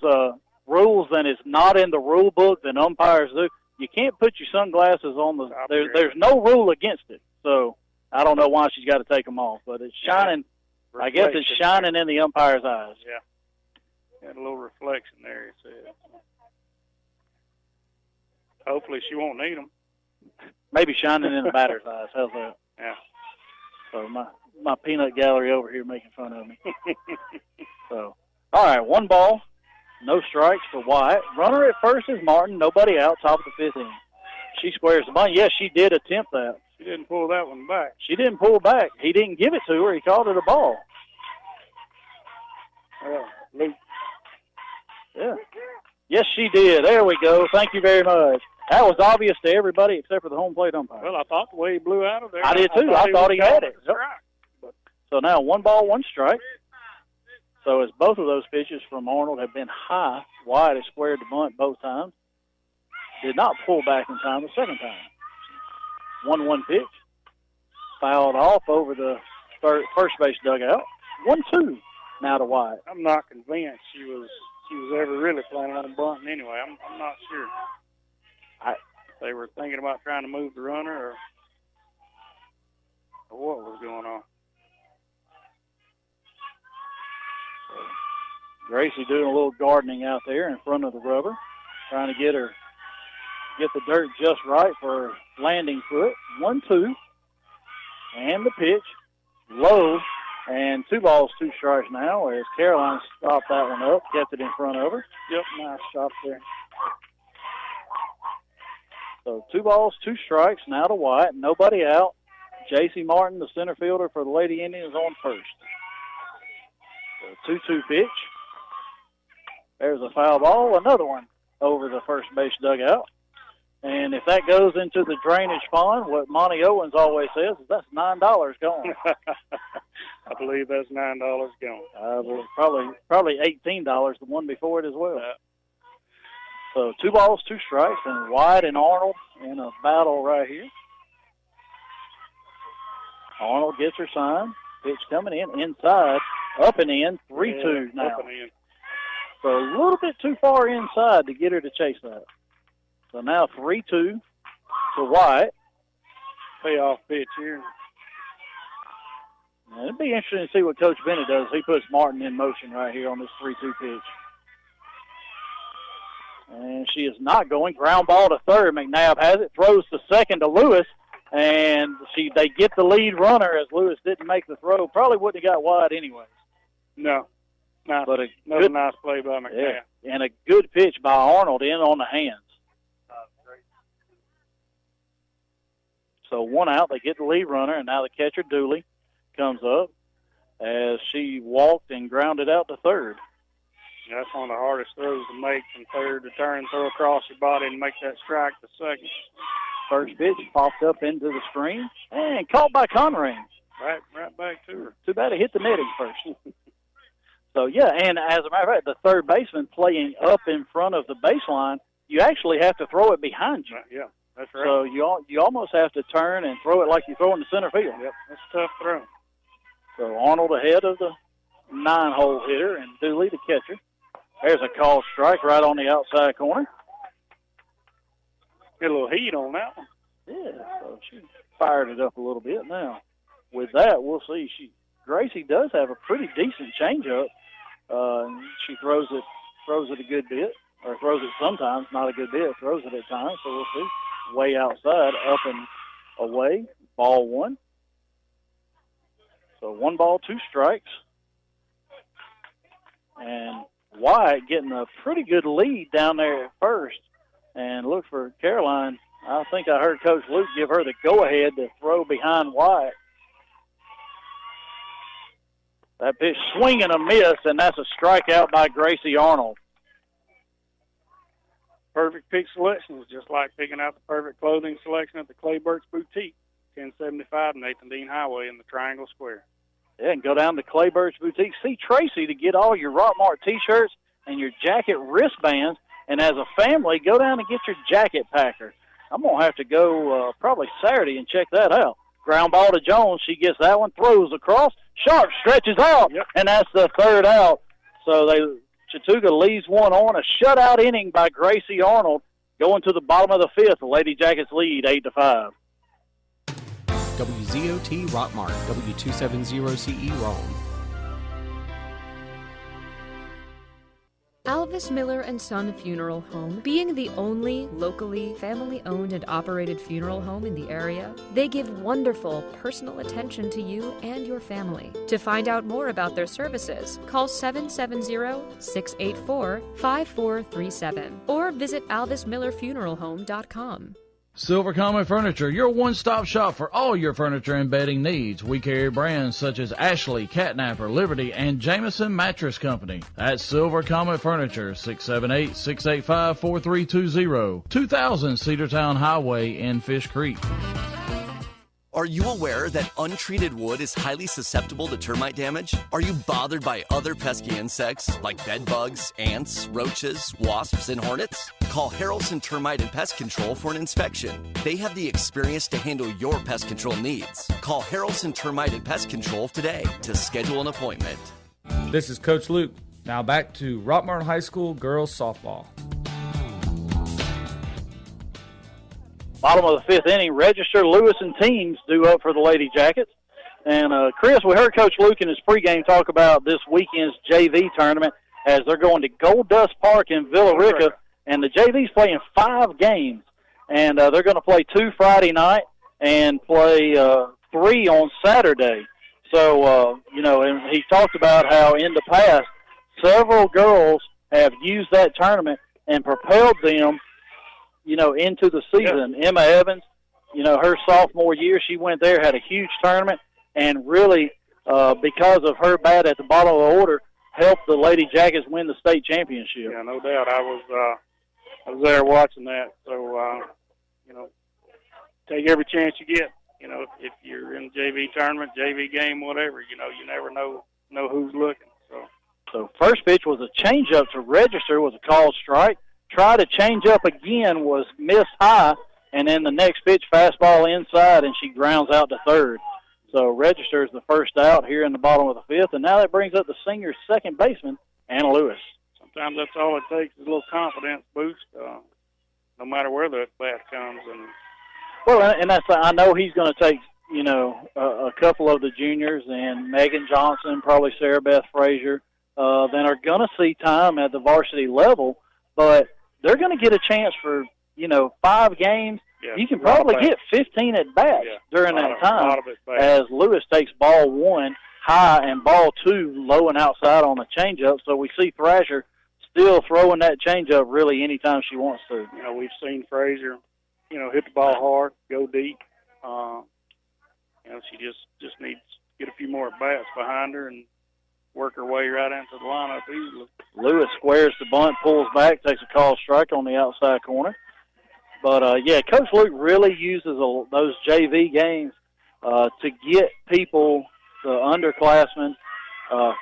rules that is not in the rule book that umpires do. You can't put your sunglasses on the. There's no rule against it. So I don't know why she's got to take them off, but it's shining. I guess it's shining in the umpire's eyes. Yeah. Got a little reflection there, it says. Hopefully she won't need them. Maybe shining in the batter's eyes. How's that? Yeah. So my peanut gallery over here making fun of me. So, all right, 1 ball, no strikes for Wyatt. Runner at first is Martin. Nobody out, top of the 5th inning. She squares the bunt. Yes, she did attempt that. She didn't pull that one back. She didn't pull back. He didn't give it to her. He called it a ball. Luke. Yeah. Yes, she did. There we go. Thank you very much. That was obvious to everybody except for the home plate umpire. Well, I thought the way he blew out of there. I did too. I thought he had it. So now 1 ball, 1 strike. So as both of those pitches from Arnold have been high, Wyatt has squared the bunt both times. Did not pull back in time the second time. 1-1 pitch. Fouled off over the first base dugout. 1-2 now to Wyatt. I'm not convinced she was ever really planning on bunting anyway. I'm not sure. They were thinking about trying to move the runner or what was going on. So, Gracie doing a little gardening out there in front of the rubber, trying to get the dirt just right for her landing foot. 1-2. And the pitch. Low. And 2 balls, 2 strikes now as Caroline stopped that one up, kept it in front of her. Yep, nice shot there. So 2 balls, 2 strikes now to Wyatt. Nobody out. J.C. Martin, the center fielder for the Lady Indians, on first. So 2-2 pitch. There's a foul ball, another one over the first base dugout. And if that goes into the drainage pond, what Monty Owens always says is that's $9 gone. I believe that's $9 gone. Probably $18 the one before it as well. So 2 balls, 2 strikes, and Wyatt and Arnold in a battle right here. Arnold gets her sign. Pitch coming in, inside, up and in, 3-2 now. Up and in. So a little bit too far inside to get her to chase that. So now 3-2 to Wyatt. Payoff pitch here. Now, it'd be interesting to see what Coach Bennett does. He puts Martin in motion right here on this 3-2 pitch. And she is not going. Ground ball to third. McNabb has it. Throws to second to Lewis. And they get the lead runner as Lewis didn't make the throw. Probably wouldn't have got wide anyways. No. Nice. But another nice play by McNabb. Yeah, and a good pitch by Arnold in on the hands. So 1 out. They get the lead runner, and now the catcher, Dooley, comes up as she walked and grounded out to third. That's one of the hardest throws to make from third to turn, throw across your body and make that strike to second. First pitch popped up into the screen and caught by Conrad. Right back to her. Too bad it hit the netting first. So, yeah, and as a matter of fact, the third baseman playing up in front of the baseline, you actually have to throw it behind you. Yeah, that's right. So you almost have to turn and throw it like you throw in the center field. Yep, that's a tough throw. So Arnold ahead of the 9-hole hitter and Dooley the catcher. There's a called strike right on the outside corner. Get a little heat on that one. Yeah, so she fired it up a little bit. Now, with that, we'll see. Gracie does have a pretty decent changeup. She throws it a good bit, or throws it sometimes, not a good bit, throws it at times. So we'll see. Way outside, up and away, ball 1. So 1 ball, 2 strikes. And Wyatt getting a pretty good lead down there at first. And look for Caroline. I think I heard Coach Luke give her the go-ahead to throw behind Wyatt. That pitch swing and a miss, and that's a strikeout by Gracie Arnold. Perfect pick selection was just like picking out the perfect clothing selection at the Clay Burt's Boutique, 1075 Nathan Dean Highway in the Triangle Square. Yeah, and go down to Clay Burt's Boutique. See Tracy to get all your Rockmart T-shirts and your jacket wristbands. And as a family, go down and get your jacket packer. I'm going to have to go probably Saturday and check that out. Ground ball to Jones. She gets that one, throws across. Sharp stretches out, and that's the third out. So Chattooga leaves 1 on. A shutout inning by Gracie Arnold going to the bottom of the 5th. The Lady Jackets lead 8-5. WZOT Rockmart, W270CE Rome. Alvis Miller & Son Funeral Home, being the only locally family-owned and operated funeral home in the area, they give wonderful personal attention to you and your family. To find out more about their services, call 770-684-5437 or visit alvismillerfuneralhome.com. Silver Comet Furniture, your one-stop shop for all your furniture and bedding needs. We carry brands such as Ashley, Catnapper, Liberty, and Jameson Mattress Company. That's Silver Comet Furniture, 678-685-4320, 2000 Cedartown Highway in Fish Creek. Are you aware that untreated wood is highly susceptible to termite damage? Are you bothered by other pesky insects like bed bugs, ants, roaches, wasps, and hornets? Call Harrelson Termite and Pest Control for an inspection. They have the experience to handle your pest control needs. Call Harrelson Termite and Pest Control today to schedule an appointment. This is Coach Luke. Now back to Rockmart High School girls softball. Bottom of the fifth inning, Register, Lewis, and teams due up for the Lady Jackets. And, Chris, we heard Coach Luke in his pregame talk about this weekend's JV tournament as they're going to Gold Dust Park in Villa Rica, and the JV's playing 5 games. And they're going to play 2 Friday night and play 3 on Saturday. So, and he talked about how in the past several girls have used that tournament and propelled them into the season. Yeah. Emma Evans, her sophomore year, she went there, had a huge tournament, and really, because of her bat at the bottom of the order, helped the Lady Jackets win the state championship. Yeah, no doubt. I was there watching that. So, take every chance you get. If you're in JV tournament, JV game, whatever, you never know who's looking. So first pitch was a changeup to Register, was a called strike. Try to change up again, was missed high, and then the next pitch, fastball inside, and she grounds out to third. So Register is the first out here in the bottom of the fifth, and now that brings up the senior second baseman, Anna Lewis. Sometimes that's all it takes is a little confidence boost, no matter where the bat comes. And I know he's going to take, a couple of the juniors and Megan Johnson, probably Sarah Beth Frazier, then are going to see time at the varsity level, but they're going to get a chance for, 5 games. Yeah, you can probably get 15 at-bats during that time as Lewis takes ball 1 high and ball 2 low and outside on the changeup. So we see Thrasher still throwing that changeup really anytime she wants to. We've seen Frazier, hit the ball hard, go deep. She just needs to get a few more at-bats behind her and work her way right into the lineup easily. Lewis squares the bunt, pulls back, takes a called strike on the outside corner. But, Coach Luke really uses those JV games to get people, the underclassmen,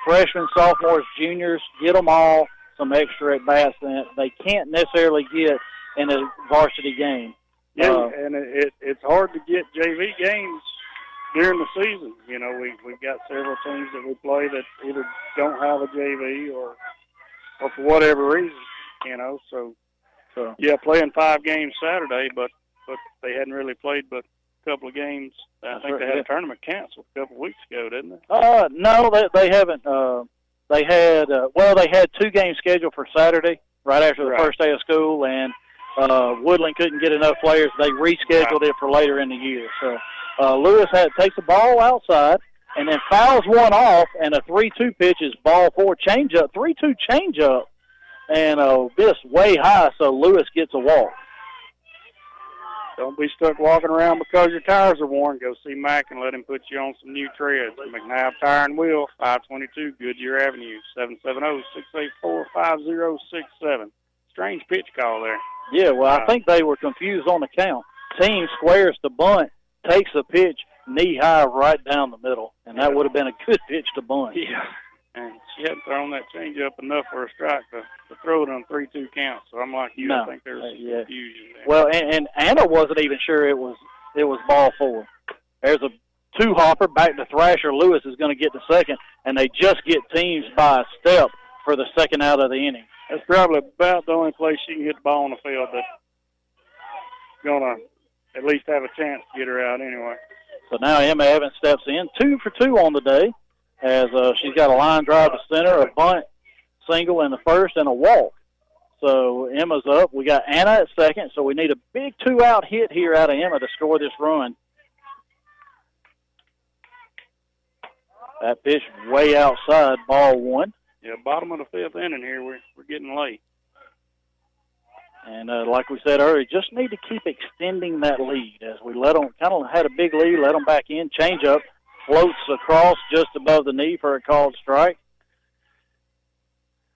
freshmen, sophomores, juniors, get them all some extra at-bats that they can't necessarily get in a varsity game. Yeah, and it's hard to get JV games during the season. We've got several teams that we play that either don't have a JV or for whatever reason, So playing 5 games Saturday, but they hadn't really played but a couple of games. I think they had a tournament canceled a couple of weeks ago, didn't they? No, they haven't. They had 2 games scheduled for Saturday right after the first day of school, and Woodland couldn't get enough players. They rescheduled it for later in the year. So Lewis takes the ball outside and then fouls one off, and a 3-2 pitch is ball 4 changeup, 3-2 changeup, and this way high, so Lewis gets a walk. Don't be stuck walking around because your tires are worn. Go see Mac and let him put you on some new treads. McNabb Tire and Wheel, 522 Goodyear Avenue, 770-684-5067. Strange pitch call there. Yeah, well, I think they were confused on the count. Team squares the bunt, takes a pitch knee-high right down the middle, and that would have been a good pitch to bunt. Yeah, and she hadn't thrown that changeup enough for a strike to throw it on 3-2 count. So I'm like you, I think there's some confusion there. Well, and Anna wasn't even sure it was ball 4. There's a 2-hopper back to Thrasher. Lewis is going to get the second, and they just get teams by a step for the second out of the inning. That's probably about the only place she can hit the ball on the field that's going to at least have a chance to get her out anyway. So now Emma Evans steps in, 2 for 2 on the day, as she's got a line drive to center, a bunt single in the first, and a walk. So Emma's up. We got Anna at second, so we need a big 2-out hit here out of Emma to score this run. That pitch way outside, ball 1. Yeah, bottom of the 5th inning here, we're getting late. And like we said earlier, just need to keep extending that lead as we let them, kind of had a big lead, let them back in. Change up, floats across just above the knee for a called strike.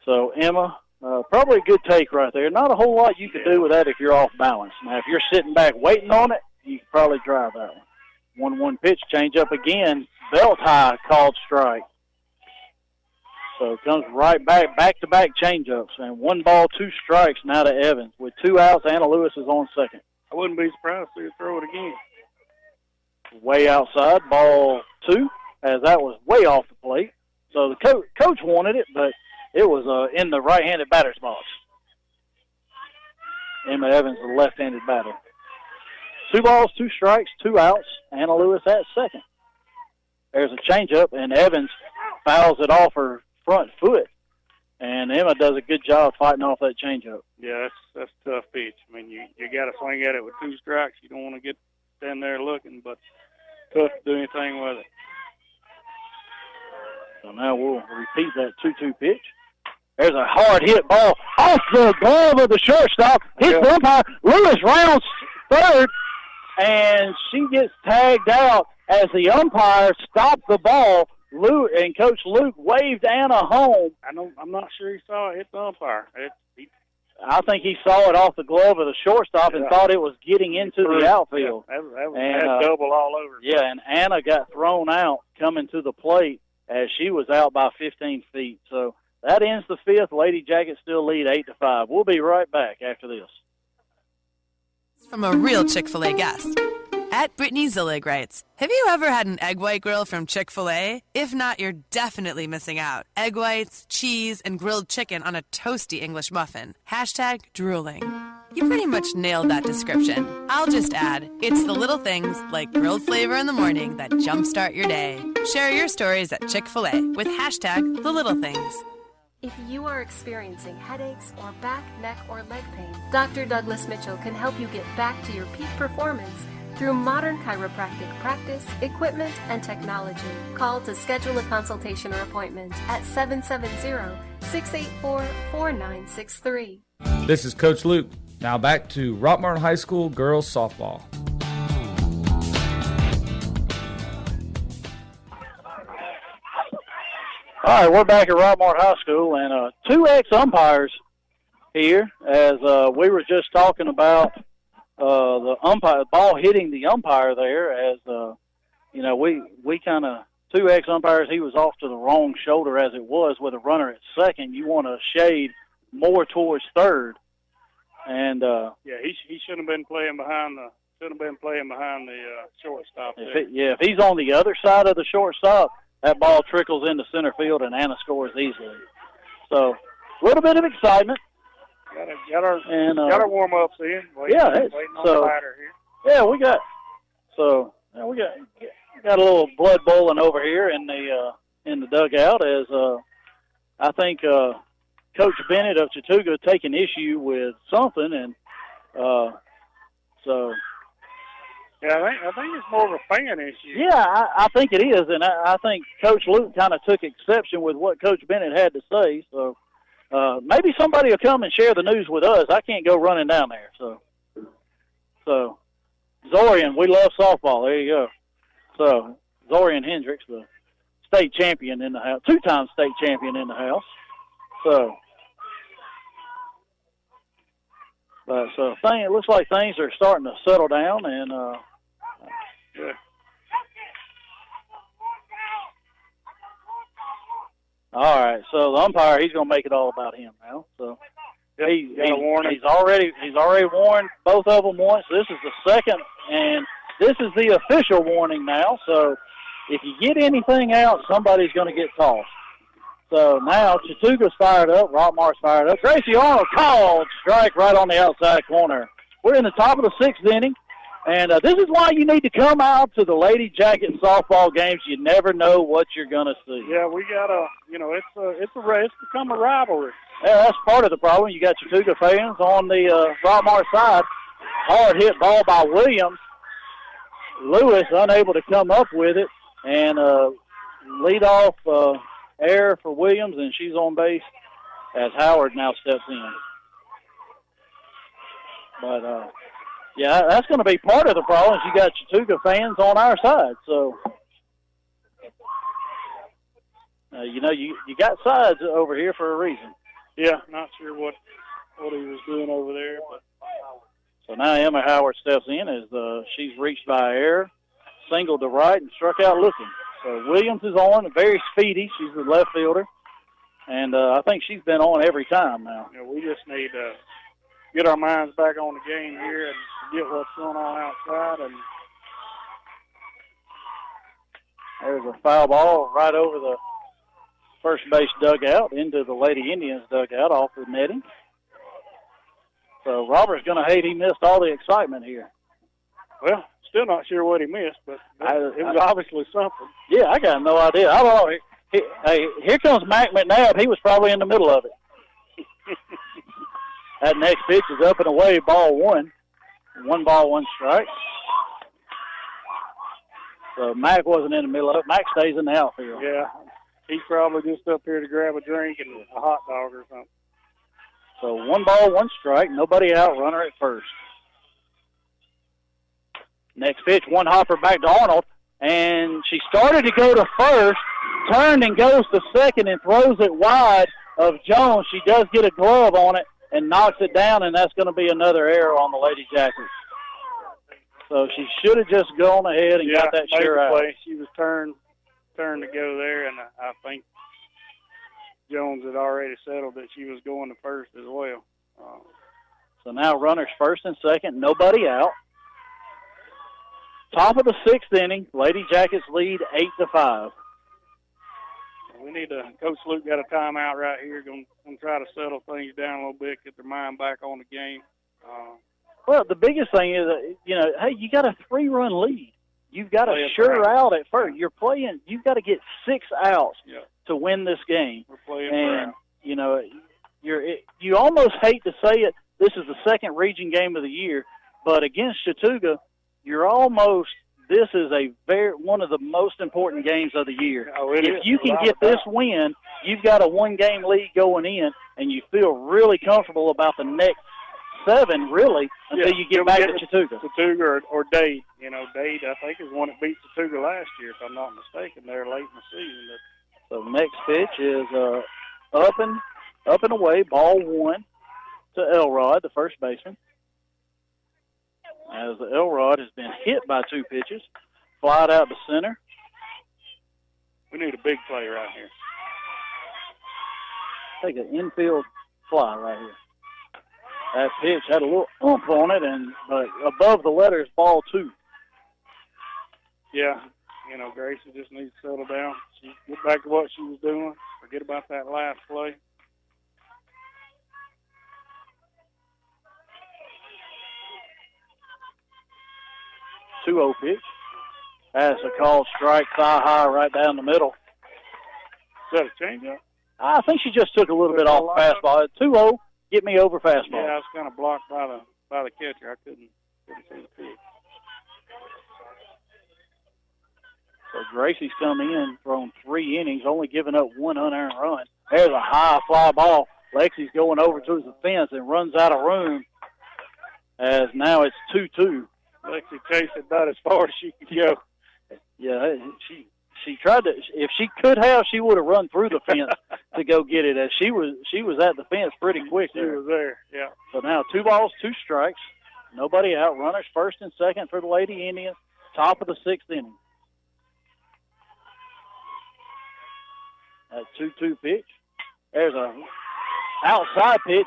So Emma, probably a good take right there. Not a whole lot you could do with that if you're off balance. Now, if you're sitting back waiting on it, you could probably drive that one. 1-1 pitch, change up again, belt high, called strike. So it comes right back-to-back change-ups, and 1 ball, 2 strikes now to Evans. With 2 outs, Anna Lewis is on second. I wouldn't be surprised to see her throw it again. Way outside, ball 2, as that was way off the plate. So the coach wanted it, but it was in the right-handed batter's box. Emma Evans, the left-handed batter. 2 balls, 2 strikes, 2 outs. Anna Lewis at second. There's a changeup, and Evans fouls it off her front foot, and Emma does a good job fighting off that changeup. Yeah, that's a tough pitch. I mean, you got to swing at it with 2 strikes. You don't want to get down there looking, but tough to do anything with it. So now we'll repeat that 2-2 pitch. There's a hard hit ball off the glove of the shortstop. Hits the umpire. Lewis rounds third, and she gets tagged out as the umpire stopped the ball. And Coach Luke waved Anna home. I'm not sure he saw it hit the umpire. I think he saw it off the glove of the shortstop and thought it was getting into the outfield. Yeah, that was double all over. Yeah, and Anna got thrown out coming to the plate as she was out by 15 feet. So that ends the 5th. Lady Jackets still lead 8-5. We'll be right back after this. From a real Chick-fil-A guest. At Brittany Zillig writes, have you ever had an egg white grill from Chick-fil-A? If not, you're definitely missing out. Egg whites, cheese, and grilled chicken on a toasty English muffin. Hashtag drooling. You pretty much nailed that description. I'll just add, it's the little things like grilled flavor in the morning that jumpstart your day. Share your stories at Chick-fil-A with hashtag the little things. If you are experiencing headaches or back, neck, or leg pain, Dr. Douglas Mitchell can help you get back to your peak performance through modern chiropractic practice, equipment, and technology. Call to schedule a consultation or appointment at 770-684-4963. This is Coach Luke. Now back to Rockmart High School girls softball. All right, we're back at Rockmart High School, and 2 ex-umpires here, as we were just talking about the umpire ball hitting the umpire there. As we kind of 2 ex-umpires. He was off to the wrong shoulder as it was with a runner at second. You want to shade more towards third, and he shouldn't have been playing behind the shortstop. If he's on the other side of the shortstop, that ball trickles into center field, and Anna scores easily. So, a little bit of excitement. Got our warm-ups in. Waiting on the batter here. Yeah, we got a little blood boiling over here in the dugout, as I think Coach Bennett of Chattooga taking issue with something, and so. Yeah, I think it's more of a fan issue. Yeah, I think it is, and I think Coach Luke kind of took exception with what Coach Bennett had to say. So maybe somebody will come and share the news with us. I can't go running down there. So Zorian, we love softball. There you go. So Zorian Hendricks, the state champion in the house, 2-time state champion in the house. So. But it looks like things are starting to settle down, and yeah. All right. So the umpire, he's going to make it all about him now. So he's already warned both of them once. This is the second, and this is the official warning now. So if you get anything out, somebody's going to get tossed. So now Chattooga's fired up. Rockmart's fired up. Gracie Arnold called strike right on the outside corner. We're in the top of the 6th inning. And this is why you need to come out to the Lady Jacket softball games. You never know what you're going to see. Yeah, we got it's become a rivalry. Yeah, that's part of the problem. You got Chattooga fans on the Rockmart side. Hard hit ball by Williams. Lewis unable to come up with it, and lead off error for Williams, and she's on base as Howard now steps in. But yeah, that's going to be part of the problem. Is you got Chattooga fans on our side, so you got sides over here for a reason. Yeah, not sure what he was doing over there, but. So now Emma Howard steps in as she's reached by error, singled to right, and struck out looking. So Williams is on, very speedy. She's the left fielder, and I think she's been on every time now. Yeah, we just need to get our minds back on the game here and get what's going on outside. And there's a foul ball right over the first base dugout into the Lady Indians dugout off the netting. So Robert's going to hate he missed all the excitement here. Well, still not sure what he missed, but it was obviously something. Yeah, I got no idea. I don't know. Hey, here comes Mac McNabb. He was probably in the middle of it. That next pitch is up and away, ball one. 1 ball, 1 strike. So Mac wasn't in the middle of it. Mac stays in the outfield. Yeah, he's probably just up here to grab a drink and a hot dog or something. So 1 ball, 1 strike. Nobody out. Runner at first. Next pitch, 1 hopper back to Arnold. And she started to go to first, turned and goes to second and throws it wide of Jones. She does get a glove on it and knocks it down, and that's going to be another error on the Lady Jackets. So she should have just gone ahead and got that sure out. Play. She was turned to go there, and I think Jones had already settled that she was going to first as well. So now runners first and second, nobody out. Top of the 6th inning, Lady Jackets lead 8-5. We need to. Coach Luke got a timeout right here. Going to try to settle things down a little bit, get their mind back on the game. Well, the biggest thing is, hey, you got a 3-run lead. You've got a sure out at first. You're playing. You've got to get 6 outs to win this game. We're playing and you almost hate to say it. This is the second region game of the year, but against Chattooga, you're almost. This is one of the most important games of the year. Oh, if you can get this win, you've got a 1-game lead going in, and you feel really comfortable about the next 7, really, until you get back to Chattooga. Chattooga or Dade. Dade, I think, is one that beat Chattooga last year, if I'm not mistaken, there late in the season. So next pitch is up and away, ball 1 to Elrod, the first baseman. As Elrod has been hit by 2 pitches, flied out to center. We need a big play right here. Take an infield fly right here. That pitch had a little oomph on it, but above the letters, ball 2. Yeah, Gracie just needs to settle down. She get back to what she was doing. Forget about that last play. Two-0 pitch. That's a called strike, thigh high right down the middle. Is that a changeup? I think she just took a little bit off the fastball. 2-0, get me over fastball. Yeah, I was kind of blocked by the catcher. I couldn't see the pitch. So Gracie's come in, thrown 3 innings, only giving up 1 unearned run. There's a high fly ball. Lexi's going over to the fence and runs out of room as now it's 2-2. Lexi chased it about as far as she could go. Yeah, she tried to. If she could have, she would have run through the fence to go get it. As she was at the fence pretty quick. She was there. Yeah. So now 2 balls, 2 strikes, nobody out. Runners first and second for the Lady Indians. Top of the 6th inning. That 2-2 pitch. There's a outside pitch,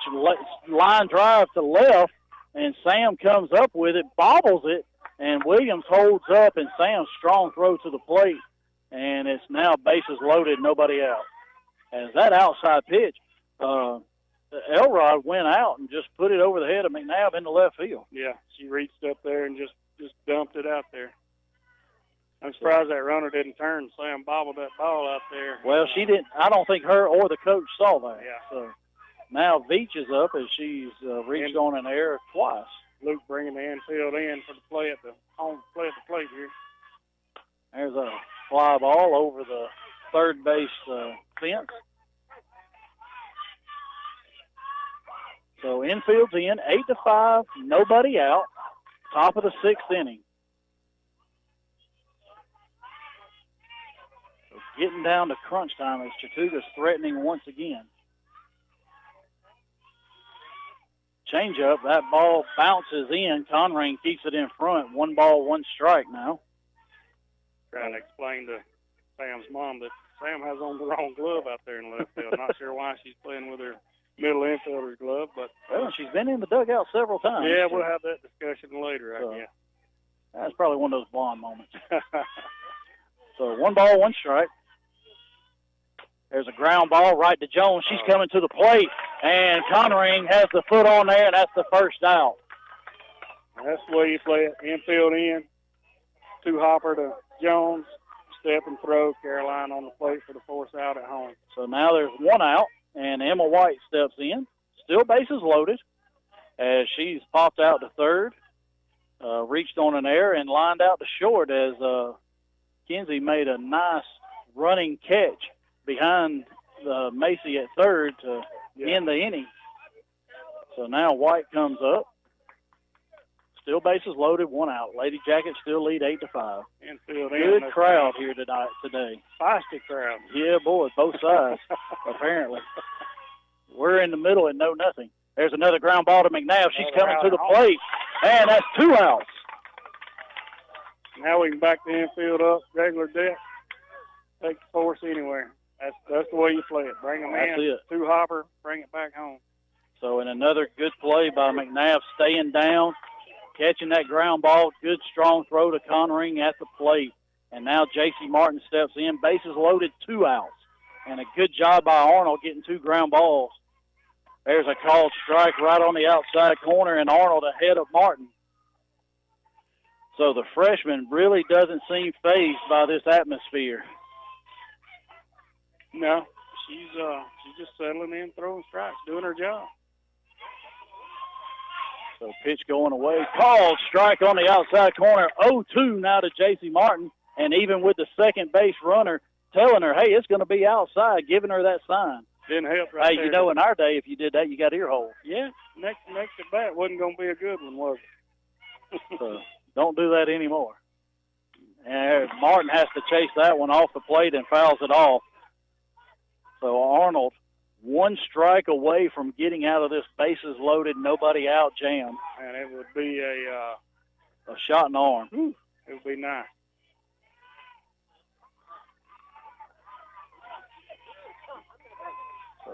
line drive to left. And Sam comes up with it, bobbles it, and Williams holds up, and Sam's strong throw to the plate. And it's now bases loaded, nobody out. As that outside pitch, Elrod went out and just put it over the head of McNabb in the left field. Yeah, she reached up there and just just dumped it out there. I'm surprised that runner didn't turn. Sam bobbled that ball out there. Well, she didn't. I don't think her or the coach saw that. Yeah. So now Veach is up as she's reached on an error twice. Luke bringing the infield in for the play at the plate here. There's a fly ball over the third base fence. So infield's in, 8-5, nobody out. Top of the sixth inning. So getting down to crunch time as Chattooga's threatening once again. Change up, that ball bounces in. Conrain keeps it in front. 1 ball, 1 strike now. Trying to explain to Sam's mom that Sam has on the wrong glove out there in left field. Not sure why she's playing with her middle infielder's glove, but well, she's been in the dugout several times. Yeah, we'll have that discussion later, I guess. That's probably one of those blonde moments. So 1 ball, 1 strike. There's a ground ball right to Jones. She's coming to the plate, and Conrain has the foot on there, and that's the first out. That's the way you play it. Infield in, 2 hopper to Jones, step and throw. Caroline on the plate for the 4th out at home. So now there's 1 out, and Emma White steps in. Still bases loaded as she's popped out to third, reached on an error, and lined out to short as Kinsey made a nice running catch behind Macy at third to end the inning. So now White comes up. Still bases loaded, 1 out. Lady Jackets still lead 8-5. Infield Good crowd here today. Feisty crowd. Yeah, boy, both sides, apparently. We're in the middle at 0-0. There's another ground ball to McNabb. She's coming to the plate, and that's 2 outs. Now we can back the infield up, regular depth, take the force anywhere. That's the way you play it. Bring them That's in, it. 2 hopper, bring it back home. So in another good play by McNabb, staying down, catching that ground ball, good strong throw to Conring at the plate. And now J.C. Martin steps in, bases loaded, 2 outs. And a good job by Arnold getting 2 ground balls. There's a called strike right on the outside corner, and Arnold ahead of Martin. So the freshman really doesn't seem fazed by this atmosphere. No, she's just settling in, throwing strikes, doing her job. So pitch going away. Called strike on the outside corner. 0-2 now to J.C. Martin. And even with the second base runner telling her, hey, it's going to be outside, giving her that sign. Didn't help right hey, there. You know, in our day, if you did that, you got ear holes. Yeah, next at bat wasn't going to be a good one, was it? So don't do that anymore. And Martin has to chase that one off the plate and fouls it off. So Arnold, 1 strike away from getting out of this bases loaded, nobody out jam. And it would be a shot in the arm. It would be nice. So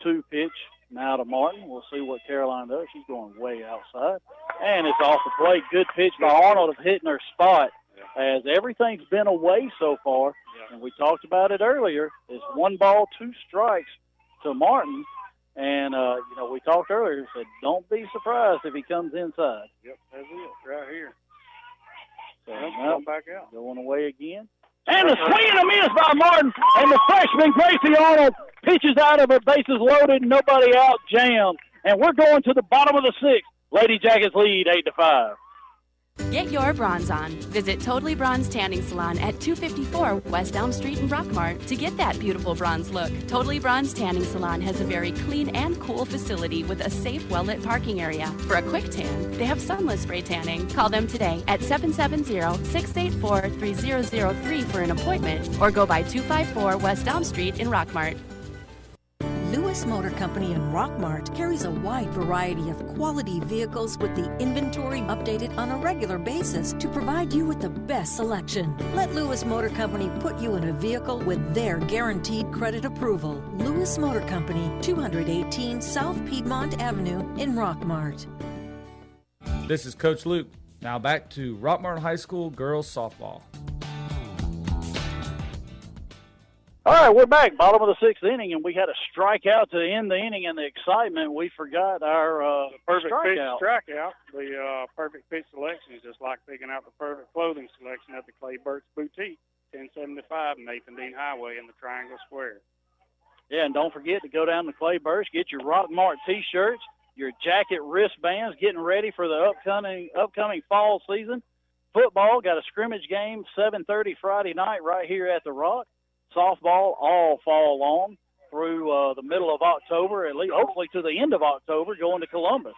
0-2 pitch now to Martin. We'll see what Caroline does. She's going way outside. And it's off the plate. Good pitch by Arnold of hitting her spot. As everything's been away so far, and we talked about it earlier, it's 1 ball, 2 strikes to Martin. And, we talked earlier, said don't be surprised if he comes inside. Yep, that's it, right here. So come back out. Going away again. And a swing and a miss by Martin, and the freshman Gracie Arnold pitches out of it, bases loaded, nobody out, jammed. And we're going to the bottom of the 6th. Lady Jackets lead 8-5. Get your bronze on. Visit Totally Bronze Tanning Salon at 254 West Elm Street in Rockmart to get that beautiful bronze look. Totally Bronze Tanning Salon has a very clean and cool facility with a safe, well-lit parking area. For a quick tan, they have sunless spray tanning. Call them today at 770-684-3003 for an appointment or go by 254 West Elm Street in Rockmart. Lewis Motor Company in Rockmart carries a wide variety of quality vehicles with the inventory updated on a regular basis to provide you with the best selection. Let Lewis Motor Company put you in a vehicle with their guaranteed credit approval. Lewis Motor Company, 218 South Piedmont Avenue in Rockmart. This is Coach Luke. Now back to Rockmart High School girls softball. All right, we're back, bottom of the sixth inning, and we had a strikeout to end the inning, and the excitement, we forgot our Perfect pitch strikeout. strikeout. The perfect pitch selection is just like picking out the perfect clothing selection at the Clay Burt's Boutique, 1075 Nathan Dean Highway in the Triangle Square. Yeah, and don't forget to go down to Clay Burst, get your Rockmart T-shirts, your jacket wristbands, getting ready for the upcoming fall season. Football, got a scrimmage game, 7:30 Friday night right here at the Rock. Softball all fall long through the middle of October, at least hopefully to the end of October, going to Columbus.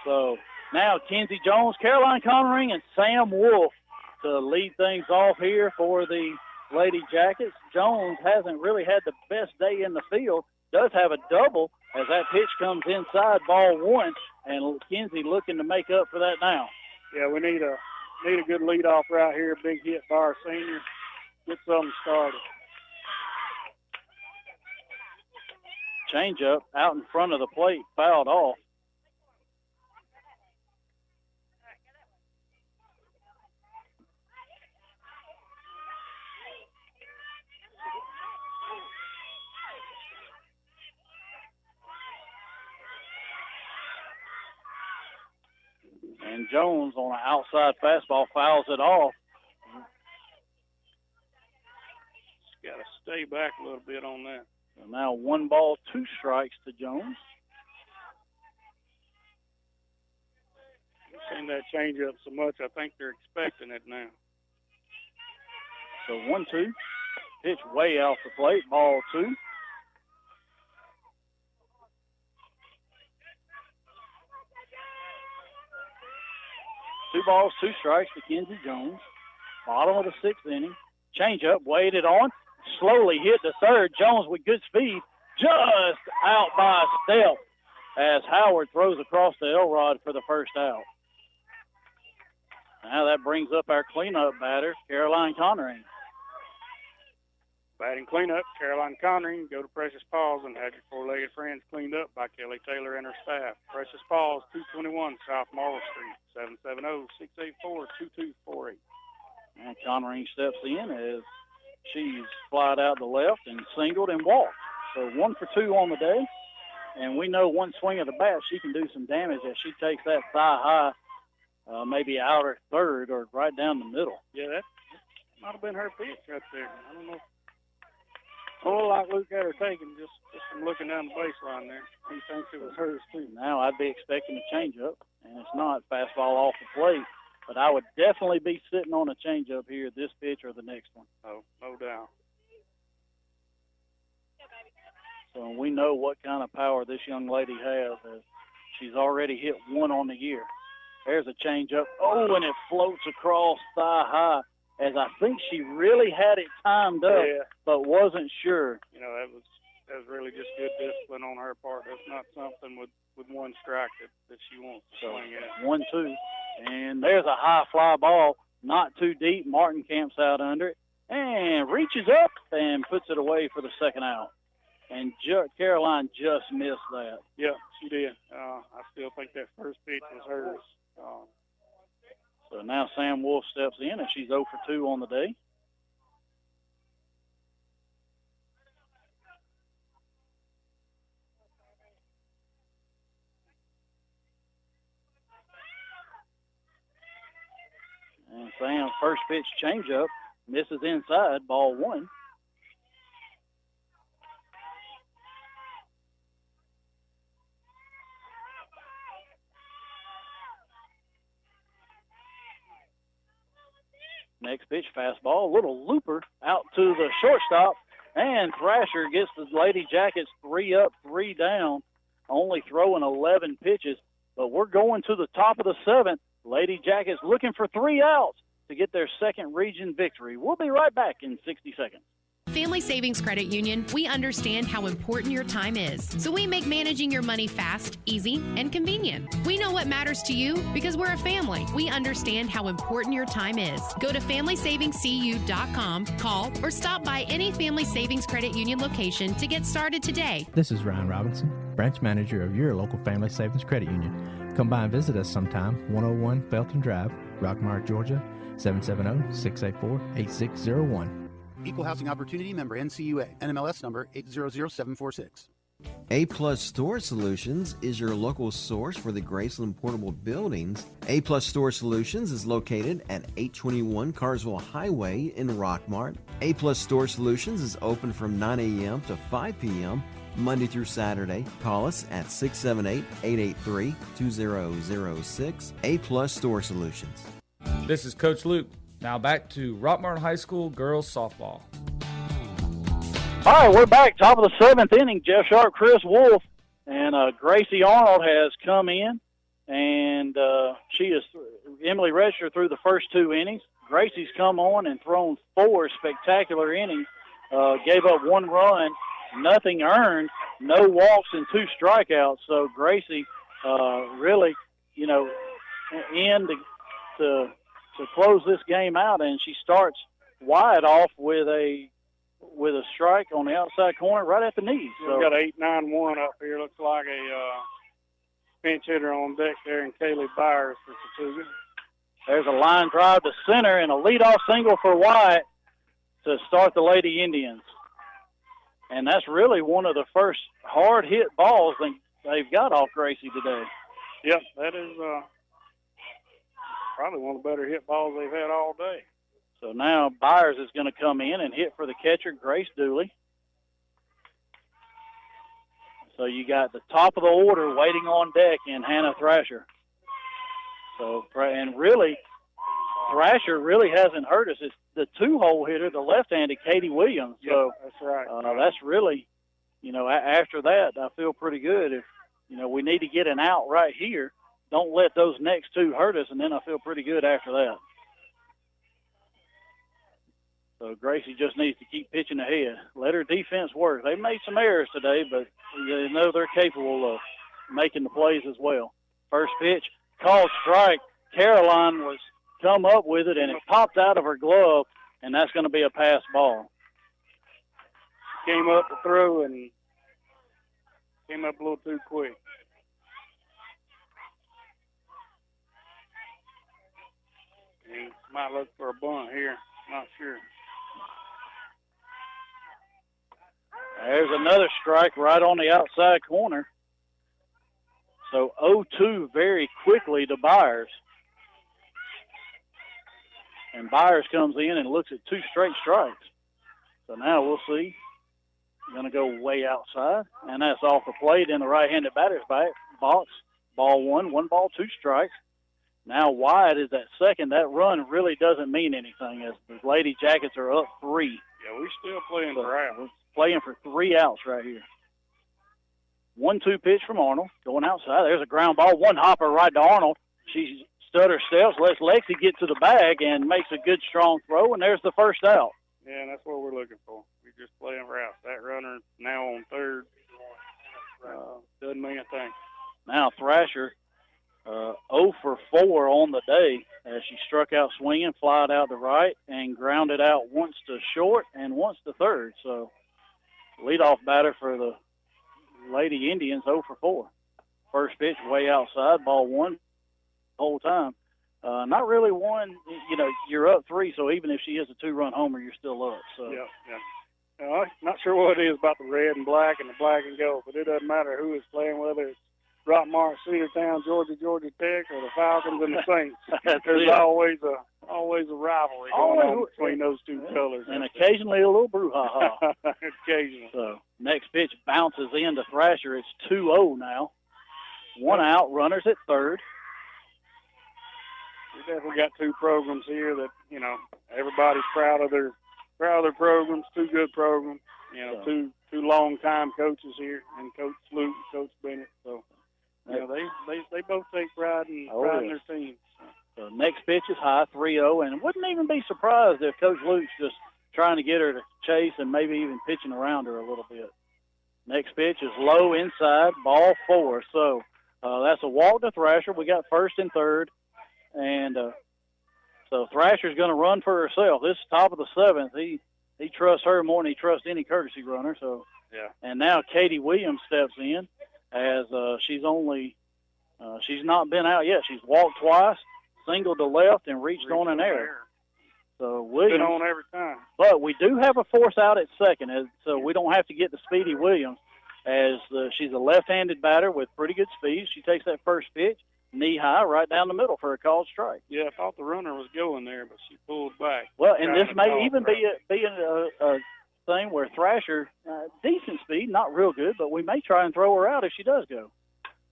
So now Kenzie Jones, Caroline Conring, and Sam Wolf to lead things off here for the Lady Jackets. Jones hasn't really had the best day in the field, does have a double as that pitch comes inside, ball one, and Kenzie looking to make up for that now. Yeah, we need a good leadoff right here, big hit by our senior. Get something started. Changeup out in front of the plate, fouled off. And Jones on an outside fastball fouls it off. Got to stay back a little bit on that. So now 1 ball, 2 strikes to Jones. I've seen that change up so much, I think they're expecting it now. So 1-2. Pitch way off the plate, ball 2. Two balls, 2 strikes to Kenzie Jones. Bottom of the sixth inning. Changeup, waited on. Slowly hit to third. Jones with good speed, just out by a step as Howard throws across the Elrod for the first out. Now that brings up our cleanup batter, Caroline Conring. Batting cleanup, Caroline Conring. Go to Precious Paws and have your four-legged friends cleaned up by Kelly Taylor and her staff. Precious Paws, 221 South Marble Street, 770-684-2248. And Conring steps in as she's flied out the left and singled and walked. So 1 for 2 on the day. And we know one swing of the bat, she can do some damage as she takes that thigh high, maybe outer third or right down the middle. Yeah, that might have been her pitch right there. I don't know. A little like Luke had her taken just from looking down the baseline there. He thinks it was hers too. Now I'd be expecting a changeup, and it's not. Fastball off the plate. But I would definitely be sitting on a changeup here, this pitch or the next one. Oh, no doubt. So we know what kind of power this young lady has, as she's already hit 1 on the year. There's a changeup. Oh, and it floats across thigh high, as I think she really had it timed up, but wasn't sure. You know, that was really just good discipline on her part. That's not something with one strike that she wants to swing at. 1-2. And there's a high fly ball, not too deep. Martin camps out under it and reaches up and puts it away for the second out. And Caroline just missed that. Yeah, she did. I still think that first pitch was hers. So now Sam Wolf steps in, and she's 0 for 2 on the day. And Sam's first pitch changeup misses inside, ball 1. Next pitch, fastball, a little looper out to the shortstop, and Thrasher gets the Lady Jackets 3 up, 3 down, only throwing 11 pitches. But we're going to the top of the 7th. Lady Jackets looking for 3 outs to get their second region victory. We'll be right back in 60 seconds. Family Savings Credit Union, we understand how important your time is. So we make managing your money fast, easy, and convenient. We know what matters to you because we're a family. We understand how important your time is. Go to FamilySavingsCU.com, call, or stop by any Family Savings Credit Union location to get started today. This is Ryan Robinson, branch manager of your local Family Savings Credit Union. Come by and visit us sometime, 101 Felton Drive, Rockmart, Georgia, 770-684-8601. Equal Housing Opportunity member NCUA. NMLS number 800746. A-Plus Storage Solutions is your local source for the Graceland Portable Buildings. A-Plus Storage Solutions is located at 821 Carswell Highway in Rockmart. A-Plus Storage Solutions is open from 9 a.m. to 5 p.m. Monday through Saturday. Call us at 678-883-2006. A-Plus Storage Solutions. This is Coach Luke. Now back to Rockmart High School girls softball. All right, we're back. Top of the seventh inning. Jeff Sharp, Chris Wolf, and Gracie Arnold has come in, and Emily Redsher through the first 2 innings. Gracie's come on and thrown 4 spectacular innings. Gave up 1 run, nothing earned, no walks, and 2 strikeouts. So Gracie really, in to close this game out, and she starts wide off with a strike on the outside corner right at the knees. So we've got 8-9-1 up here. Looks like a pinch hitter on deck there, and Kaylee Byers for Chattooga. There's a line drive to center and a leadoff single for Wyatt to start the Lady Indians. And that's really one of the first hard-hit balls they've got off Gracie today. Yep, that is probably one of the better hit balls they've had all day. So now Byers is going to come in and hit for the catcher, Grace Dooley. So you got the top of the order waiting on deck in Hannah Thrasher. So, and really, Thrasher really hasn't hurt us. It's the 2-hole hitter, the left-handed Katie Williams. So that's right. That's really, after that, I feel pretty good. If, we need to get an out right here, don't let those next 2 hurt us, and then I feel pretty good after that. So Gracie just needs to keep pitching ahead. Let her defense work. They've made some errors today, but they know they're capable of making the plays as well. First pitch, called strike. Caroline was come up with it, and it popped out of her glove, and that's going to be a pass ball. Came up to throw and came up a little too quick. He might look for a bunt here. Not sure. There's another strike right on the outside corner. So 0-2 very quickly to Byers. And Byers comes in and looks at 2 straight strikes. So now we'll see. Going to go way outside. And that's off the plate in the right-handed batter's box. Ball 1, 1 ball, 2 strikes. Now Wyatt is at second. That run really doesn't mean anything as the Lady Jackets are up 3. Yeah, we're still playing for outs. Playing for 3 outs right here. 1-2 pitch from Arnold. Going outside. There's a ground ball. 1 hopper right to Arnold. She stutter steps, lets Lexi get to the bag, and makes a good, strong throw, and there's the first out. Yeah, and that's what we're looking for. We're just playing for outs. That runner now on third doesn't mean a thing. Now Thrasher 0 for 4 on the day as she struck out swinging, flied out to right, and grounded out once to short and once to third. So leadoff batter for the Lady Indians, 0 for 4. First pitch way outside, ball 1 the whole time. Not really one, you're up 3, so even if she is a 2-run homer, you're still up. So. Yeah. I'm not sure what it is about the red and black and the black and gold, but it doesn't matter who is playing, whether it's Rockmart, Cedartown, Georgia Tech, or the Falcons and the Saints. There's always a rivalry going on between those 2 colors. And occasionally a little brouhaha. Occasionally. So next pitch bounces into Thrasher. It's 2-0 now. 1 out, runners at third. We definitely got 2 programs here that, everybody's proud of their programs, 2 good programs. 2 long-time coaches here, and Coach Luke and Coach Bennett. So, they both take pride in their teams. So next pitch is high, 3-0, and wouldn't even be surprised if Coach Luke's just trying to get her to chase and maybe even pitching around her a little bit. Next pitch is low inside, ball 4. So that's a walk to Thrasher. We got first and third, and so Thrasher's going to run for herself. This is top of the 7th. He trusts her more than he trusts any courtesy runner. So yeah. And now Katie Williams steps in as she's not been out yet. She's walked twice, singled to left, and reached on an error. So Williams. Been on every time. But we do have a force out at second, so we don't have to get to Speedy Williams, as she's a left-handed batter with pretty good speed. She takes that first pitch, knee-high, right down the middle for a called strike. Yeah, I thought the runner was going there, but she pulled back. Well, and this may even be a thing where Thrasher, decent speed, not real good, but we may try and throw her out if she does go.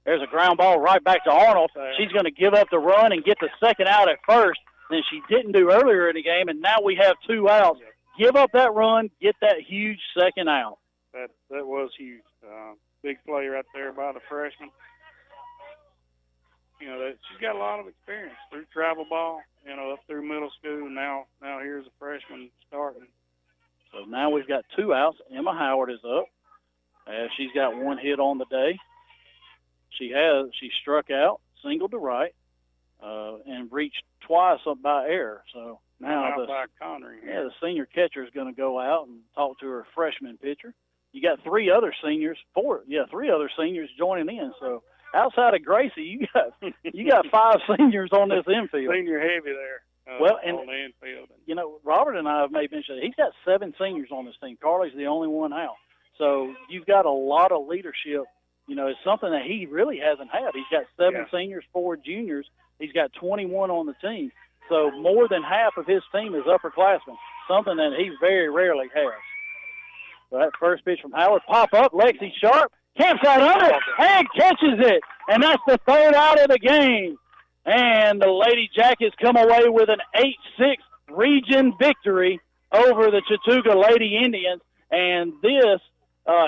There's a ground ball right back to Arnold. She's going to give up the run and get the second out at first than she didn't do earlier in the game, and now we have 2 outs. Give up that run, get that huge second out. That was huge. Big play right there by the freshman. You know, she's got a lot of experience through travel ball, you know, up through middle school. Now here's a freshman starting. So now we've got 2 outs. Emma Howard is up. She's got 1 hit on the day. She struck out, singled to right, and reached twice up by error. So now the senior catcher is going to go out and talk to her freshman pitcher. You got 3 other seniors, 3 other seniors joining in. So outside of Gracie, you got 5 seniors on this infield. Senior heavy there. On the infield. You know, Robert and I have made mention he's got 7 seniors on this team. Carly's the only one out. So you've got a lot of leadership. You know, it's something that he really hasn't had. He's got 7 seniors, 4 juniors. He's got 21 on the team. So more than half of his team is upperclassmen, something that he very rarely has. So that first pitch from Howard, pop up, Lexi Sharp, camps out under it, and catches it. And that's the 3rd out of the game. And the Lady Jackets come away with an 8-6 region victory over the Chattooga Lady Indians. And this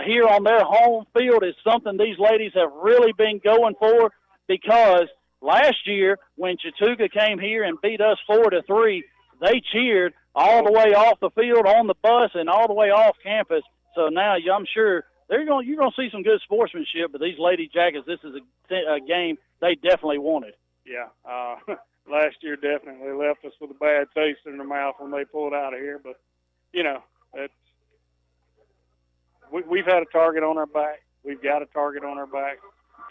here on their home field is something these ladies have really been going for, because last year when Chattooga came here and beat us 4-3, they cheered all the way off the field, on the bus, and all the way off campus. So now I'm sure you're going to see some good sportsmanship, but these Lady Jackets, this is a game they definitely wanted. Yeah, last year definitely left us with a bad taste in their mouth when they pulled out of here. But, you know, we've had a target on our back. We've got a target on our back,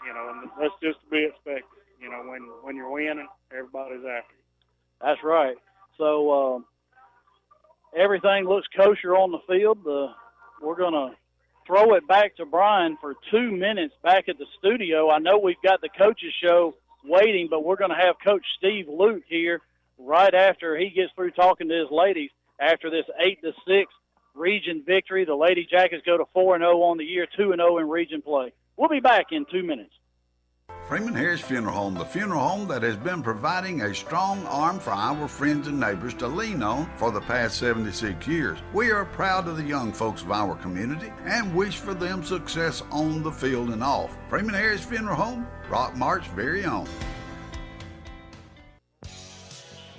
you know, and that's just to be expected. You know, when you're winning, everybody's after you. That's right. So everything looks kosher on the field. We're going to throw it back to Brian for 2 minutes back at the studio. I know we've got the coaches show waiting, but we're going to have Coach Steve Luke here right after he gets through talking to his ladies after this 8-6 region victory. The Lady Jackets go to 4-0 on the year, 2-0 in region play. We'll be back in 2 minutes. Freeman Harris Funeral Home, the funeral home that has been providing a strong arm for our friends and neighbors to lean on for the past 76 years. We are proud of the young folks of our community and wish for them success on the field and off. Freeman Harris Funeral Home, Rockmart's very own.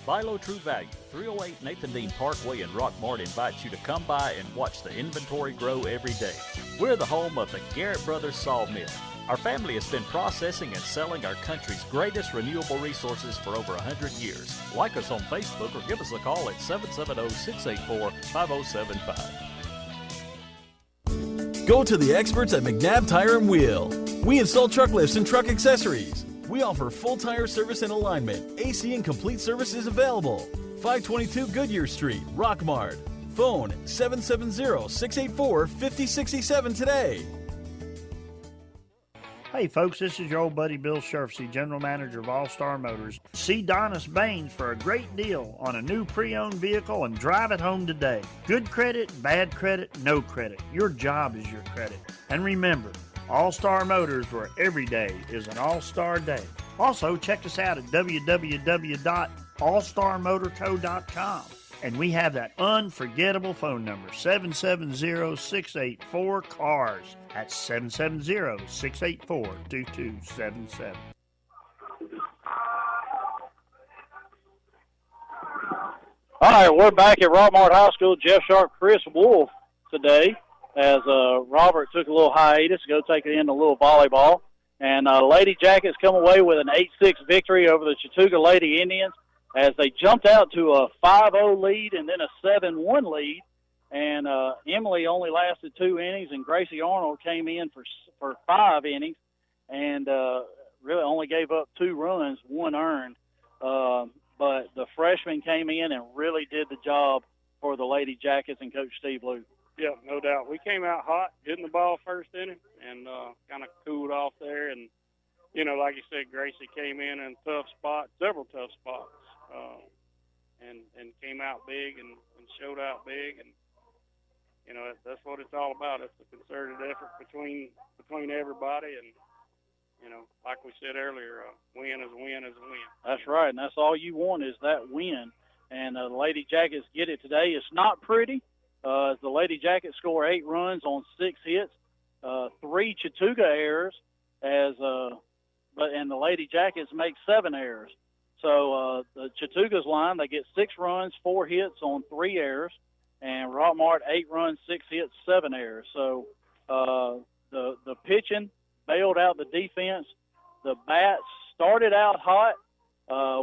Buy Low True Value, 308 Nathan Dean Parkway in Rockmart invites you to come by and watch the inventory grow every day. We're the home of the Garrett Brothers Sawmill. Our family has been processing and selling our country's greatest renewable resources for over 100 years. Like us on Facebook or give us a call at 770-684-5075. Go to the experts at McNabb Tire and Wheel. We install truck lifts and truck accessories. We offer full tire service and alignment. AC and complete service is available. 522 Goodyear Street, Rockmart. Phone 770-684-5067 today. Hey folks, this is your old buddy Bill Sherfsey, General Manager of All Star Motors. See Donis Baines for a great deal on a new pre-owned vehicle and drive it home today. Good credit, bad credit, no credit. Your job is your credit. And remember, All Star Motors, where every day is an all-star day. Also, check us out at www.allstarmotorco.com. And we have that unforgettable phone number, 770-684-CARS. That's 770-684-2277. All right, we're back at Rockmart High School. Jeff Sharp, Chris Wolf today, as Robert took a little hiatus to go take it into a little volleyball. And Lady Jackets come away with an 8-6 victory over the Chattooga Lady Indians, as they jumped out to a 5-0 lead and then a 7-1 lead. And Emily only lasted 2 innings, and Gracie Arnold came in for 5 innings and really only gave up 2 runs, 1 earned. but the freshmen came in and really did the job for the Lady Jackets and Coach Steve Lou. Yeah, no doubt. We came out hot, hitting the ball first inning, and kind of cooled off there. And, you know, like you said, Gracie came in tough spots, several tough spots, and came out big and showed out big. And, you know, that's what it's all about. It's a concerted effort between everybody. And, you know, like we said earlier, win is a win is a win. That's right, and that's all you want is that win. And the Lady Jackets get it today. It's not pretty. The Lady Jackets score 8 runs on 6 hits, 3 Chattooga errors, and the Lady Jackets make 7 errors. So the Chattooga's line, they get 6 runs, 4 hits on 3 errors, and Rockmart 8 runs, 6 hits, 7 errors. So the pitching bailed out the defense. The bats started out hot,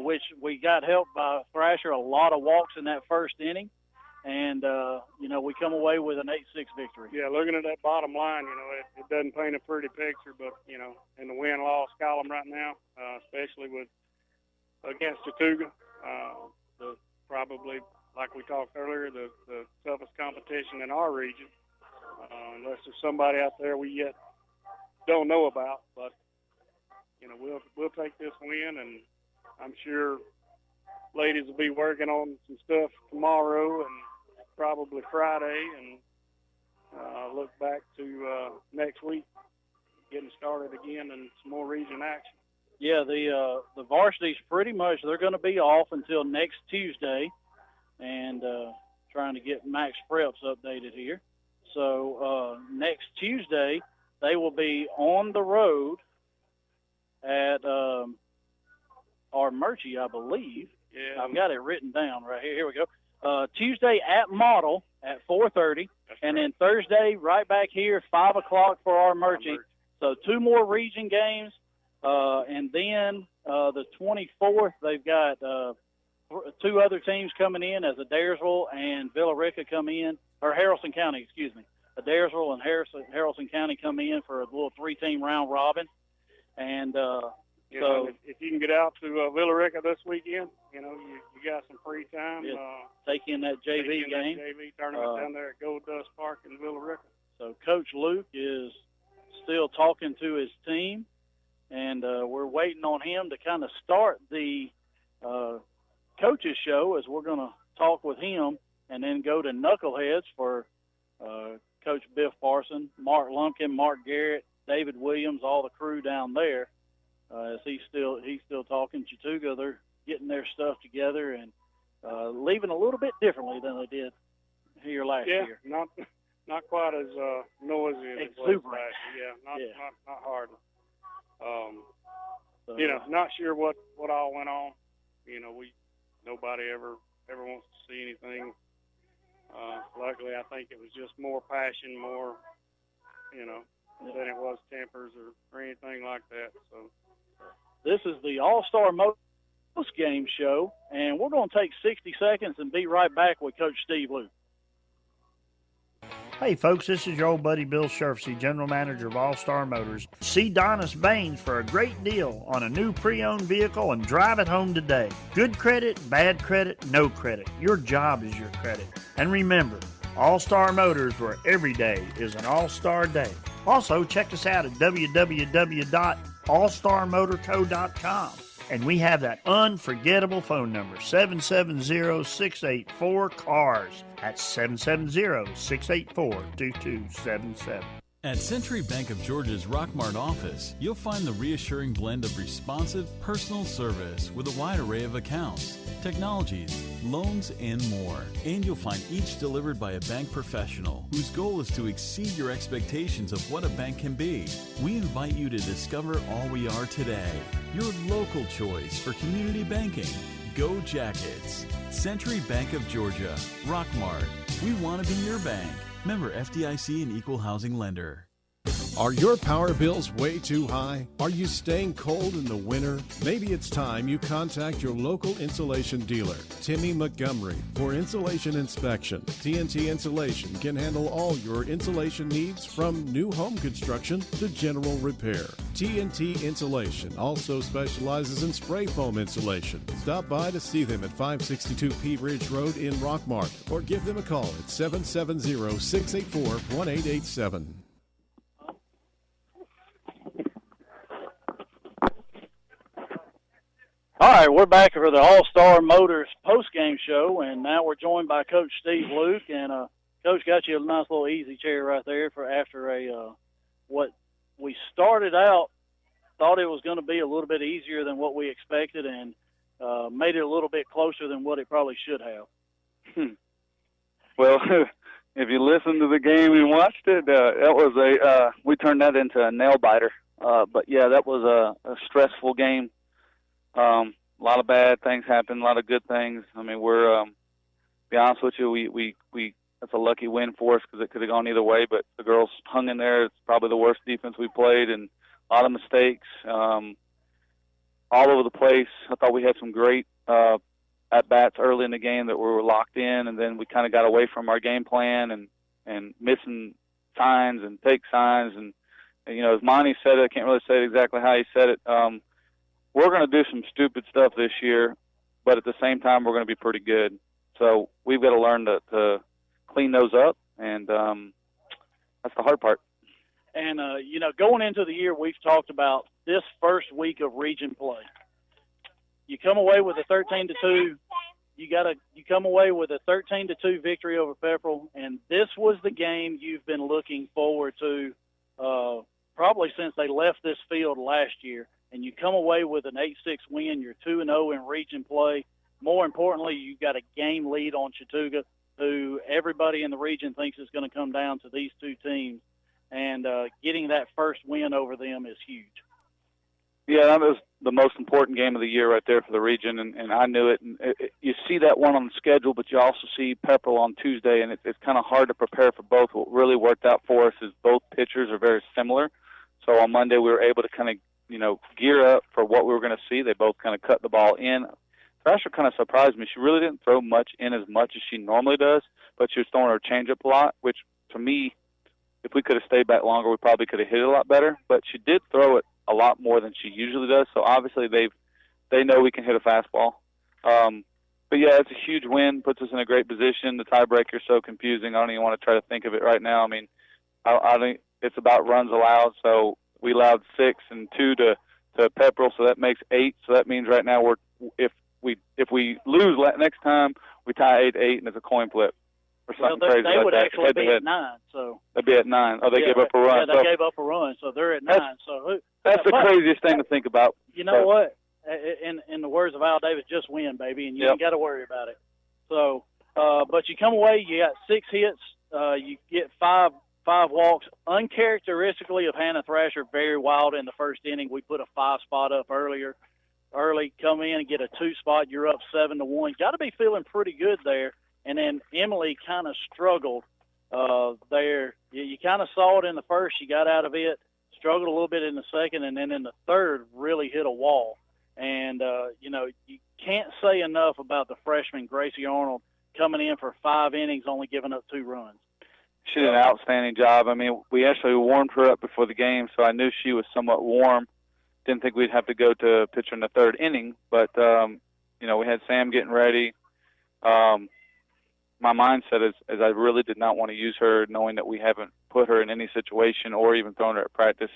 which we got helped by Thrasher, a lot of walks in that first inning. And, you know, we come away with an 8-6 victory. Yeah, looking at that bottom line, you know, it doesn't paint a pretty picture, but, you know, in the win-loss column right now, especially against Chattooga, probably, like we talked earlier, the toughest competition in our region, unless there's somebody out there we yet don't know about. But, you know, we'll take this win, and I'm sure ladies will be working on some stuff tomorrow and probably Friday, and look back to next week, getting started again and some more region action. Yeah, the varsity's pretty much, they're going to be off until next Tuesday, and trying to get Max Preps updated here. So next Tuesday, they will be on the road at Armurchie, I believe. Yeah. I've got it written down right here. Here we go. Tuesday at Model at 4:30, and then Thursday right back here 5 o'clock for Armurchie. So 2 more region games, and then the 24th they've got 2 other teams coming in as Adairsville and Villa Rica come in, or Haralson County, excuse me. Adairsville and Haralson County come in for a little 3-team round robin, and you know, if you can get out to Villa Rica this weekend, you know, you got some free time. Take in that JV game. That JV tournament down there at Gold Dust Park in Villa Rica. So Coach Luke is still talking to his team, and we're waiting on him to kind of start the coaches show, as we're going to talk with him and then go to Knuckleheads for Coach Biff Parson, Mark Lumpkin, Mark Garrett, David Williams, all the crew down there. As he's still talking Chattooga, they're getting their stuff together and leaving a little bit differently than they did here last year. Not quite as noisy as it was last year. Not hard. You know, not sure what all went on. You know, nobody ever wants to see anything. Luckily, I think it was just more passion, more, you know, than it was tempers or anything like that. So. This is the All-Star Post-Game Show, and we're going to take 60 seconds and be right back with Coach Steve Luke. Hey folks, this is your old buddy Bill Shurfsey, General Manager of All-Star Motors. See Donis Baines for a great deal on a new pre-owned vehicle and drive it home today. Good credit, bad credit, no credit. Your job is your credit. And remember, All-Star Motors, where every day is an All-Star Day. Also, check us out at www.allstarmotorco.com. And we have that unforgettable phone number, 770-684-CARS. That's 770-684-2277. At Century Bank of Georgia's Rockmart office, you'll find the reassuring blend of responsive, personal service with a wide array of accounts, technologies, loans, and more. And you'll find each delivered by a bank professional whose goal is to exceed your expectations of what a bank can be. We invite you to discover all we are today. Your local choice for community banking. Go Jackets. Century Bank of Georgia, Rockmart. We want to be your bank. Member FDIC and Equal Housing Lender. Are your power bills way too high? Are you staying cold in the winter? Maybe it's time you contact your local insulation dealer, Timmy Montgomery, for insulation inspection. TNT Insulation can handle all your insulation needs from new home construction to general repair. TNT Insulation also specializes in spray foam insulation. Stop by to see them at 562 Pea Ridge Road in Rockmart or give them a call at 770-684-1887. All right, we're back for the All-Star Motors post-game show, and now we're joined by Coach Steve Luke. And Coach got you a nice little easy chair right there for after what we started out, thought it was going to be a little bit easier than what we expected, and made it a little bit closer than what it probably should have. Well, if you listened to the game and watched it, that was we turned that into a nail biter. But yeah, that was a stressful game. A lot of bad things happened, a lot of good things. I mean, we're be honest with you, we that's a lucky win for us because it could have gone either way. But the girls hung in there. It's probably the worst defense we played, and a lot of mistakes all over the place. I thought we had some great at bats early in the game that we were locked in, and then we kind of got away from our game plan and missing signs and take signs. And you know, as Monty said it, I can't really say it exactly how he said it. We're going to do some stupid stuff this year, but at the same time, we're going to be pretty good. So we've got to learn to clean those up, and that's the hard part. And, you know, going into the year, we've talked about this first week of region play. You come away with a 13-2. You come away with a 13-2 victory over Pepperell, and this was the game you've been looking forward to probably since they left this field last year. And you come away with an 8-6 win. You're 2-0 in region play. More importantly, you've got a game lead on Chattooga, who everybody in the region thinks is going to come down to these two teams. And getting that first win over them is huge. Yeah, that was the most important game of the year right there for the region, and I knew it. And you see that one on the schedule, but you also see Pepperell on Tuesday, and it's kind of hard to prepare for both. What really worked out for us is both pitchers are very similar. So on Monday we were able to kind of gear up for what we were going to see. They both kind of cut the ball in. Thrasher kind of surprised me. She really didn't throw much in as much as she normally does, but she was throwing her changeup a lot, which to me, if we could have stayed back longer, we probably could have hit it a lot better. But she did throw it a lot more than she usually does. So obviously they know we can hit a fastball. But yeah, it's a huge win, puts us in a great position. The tiebreaker is so confusing. I don't even want to try to think of it right now. I mean, I think it's about runs allowed. So we allowed 6 and 2 to Pepperell, so that makes 8. So that means right now if we lose next time, we tie 8-8, and it's a coin flip or something crazy they like would that. actually be at 9. So they'd be at 9. Oh, they gave up a run. Yeah, they gave up a run, so they're at 9. That's the craziest thing to think about. You know what? In the words of Al Davis, just win, baby, and you ain't got to worry about it. So, but you come away, you got 6 hits, you get 5 walks. Uncharacteristically of Hannah Thrasher, very wild in the first inning. We put a 5 spot up early, come in and get a 2 spot. You're up 7-1. Got to be feeling pretty good there. And then Emily kind of struggled there. You kind of saw it in the first. She got out of it, struggled a little bit in the second, and then in the third really hit a wall. And, you can't say enough about the freshman, Gracie Arnold, coming in for 5 innings, only giving up 2 runs. She did an outstanding job. I mean, we actually warmed her up before the game, so I knew she was somewhat warm. Didn't think we'd have to go to pitcher in the 3rd inning, but, we had Sam getting ready. My mindset is I really did not want to use her, knowing that we haven't put her in any situation or even thrown her at practice,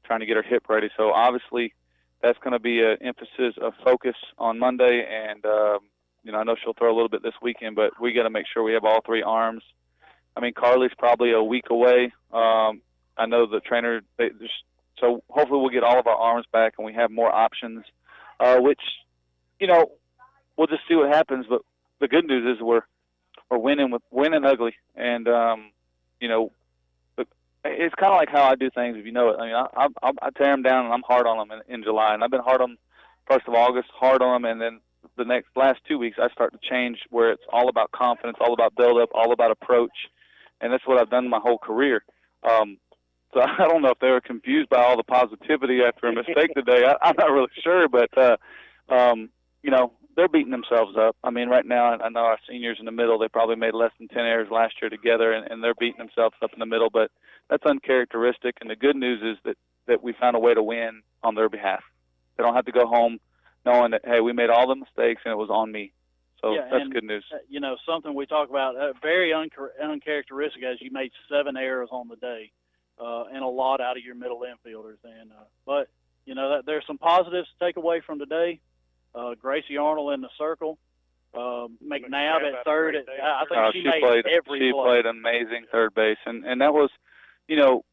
trying to get her hip ready. So obviously that's going to be an emphasis of focus on Monday, and, I know she'll throw a little bit this weekend, but we got to make sure we have all 3 arms. I mean, Carly's probably a week away. I know the trainer, so hopefully we'll get all of our arms back and we have more options, which, we'll just see what happens. But the good news is we're winning ugly. And, it's kind of like how I do things, if you know it. I mean, I tear them down and I'm hard on them in July. And I've been hard on them 1st of August, hard on them, and then the last 2 weeks I start to change where it's all about confidence, all about build-up, all about approach. And that's what I've done my whole career. So I don't know if they were confused by all the positivity after a mistake today. I'm not really sure, but you know, they're beating themselves up. I mean, right now, I know our seniors in the middle, they probably made less than 10 errors last year together, and they're beating themselves up in the middle, but that's uncharacteristic. And the good news is that we found a way to win on their behalf. They don't have to go home knowing that, hey, we made all the mistakes and it was on me. So yeah, that's and, good news. You know, something we talk about, very uncharacteristic, as you made 7 errors on the day, and a lot out of your middle infielders. And but, you know, there's some positives to take away from today. Gracie Arnold in the circle. McNabb at third. I think she made played, every She play. played amazing third base. And that was, you know,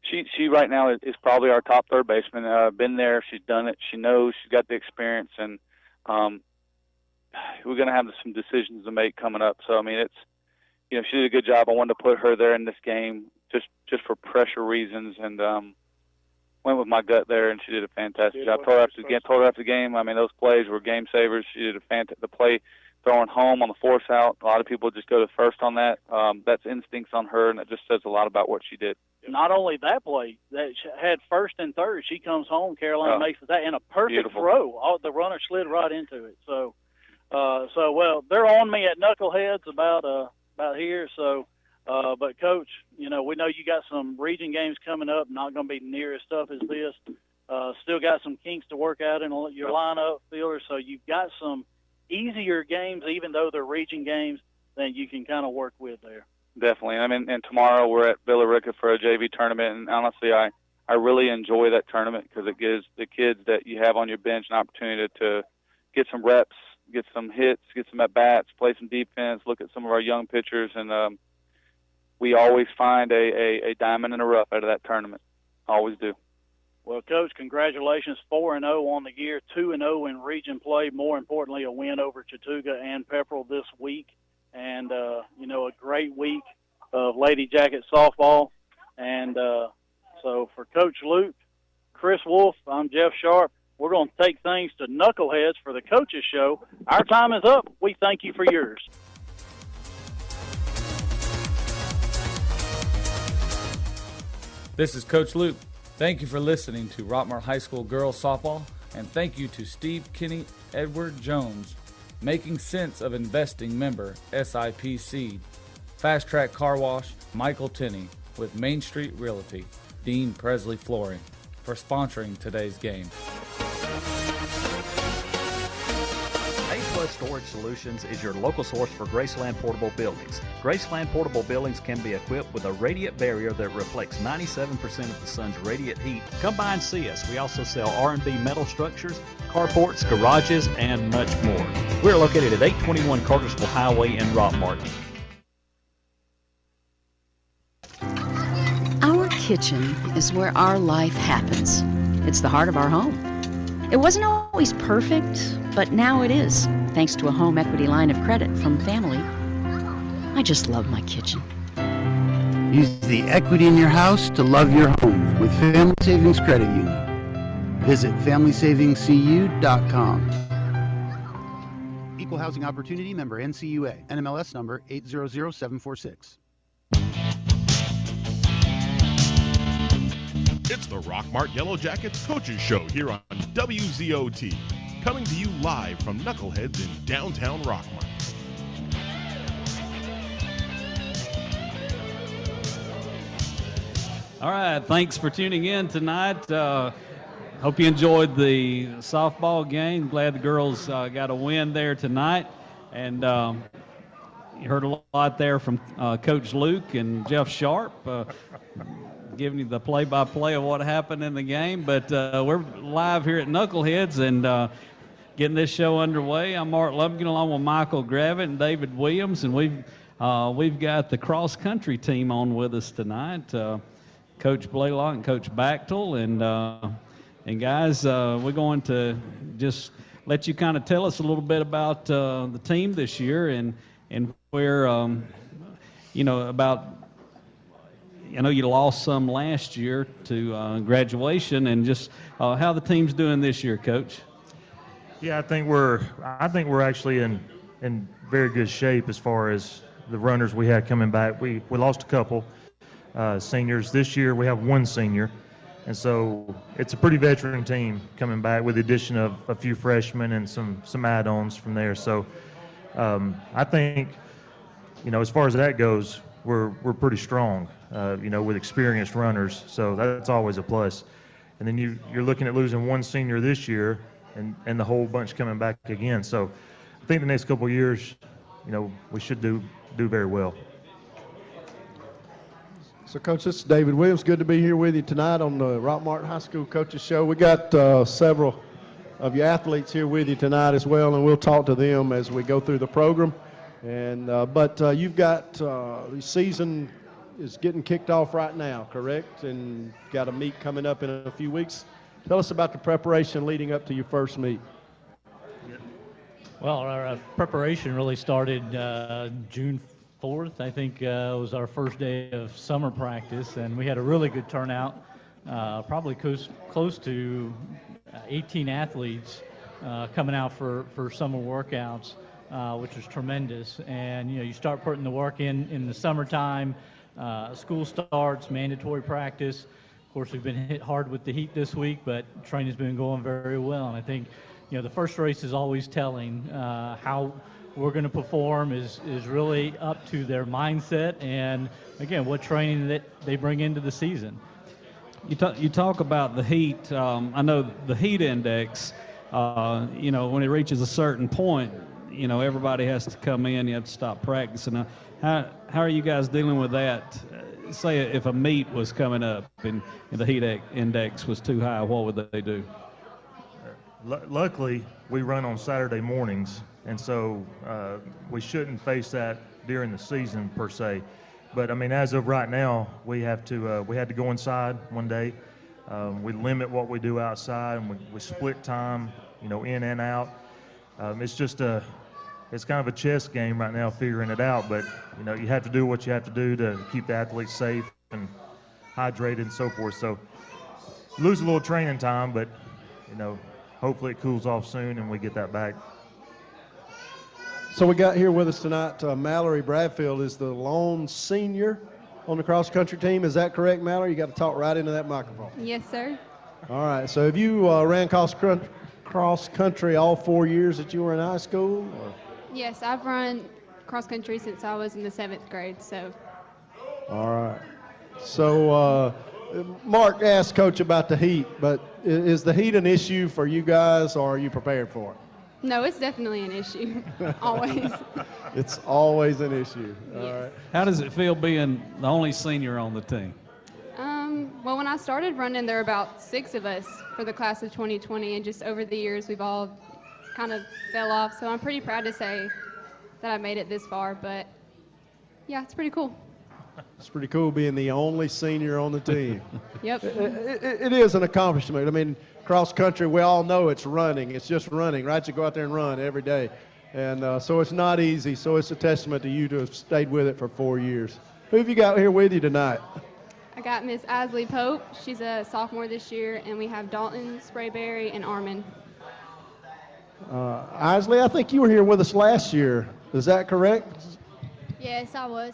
she right now is probably our top third baseman. Been there. She's done it. She knows. She's got the experience. And we're going to have some decisions to make coming up. So, I mean, it's, you know, she did a good job. I wanted to put her there in this game just for pressure reasons. And went with my gut there, and she did a fantastic job. Told her after the game. I mean, those plays were game savers. She did the play throwing home on the force out. A lot of people just go to first on that. That's instincts on her, and it just says a lot about what she did. Not only that play, that she had first and third. She comes home, Carolina makes that, and a perfect beautiful throw. The runner slid right into it. So well, they're on me at Knuckleheads about here. So, but Coach, you know, we know you got some region games coming up. Not going to be near as tough as this. Still got some kinks to work out in your lineup, fielders. So you've got some easier games, even though they're region games, than you can kind of work with there. Definitely. I mean, and tomorrow we're at Billerica for a JV tournament, and honestly, I really enjoy that tournament because it gives the kids that you have on your bench an opportunity to get some reps, get some hits, get some at-bats, play some defense, look at some of our young pitchers, and we always find a diamond in the rough out of that tournament. Always do. Well, Coach, congratulations. 4-0 on the year, 2-0 in region play. More importantly, a win over Chattooga and Pepperell this week. And, you know, a great week of Lady Jacket softball. And so for Coach Luke, Chris Wolf, I'm Jeff Sharp. We're going to take things to Knuckleheads for the Coaches Show. Our time is up. We thank you for yours. This is Coach Luke. Thank you for listening to Rockmart High School Girls Softball, and thank you to Steve Kinney Edward Jones, Making Sense of Investing member, SIPC, Fast Track Car Wash, Michael Tenney, with Main Street Realty, Dean Presley Flooring, for sponsoring today's game. A+ Storage Solutions is your local source for Graceland Portable Buildings. Graceland Portable Buildings can be equipped with a radiant barrier that reflects 97% of the sun's radiant heat. Come by and see us. We also sell R&B metal structures, carports, garages, and much more. We're located at 821 Cartersville Highway in Rockmart. Our kitchen is where our life happens. It's the heart of our home. It wasn't always perfect, but now it is, thanks to a home equity line of credit from Family. I just love my kitchen. Use the equity in your house to love your home with Family Savings Credit Union. Visit FamilySavingsCU.com. Equal Housing Opportunity member NCUA. NMLS number 800746. It's the Rockmart Yellow Jackets Coaches Show here on WZOT. Coming to you live from Knuckleheads in downtown Rockmart. All right, thanks for tuning in tonight. Hope you enjoyed the softball game. Glad the girls got a win there tonight. And you heard a lot there from Coach Luke and Jeff Sharp, giving you the play-by-play of what happened in the game. But we're live here at Knuckleheads and getting this show underway. I'm Mark Lubkin along with Michael Gravitt and David Williams, and we've got the cross-country team on with us tonight. Coach Blaylock and Coach Bachtel, and guys, we're going to just let you kind of tell us a little bit about the team this year and where about. I know you lost some last year to graduation, and just how the team's doing this year, Coach. Yeah, I think we're actually in very good shape as far as the runners we had coming back. We lost a couple. seniors. This year we have one senior, and so it's a pretty veteran team coming back with the addition of a few freshmen and some add-ons from there. So I think, as far as that goes, we're pretty strong, with experienced runners. So that's always a plus. And then you're looking at losing one senior this year and the whole bunch coming back again. So I think the next couple of years, we should do very well. So, Coach, this is David Williams. Good to be here with you tonight on the Rockmart High School Coaches Show. We got several of your athletes here with you tonight as well, and we'll talk to them as we go through the program. And but you've got the season is getting kicked off right now, correct? And got a meet coming up in a few weeks. Tell us about the preparation leading up to your first meet. Well, our preparation really started June 4th, I think, was our first day of summer practice, and we had a really good turnout, probably close to 18 athletes coming out for summer workouts, which was tremendous. And, you start putting the work in the summertime, school starts, mandatory practice. Of course, we've been hit hard with the heat this week, but training's been going very well. And I think, the first race is always telling. How we're going to perform is really up to their mindset and, again, what training that they bring into the season. You talk about the heat. I know the heat index, when it reaches a certain point, everybody has to come in. You have to stop practicing. How are you guys dealing with that? Say if a meet was coming up and the heat index was too high, what would they do? Luckily, we run on Saturday mornings, and so we shouldn't face that during the season per se. But I mean, as of right now, we had to go inside one day. We limit what we do outside, and we split time, in and out. It's kind of a chess game right now, figuring it out. But you have to do what you have to do to keep the athletes safe and hydrated and so forth. So lose a little training time, but hopefully it cools off soon and we get that back. So we got here with us tonight, Mallory Bradfield is the lone senior on the cross-country team. Is that correct, Mallory? You got to talk right into that microphone. Yes, sir. All right. So have you ran cross-country all 4 years that you were in high school? Or? Yes, I've run cross-country since I was in the 7th grade, so. All right. So Mark asked Coach about the heat, but is the heat an issue for you guys, or are you prepared for it? No, it's definitely an issue. Always. It's always an issue. All right. How does it feel being the only senior on the team? Well, when I started running, there were about 6 of us for the class of 2020, and just over the years, we've all kind of fell off. So I'm pretty proud to say that I made it this far, but yeah, it's pretty cool. It's pretty cool being the only senior on the team. Yep. It is an accomplishment. I mean, cross country, we all know it's running. It's just running, right? You go out there and run every day. And so it's not easy. So it's a testament to you to have stayed with it for 4 years. Who have you got here with you tonight? I got Miss Isley Pope. She's a sophomore this year, and we have Dalton, Sprayberry, and Armin. Isley, I think you were here with us last year. Is that correct? Yes, I was.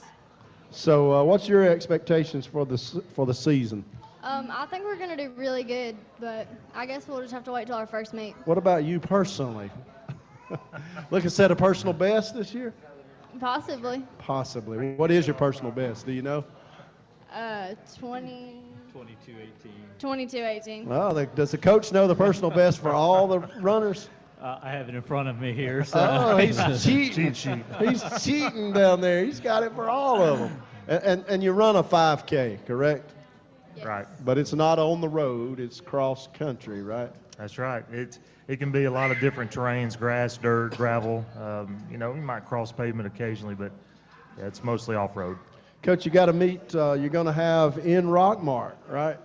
So what's your expectations for the season? I think we're going to do really good, but I guess we'll just have to wait till our first meet. What about you personally? Looking to set a personal best this year? Possibly. Possibly. What is your personal best? Do you know? 22:18. Well, does the coach know the personal best for all the runners? I have it in front of me here. So. Oh, he's cheating. He's cheating down there. He's got it for all of them. And you run a 5K, correct? Yes. Right. But it's not on the road. It's cross country, right? That's right. It can be a lot of different terrains: grass, dirt, gravel. You might cross pavement occasionally, but yeah, it's mostly off-road. Coach, you got to meet. You're going to have in Rockmart, right?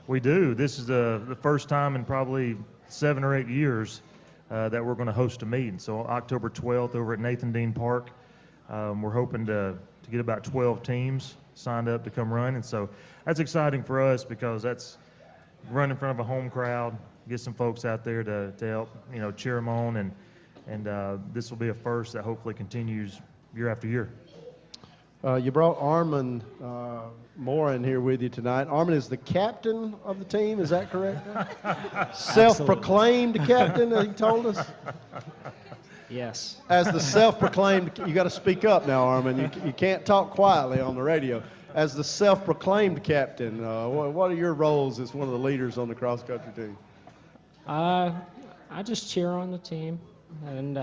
We do. This is the first time in probably 7 or 8 years that we're going to host a meet. So October 12th over at Nathan Dean Park. We're hoping to get about 12 teams signed up to come run, and so that's exciting for us because that's run in front of a home crowd, get some folks out there to help cheer them on, and this will be a first that hopefully continues year after year. You brought Armin Morin here with you tonight. Armin is the captain of the team, is that correct? Self-proclaimed captain, he told us? Yes. As the self-proclaimed, you got to speak up now, Armin. You can't talk quietly on the radio. As the self-proclaimed captain, what are your roles as one of the leaders on the cross-country team? I just cheer on the team and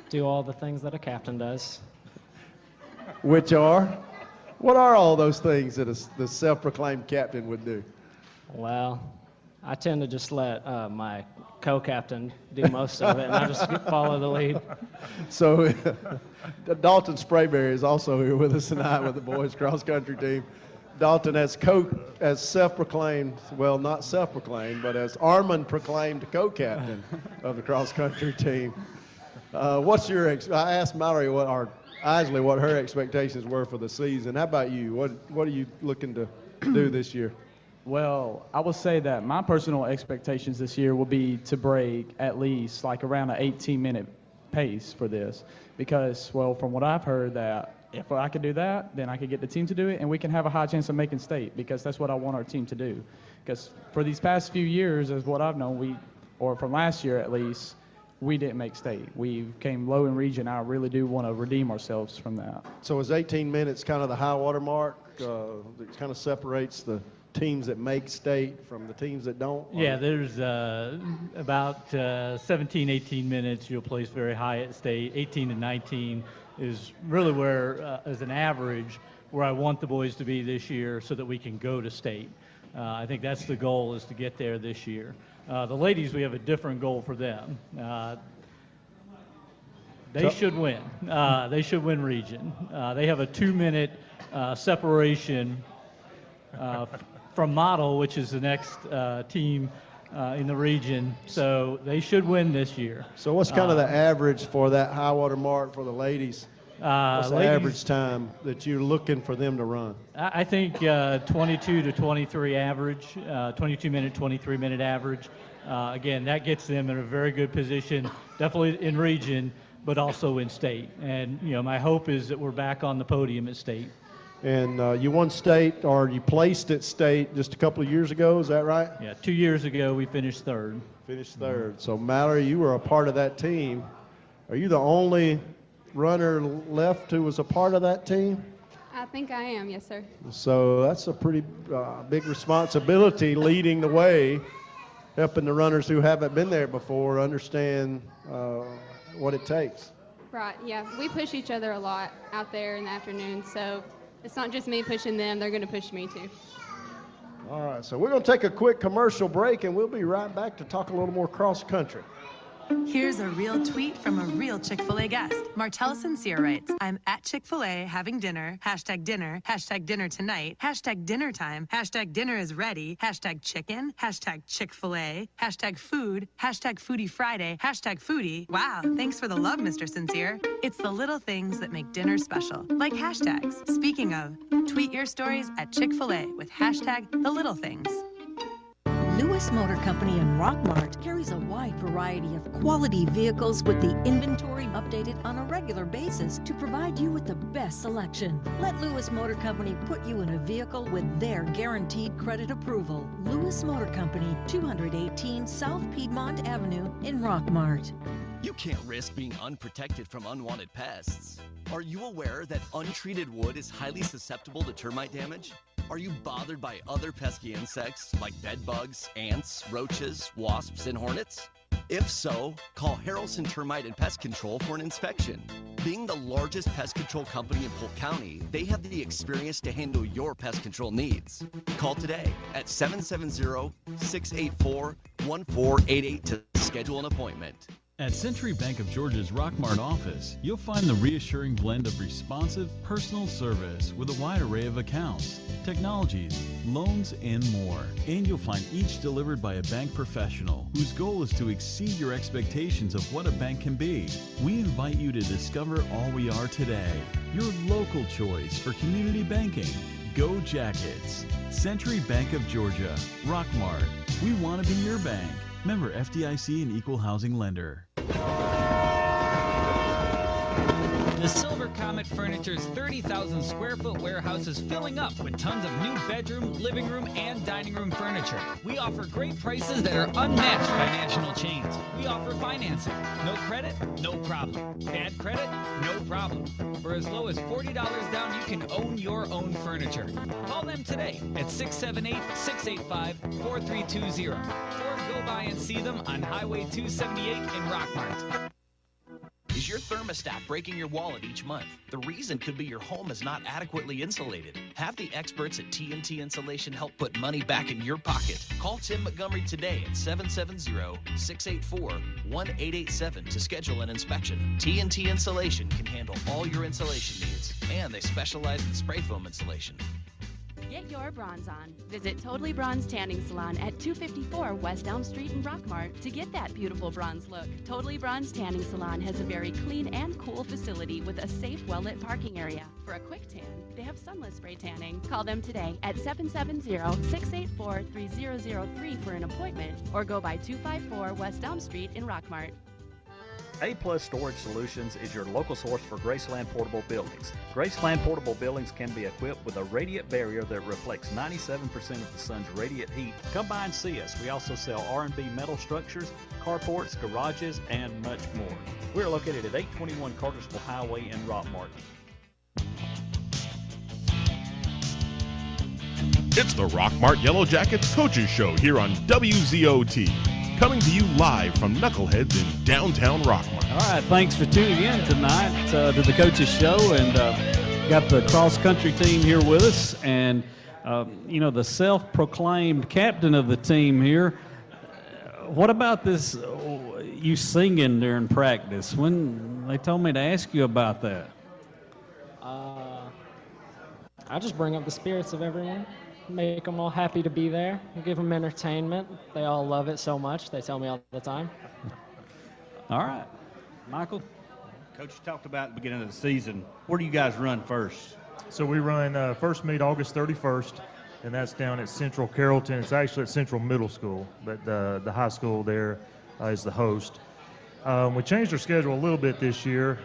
do all the things that a captain does. Which are? What are all those things that the self-proclaimed captain would do? Well, I tend to just let my co-captain do most of it, and I just follow the lead. So Dalton Sprayberry is also here with us tonight with the boys cross-country team. Dalton, as self-proclaimed, well, not self-proclaimed, but as Armin-proclaimed co-captain of the cross-country team, what's your? I asked Mallory Isley what her expectations were for the season. How about you? What are you looking to do this year? Well, I will say that my personal expectations this year will be to break at least like around an 18-minute pace for this because, well, from what I've heard, that if I could do that, then I could get the team to do it, and we can have a high chance of making state because that's what I want our team to do. Because for these past few years, as what I've known, or from last year at least, we didn't make state. We came low in region. I really do want to redeem ourselves from that. So is 18 minutes kind of the high water mark that kind of separates the teams that make state from the teams that don't? Yeah, there's about 17, 18 minutes you'll place very high at state. 18 to 19 is really where, as an average, where I want the boys to be this year so that we can go to state. I think that's the goal, is to get there this year. The ladies, we have a different goal for them. They should win. They should win region. They have a 2-minute separation from Model, which is the next team in the region. So they should win this year. So what's kind of the average for that high water mark for the ladies? What's the average time that you're looking for them to run? I think 22 to 23 average, 22-minute, 23-minute average. Again, that gets them in a very good position, definitely in region, but also in state. And, you know, my hope is that we're back on the podium at state. And you won state, or you placed at state just a couple of years ago, is that right? Yeah, 2 years ago we finished third. Finished third. So, Mallory, you were a part of that team. Are you the only runner left who was a part of that team? I think I am, yes, sir. So that's a pretty big responsibility, leading the way, helping the runners who haven't been there before understand what it takes. Right, yeah. We push each other a lot out there in the afternoon, so it's not just me pushing them, they're going to push me too. All right, so we're going to take a quick commercial break, and we'll be right back to talk a little more cross country. Here's a real tweet from a real Chick-fil-A guest. Martella Sincere writes, I'm at Chick-fil-A having dinner, hashtag dinner tonight, hashtag dinner time, hashtag dinner is ready, hashtag chicken, hashtag Chick-fil-A, hashtag food, hashtag foodie Friday, hashtag foodie. Wow, thanks for the love, Mr. Sincere. It's the little things that make dinner special, like hashtags. Speaking of, tweet your stories at Chick-fil-A with hashtag the little things. Lewis Motor Company in Rockmart carries a wide variety of quality vehicles with the inventory updated on a regular basis to provide you with the best selection. Let Lewis Motor Company put you in a vehicle with their guaranteed credit approval. Lewis Motor Company, 218 South Piedmont Avenue in Rockmart. You can't risk being unprotected from unwanted pests. Are you aware that untreated wood is highly susceptible to termite damage? Are you bothered by other pesky insects like bed bugs, ants, roaches, wasps, and hornets? If so, call Harrelson Termite and Pest Control for an inspection. Being the largest pest control company in Polk County, they have the experience to handle your pest control needs. Call today at 770-684-1488 to schedule an appointment. At Century Bank of Georgia's Rockmart office, you'll find the reassuring blend of responsive, personal service with a wide array of accounts, technologies, loans, and more. And you'll find each delivered by a bank professional whose goal is to exceed your expectations of what a bank can be. We invite you to discover all we are today. Your local choice for community banking. Go Jackets. Century Bank of Georgia, Rockmart. We want to be your bank. Member FDIC and Equal Housing Lender. The Silver Comet Furniture's 30,000 square foot warehouse is filling up with tons of new bedroom, living room, and dining room furniture. We offer great prices that are unmatched by national chains. We offer financing. No credit? No problem. Bad credit? No problem. For as low as $40 down, you can own your own furniture. Call them today at 678-685-4320 or go by and see them on Highway 278 in Rockmart. Is your thermostat breaking your wallet each month? The reason could be your home is not adequately insulated. Have the experts at TNT Insulation help put money back in your pocket. Call Tim Montgomery today at 770-684-1887 to schedule an inspection. TNT Insulation can handle all your insulation needs, and they specialize in spray foam insulation. Get your bronze on. Visit Totally Bronze Tanning Salon at 254 West Elm Street in Rockmart to get that beautiful bronze look. Totally Bronze Tanning Salon has a very clean and cool facility with a safe, well-lit parking area. For a quick tan, they have sunless spray tanning. Call them today at 770-684-3003 for an appointment or go by 254 West Elm Street in Rockmart. A-Plus Storage Solutions is your local source for Graceland Portable Buildings. Graceland Portable Buildings can be equipped with a radiant barrier that reflects 97% of the sun's radiant heat. Come by and see us. We also sell R&B metal structures, carports, garages, and much more. We're located at 821 Cartersville Highway in Rockmart. It's the Rockmart Yellow Jackets Coaches Show here on WZOT. Coming to you live from Knuckleheads in downtown Rockmart. All right, thanks for tuning in tonight to the Coaches Show, and got the cross-country team here with us, and the self-proclaimed captain of the team here. What about this, you singing during practice? When they told me to ask you about that. I just bring up the spirits of everyone. Make them all happy to be there. Give them entertainment. They all love it so much. They tell me all the time. All right. Michael? Coach, you talked about at the beginning of the season. Where do you guys run first? So we run first meet August 31st, and that's down at Central Carrollton. It's actually at Central Middle School, but the high school there is the host. We changed our schedule a little bit this year,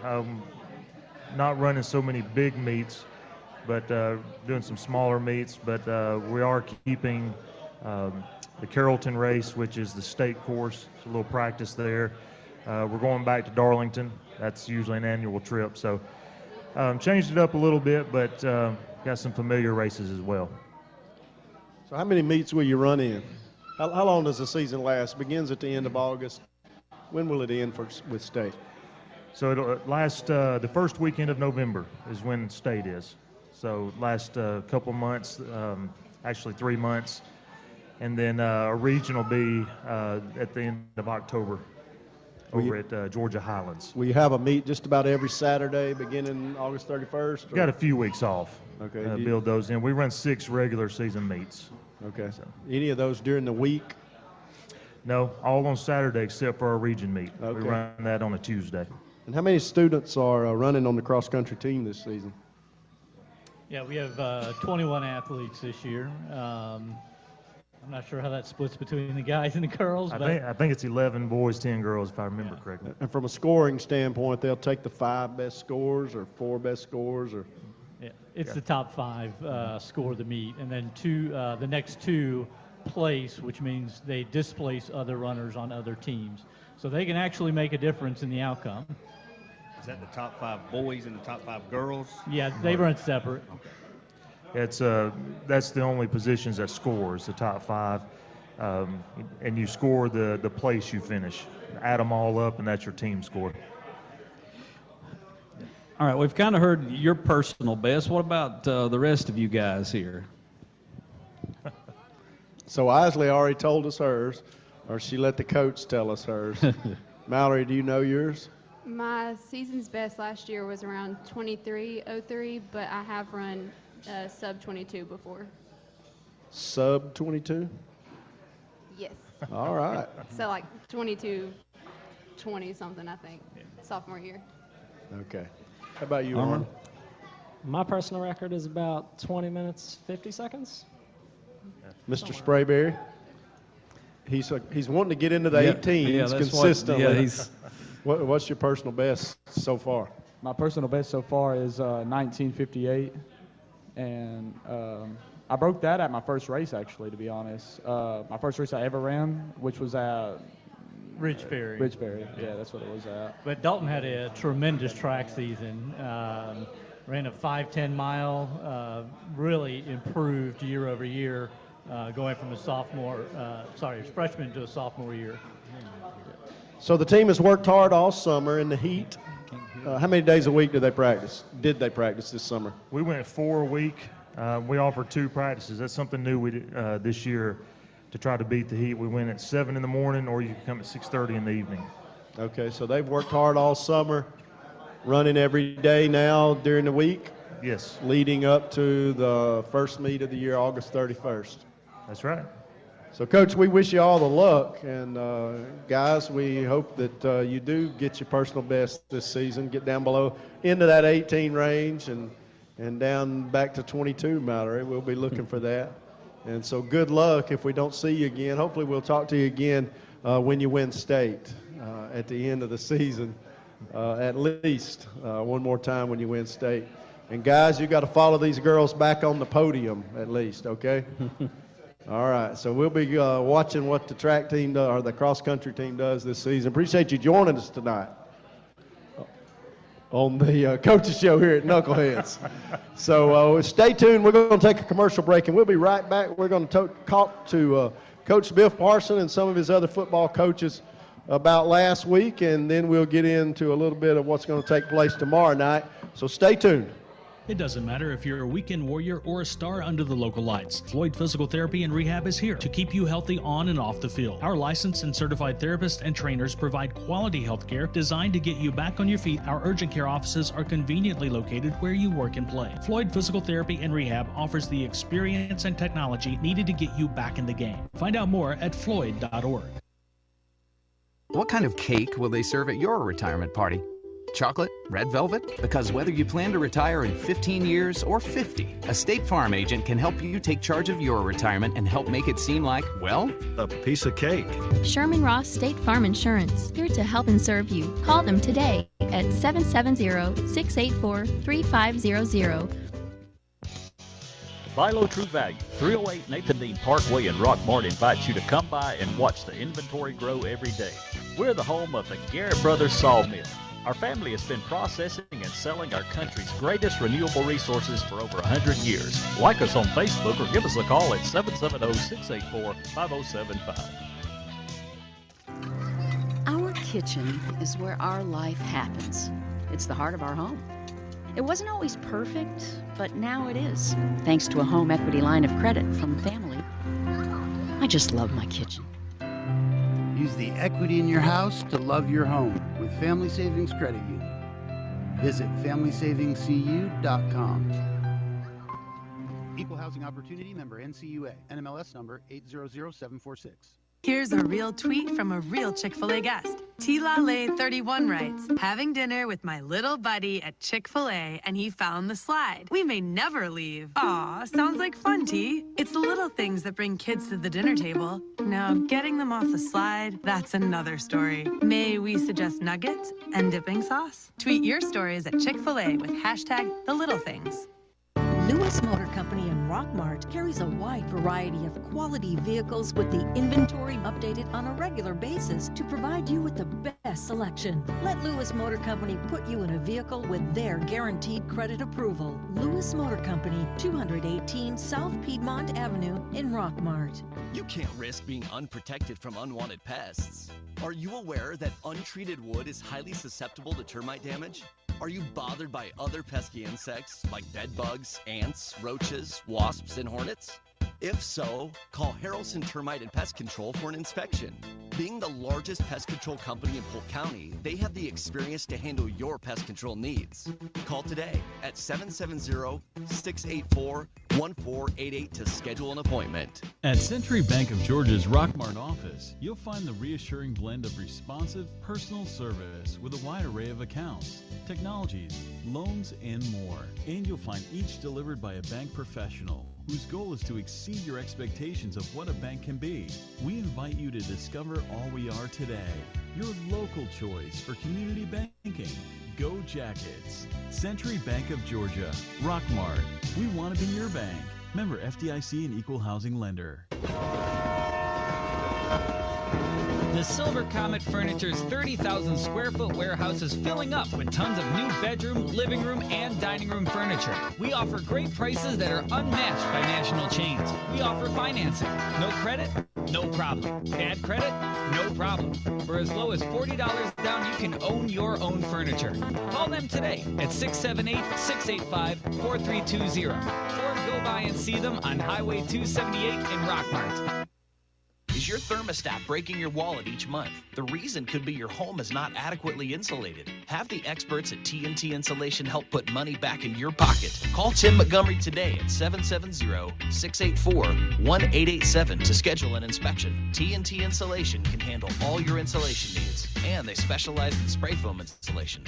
not running so many big meets, but doing some smaller meets. But we are keeping the Carrollton race, which is the state course. It's a little practice there. We're going back to Darlington. That's usually an annual trip. So changed it up a little bit, but got some familiar races as well. So how many meets will you run in? How long does the season last? Begins at the end of August. When will it end with state? So it'll last the first weekend of November is when state is. So last couple months, actually 3 months, and then a region will be at the end of October over at Georgia Highlands. We have a meet just about every Saturday beginning August 31st? Got a few weeks off. Okay. Build those in. We run 6 regular season meets. Okay. So. Any of those during the week? No, all on Saturday except for our region meet. Okay. We run that on a Tuesday. And how many students are running on the cross-country team this season? Yeah, we have 21 athletes this year. I'm not sure how that splits between the guys and the girls. I think it's 11 boys, 10 girls, if I remember correctly. And from a scoring standpoint, they'll take the 5 best scores or 4 best scores, or it's the top 5 score the meet, and then the next 2 place, which means they displace other runners on other teams, so they can actually make a difference in the outcome. Is that the top 5 boys and the top 5 girls? Yeah, they run separate. It's that's the only positions that scores, the top 5, and you score the place you finish. Add them all up, and that's your team score. All right, we've kind of heard your personal best. What about the rest of you guys here? So Isley already told us hers, or she let the coach tell us hers. Mallory, do you know yours? My season's best last year was around 23:03, but I have run sub 22 before. Sub 22? Yes. All right. So like 22:20 something, I think, sophomore year. Okay. How about you, Armin? My personal record is about 20 minutes, 50 seconds. Mr. Sprayberry? He's wanting to get into the 18s consistently. Yeah, What's your personal best so far? My personal best so far is 1958, and I broke that at my first race, actually, to be honest. My first race I ever ran, which was at Ridgeberry. Ridgeberry, yeah, that's what it was at. But Dalton had a tremendous track season. Ran a 5-10 mile, really improved year over year, going from a freshman to a sophomore year. So the team has worked hard all summer in the heat. How many days a week did they practice this summer? We went 4 a week. We offered 2 practices. That's something new we did this year to try to beat the heat. We went at 7 in the morning, or you can come at 6:30 in the evening. Okay, so they've worked hard all summer, running every day now during the week? Yes. Leading up to the first meet of the year, August 31st. That's right. So, Coach, we wish you all the luck. And, guys, we hope that you do get your personal best this season, get down below into that 18 range and down back to 22, Mallory. We'll be looking for that. And so good luck. If we don't see you again, hopefully we'll talk to you again when you win state at the end of the season, at least one more time when you win state. And, guys, you got to follow these girls back on the podium at least, okay? All right, so we'll be watching what the track team or the cross-country team does this season. Appreciate you joining us tonight on the Coaches Show here at Knuckleheads. So stay tuned. We're going to take a commercial break, and we'll be right back. We're going to talk to Coach Biff Parson and some of his other football coaches about last week, and then we'll get into a little bit of what's going to take place tomorrow night. So stay tuned. It doesn't matter if you're a weekend warrior or a star under the local lights. Floyd Physical Therapy and Rehab is here to keep you healthy on and off the field. Our licensed and certified therapists and trainers provide quality health care designed to get you back on your feet. Our urgent care offices are conveniently located where you work and play. Floyd Physical Therapy and Rehab offers the experience and technology needed to get you back in the game. Find out more at floyd.org. What kind of cake will they serve at your retirement party? Chocolate? Red velvet? Because whether you plan to retire in 15 years or 50, a State Farm agent can help you take charge of your retirement and help make it seem like, well, a piece of cake. Sherman Ross State Farm Insurance, here to help and serve you. Call them today at 770-684-3500. Buy low, true value. 308 Nathan Dean Parkway in Rockmart invites you to come by and watch the inventory grow every day. We're the home of the Garrett Brothers Sawmill. Our family has been processing and selling our country's greatest renewable resources for over 100 years. Like us on Facebook or give us a call at 770-684-5075. Our kitchen is where our life happens. It's the heart of our home. It wasn't always perfect, but now it is, thanks to a home equity line of credit from family. I just love my kitchen. Use the equity in your house to love your home with Family Savings Credit Union. Visit FamilySavingsCU.com. Equal Housing Opportunity member NCUA. NMLS number 800746. Here's a real tweet from a real Chick-fil-A guest. T-La-Lay31 writes, having dinner with my little buddy at Chick-fil-A and he found the slide. We may never leave. Aw, sounds like fun, T. It's the little things that bring kids to the dinner table. Now, getting them off the slide, that's another story. May we suggest nuggets and dipping sauce? Tweet your stories at Chick-fil-A with #TheLittleThings. Lewis Motor Company in Rockmart carries a wide variety of quality vehicles with the inventory updated on a regular basis to provide you with the best selection. Let Lewis Motor Company put you in a vehicle with their guaranteed credit approval. Lewis Motor Company, 218 South Piedmont Avenue in Rockmart. You can't risk being unprotected from unwanted pests. Are you aware that untreated wood is highly susceptible to termite damage? Are you bothered by other pesky insects like bed bugs, ants, roaches, wasps, and hornets? If so, call Harrelson Termite and Pest Control for an inspection. Being the largest pest control company in Polk County, they have the experience to handle your pest control needs. Call today at 770-684-1488 to schedule an appointment. At Century Bank of Georgia's Rockmart office, you'll find the reassuring blend of responsive, personal service with a wide array of accounts, technologies, loans, and more. And you'll find each delivered by a bank professional whose goal is to exceed your expectations of what a bank can be. We invite you to discover all we are today. Your local choice for community banking. Go Jackets. Century Bank of Georgia. Rockmart. We want to be your bank. Member FDIC and Equal Housing Lender. The Silver Comet Furniture's 30,000 square foot warehouse is filling up with tons of new bedroom, living room, and dining room furniture. We offer great prices that are unmatched by national chains. We offer financing. No credit? No problem. Bad credit? No problem. For as low as $40 down, you can own your own furniture. Call them today at 678-685-4320 or go by and see them on Highway 278 in Rockmart. Is your thermostat breaking your wallet each month? The reason could be your home is not adequately insulated. Have the experts at TNT Insulation help put money back in your pocket. Call Tim Montgomery today at 770-684-1887 to schedule an inspection. TNT Insulation can handle all your insulation needs, and they specialize in spray foam installation.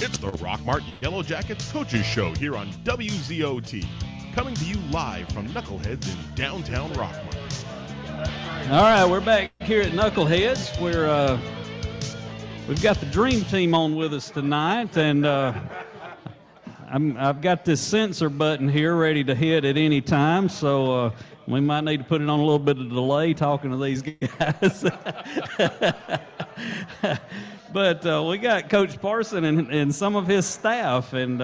It's the Rockmart Yellow Jackets Coaches Show here on WZOT. Coming to you live from Knuckleheads in downtown Rockmart. All right, we're back here at Knuckleheads. We've got the Dream Team on with us tonight, and I've got this sensor button here ready to hit at any time, so we might need to put it on a little bit of delay talking to these guys. But we got Coach Parson and some of his staff and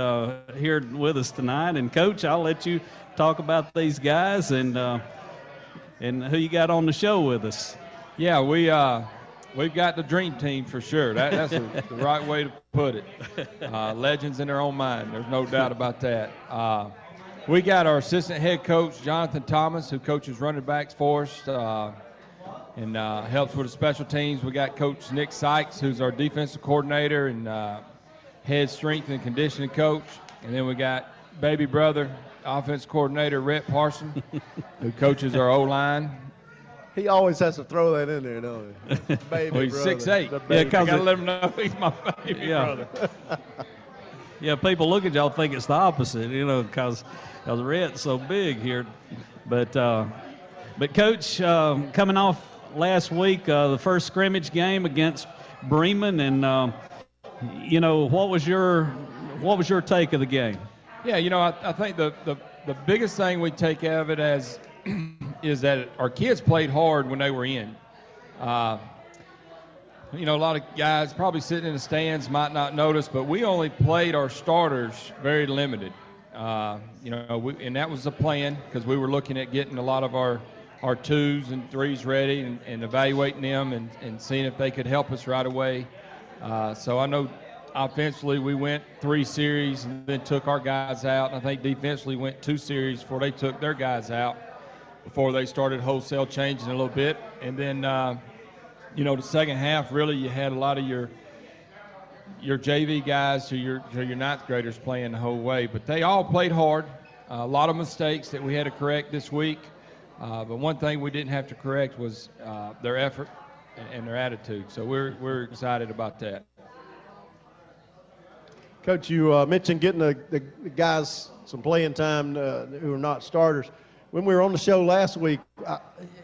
here with us tonight. And Coach, I'll let you talk about these guys and who you got on the show with us. Yeah, we've got the Dream Team for sure. That's the right way to put it. Legends in their own mind. There's no doubt about that. We got our assistant head coach, Jonathan Thomas, who coaches running backs for us. And helps with the special teams. We got Coach Nick Sykes, who's our defensive coordinator and head strength and conditioning coach. And then we got baby brother, offense coordinator, Rhett Parson, who coaches our O-line. He always has to throw that in there, don't he? Baby well, he's brother. 6'8". Yeah, I got to let him know he's my baby brother. Yeah, people look at y'all think it's the opposite, because Rhett's so big here. But Coach, coming off last week, the first scrimmage game against Bremen, and what was your take of the game? Yeah, I think the biggest thing we take out of it as is that our kids played hard when they were in. A lot of guys probably sitting in the stands might not notice, but we only played our starters very limited. And that was the plan because we were looking at getting a lot of our twos and threes ready and evaluating them and seeing if they could help us right away. So I know offensively we went 3 series and then took our guys out. And I think defensively went 2 series before they took their guys out, before they started wholesale changing a little bit. And then, the second half, really you had a lot of your JV guys to your 9th graders playing the whole way. But they all played hard. A lot of mistakes that we had to correct this week. But one thing we didn't have to correct was their effort and their attitude. So we're excited about that. Coach, you mentioned getting the guys some playing time who are not starters. When we were on the show last week,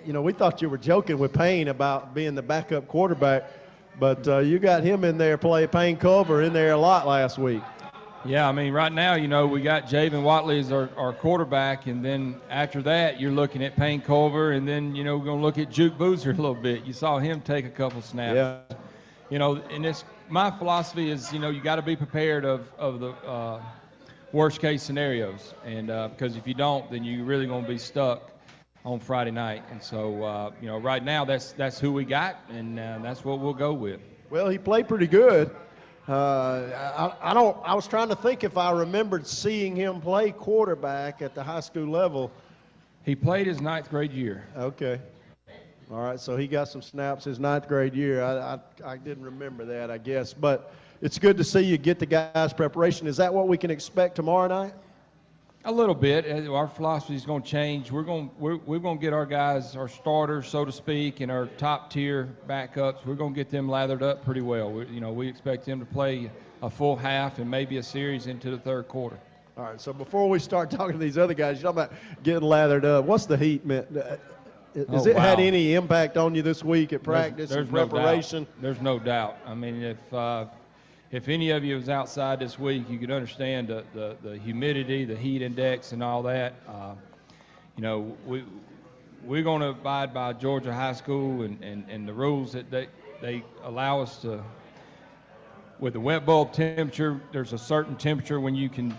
we thought you were joking with Payne about being the backup quarterback, but you got him in there, Payne Culver in there a lot last week. Yeah, I mean, right now, we got Javen Watley as our quarterback, and then after that, you're looking at Payne Culver, and then, we're going to look at Juke Boozer a little bit. You saw him take a couple snaps. Yeah. And my philosophy is, you got to be prepared of the worst-case scenarios, and because if you don't, then you're really going to be stuck on Friday night. And so, right now, that's who we got, and that's what we'll go with. Well, he played pretty good. I was trying to think if I remembered seeing him play quarterback at the high school level. He played his 9th grade year. Okay. All right, so he got some snaps his 9th grade year. I didn't remember that, I guess. But it's good to see you get the guys' preparation. Is that what we can expect tomorrow night? A little bit. Our philosophy is going to change. We're going to get our guys, our starters, so to speak, and our top-tier backups. We're going to get them lathered up pretty well. We expect them to play a full half and maybe a series into the 3rd quarter. All right, so before we start talking to these other guys, you're talking about getting lathered up. What's the heat meant? Has it had any impact on you this week at practice and preparation? There's no doubt. I mean, if any of you was outside this week, you could understand the humidity, the heat index, and all that. We're going to abide by Georgia High School and the rules that they allow us to. With the wet bulb temperature, there's a certain temperature when you can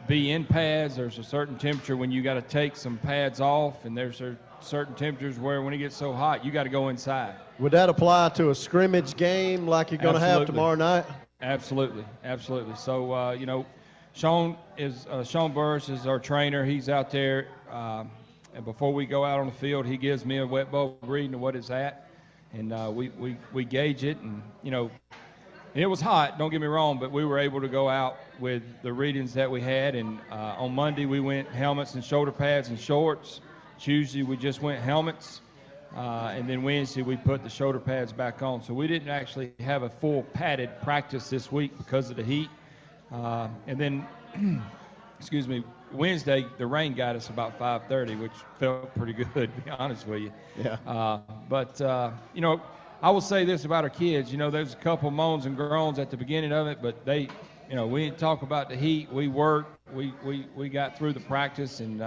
be in pads. There's a certain temperature when you got to take some pads off, and there's certain temperatures where when it gets so hot, you got to go inside. Would that apply to a scrimmage game like you're going to have tomorrow night? Absolutely. So, Sean Burris is our trainer. He's out there, and before we go out on the field, he gives me a wet bulb reading of what it's at, and we gauge it, and it was hot, don't get me wrong, but we were able to go out with the readings that we had. And on Monday, we went helmets and shoulder pads and shorts. Tuesday, we just went helmets. And then Wednesday, we put the shoulder pads back on. So we didn't actually have a full padded practice this week because of the heat. And then, Wednesday, the rain got us about 5:30, which felt pretty good, to be honest with you. Yeah. But I will say this about our kids. There's a couple moans and groans at the beginning of it, but we didn't talk about the heat. We worked. We got through the practice and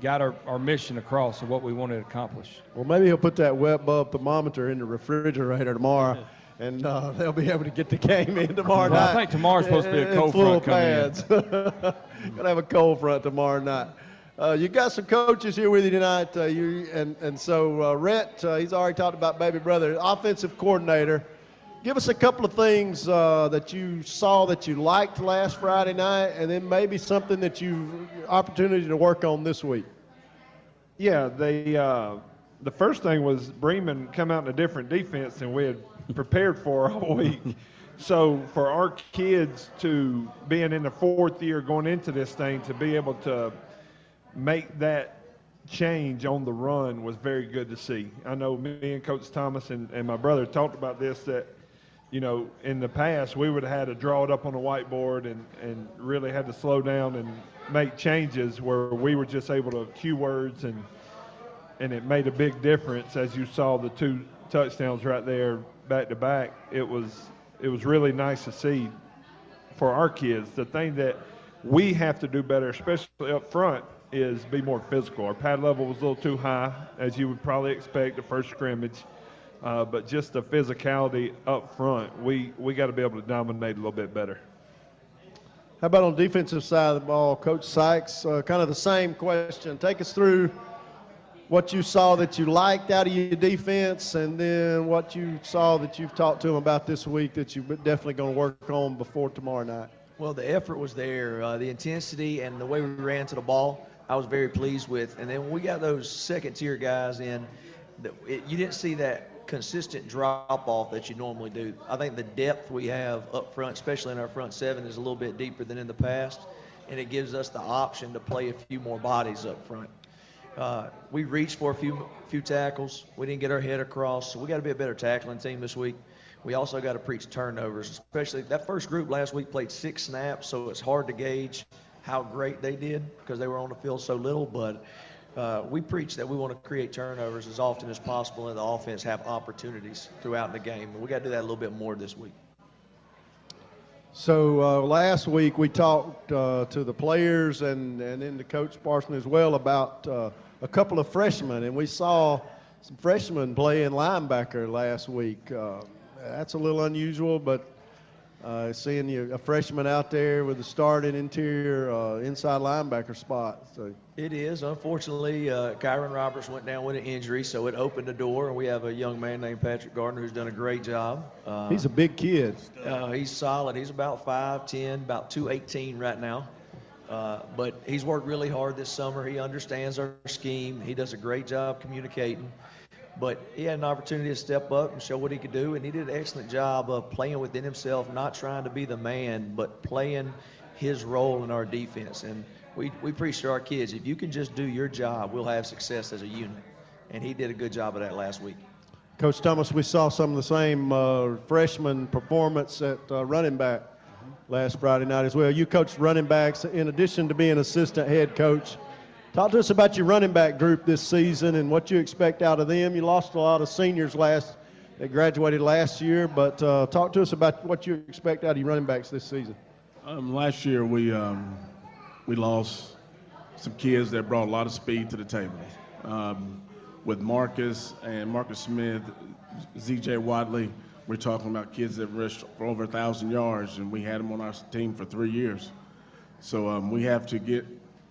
got our mission across of what we wanted to accomplish. Well, maybe he'll put that wet bulb thermometer in the refrigerator tomorrow, and they'll be able to get the game in tomorrow night. I think tomorrow's supposed to be a cold front coming in. Gonna have a cold front tomorrow night. You got some coaches here with you tonight, so Rhett, he's already talked about baby brother, offensive coordinator. Give us a couple of things that you saw that you liked last Friday night, and then maybe something that opportunity to work on this week. Yeah, the first thing was Bremen come out in a different defense than we had prepared for all week. So for our kids to being in the fourth year going into this thing, to be able to make that change on the run was very good to see. I know me and Coach Thomas and my brother talked about this, that, in the past we would have had to draw it up on the whiteboard and really had to slow down and make changes, where we were just able to cue words, and it made a big difference. As you saw the 2 touchdowns right there back to back, it was really nice to see for our kids. The thing that we have to do better, especially up front, is be more physical. Our pad level was a little too high, as you would probably expect the first scrimmage, but just the physicality up front, we got to be able to dominate a little bit better. How about on the defensive side of the ball, Coach Sykes? Kind of the same question. Take us through what you saw that you liked out of your defense, and then what you saw that you've talked to them about this week that you're definitely going to work on before tomorrow night. Well, the effort was there. The intensity and the way we ran to the ball, I was very pleased with. And then when we got those second-tier guys in, you didn't see that consistent drop-off that you normally do. I think the depth we have up front, especially in our front seven, is a little bit deeper than in the past, and it gives us the option to play a few more bodies up front. We reached for a few tackles. We didn't get our head across, so we got to be a better tackling team this week. We also got to preach turnovers, especially that first group last week played 6 snaps, so it's hard to gauge how great they did because they were on the field so little. But we preach that we want to create turnovers as often as possible and the offense have opportunities throughout the game. And we got to do that a little bit more this week. So last week we talked to the players and then to Coach Parson as well about a couple of freshmen, and we saw some freshmen playing linebacker last week. That's a little unusual, but seeing a freshman out there with a starting interior inside linebacker spot. So. It is. Unfortunately, Kyron Roberts went down with an injury, so it opened the door, and we have a young man named Patrick Gardner who's done a great job. He's a big kid. He's solid. He's about 5'10", about 218 right now. But he's worked really hard this summer. He understands our scheme. He does a great job communicating. But he had an opportunity to step up and show what he could do, and he did an excellent job of playing within himself, not trying to be the man, but playing his role in our defense. And we preach to our kids, if you can just do your job, we'll have success as a unit. And he did a good job of that last week. Coach Thomas, we saw some of the same freshman performance at running back last Friday night as well. You coached running backs in addition to being assistant head coach. Talk to us about your running back group this season and what you expect out of them. You lost a lot of seniors that graduated last year, but talk to us about what you expect out of your running backs this season. Last year we lost some kids that brought a lot of speed to the table. With Marcus Smith, Z.J. Wadley, we're talking about kids that rushed for over 1,000 yards, and we had them on our team for 3 years. So we have to get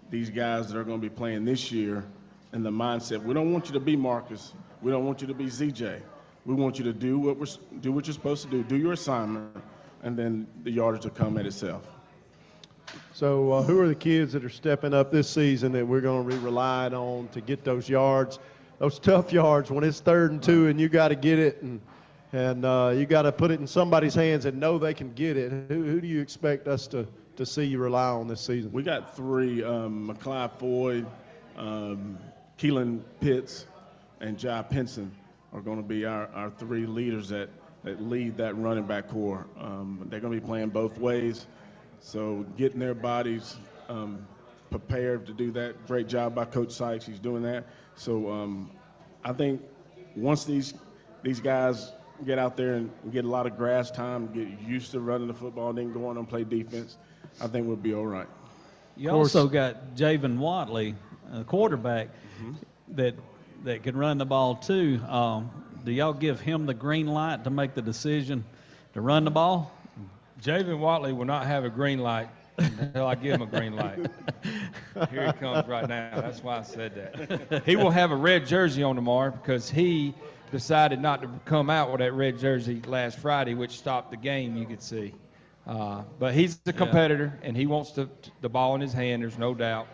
these guys that are going to be playing this year in the mindset. We don't want you to be Marcus. We don't want you to be Z.J. We want you to do what you're supposed to do your assignment, and then the yardage will come at itself. So who are the kids that are stepping up this season that we're going to be relying on to get those yards, those tough yards when it's 3rd and 2 and you got to get it and you got to put it in somebody's hands and know they can get it? Who do you expect us to see you rely on this season? We got 3, McCly Floyd, Keelan Pitts, and Jai Pinson are going to be our 3 leaders that lead that running back core. They're going to be playing both ways. So getting their bodies prepared to do that. Great job by Coach Sykes. He's doing that. So I think once these guys get out there and get a lot of grass time, get used to running the football, and then go on and play defense, I think we'll be all right. You also got Javen Watley, a quarterback, that can run the ball too. Do y'all give him the green light to make the decision to run the ball? Javen Watley will not have a green light until I give him a green light. Here he comes right now. That's why I said that. He will have a red jersey on tomorrow because he decided not to come out with that red jersey last Friday, which stopped the game, you could see. But he's a competitor, and he wants the ball in his hand, there's no doubt.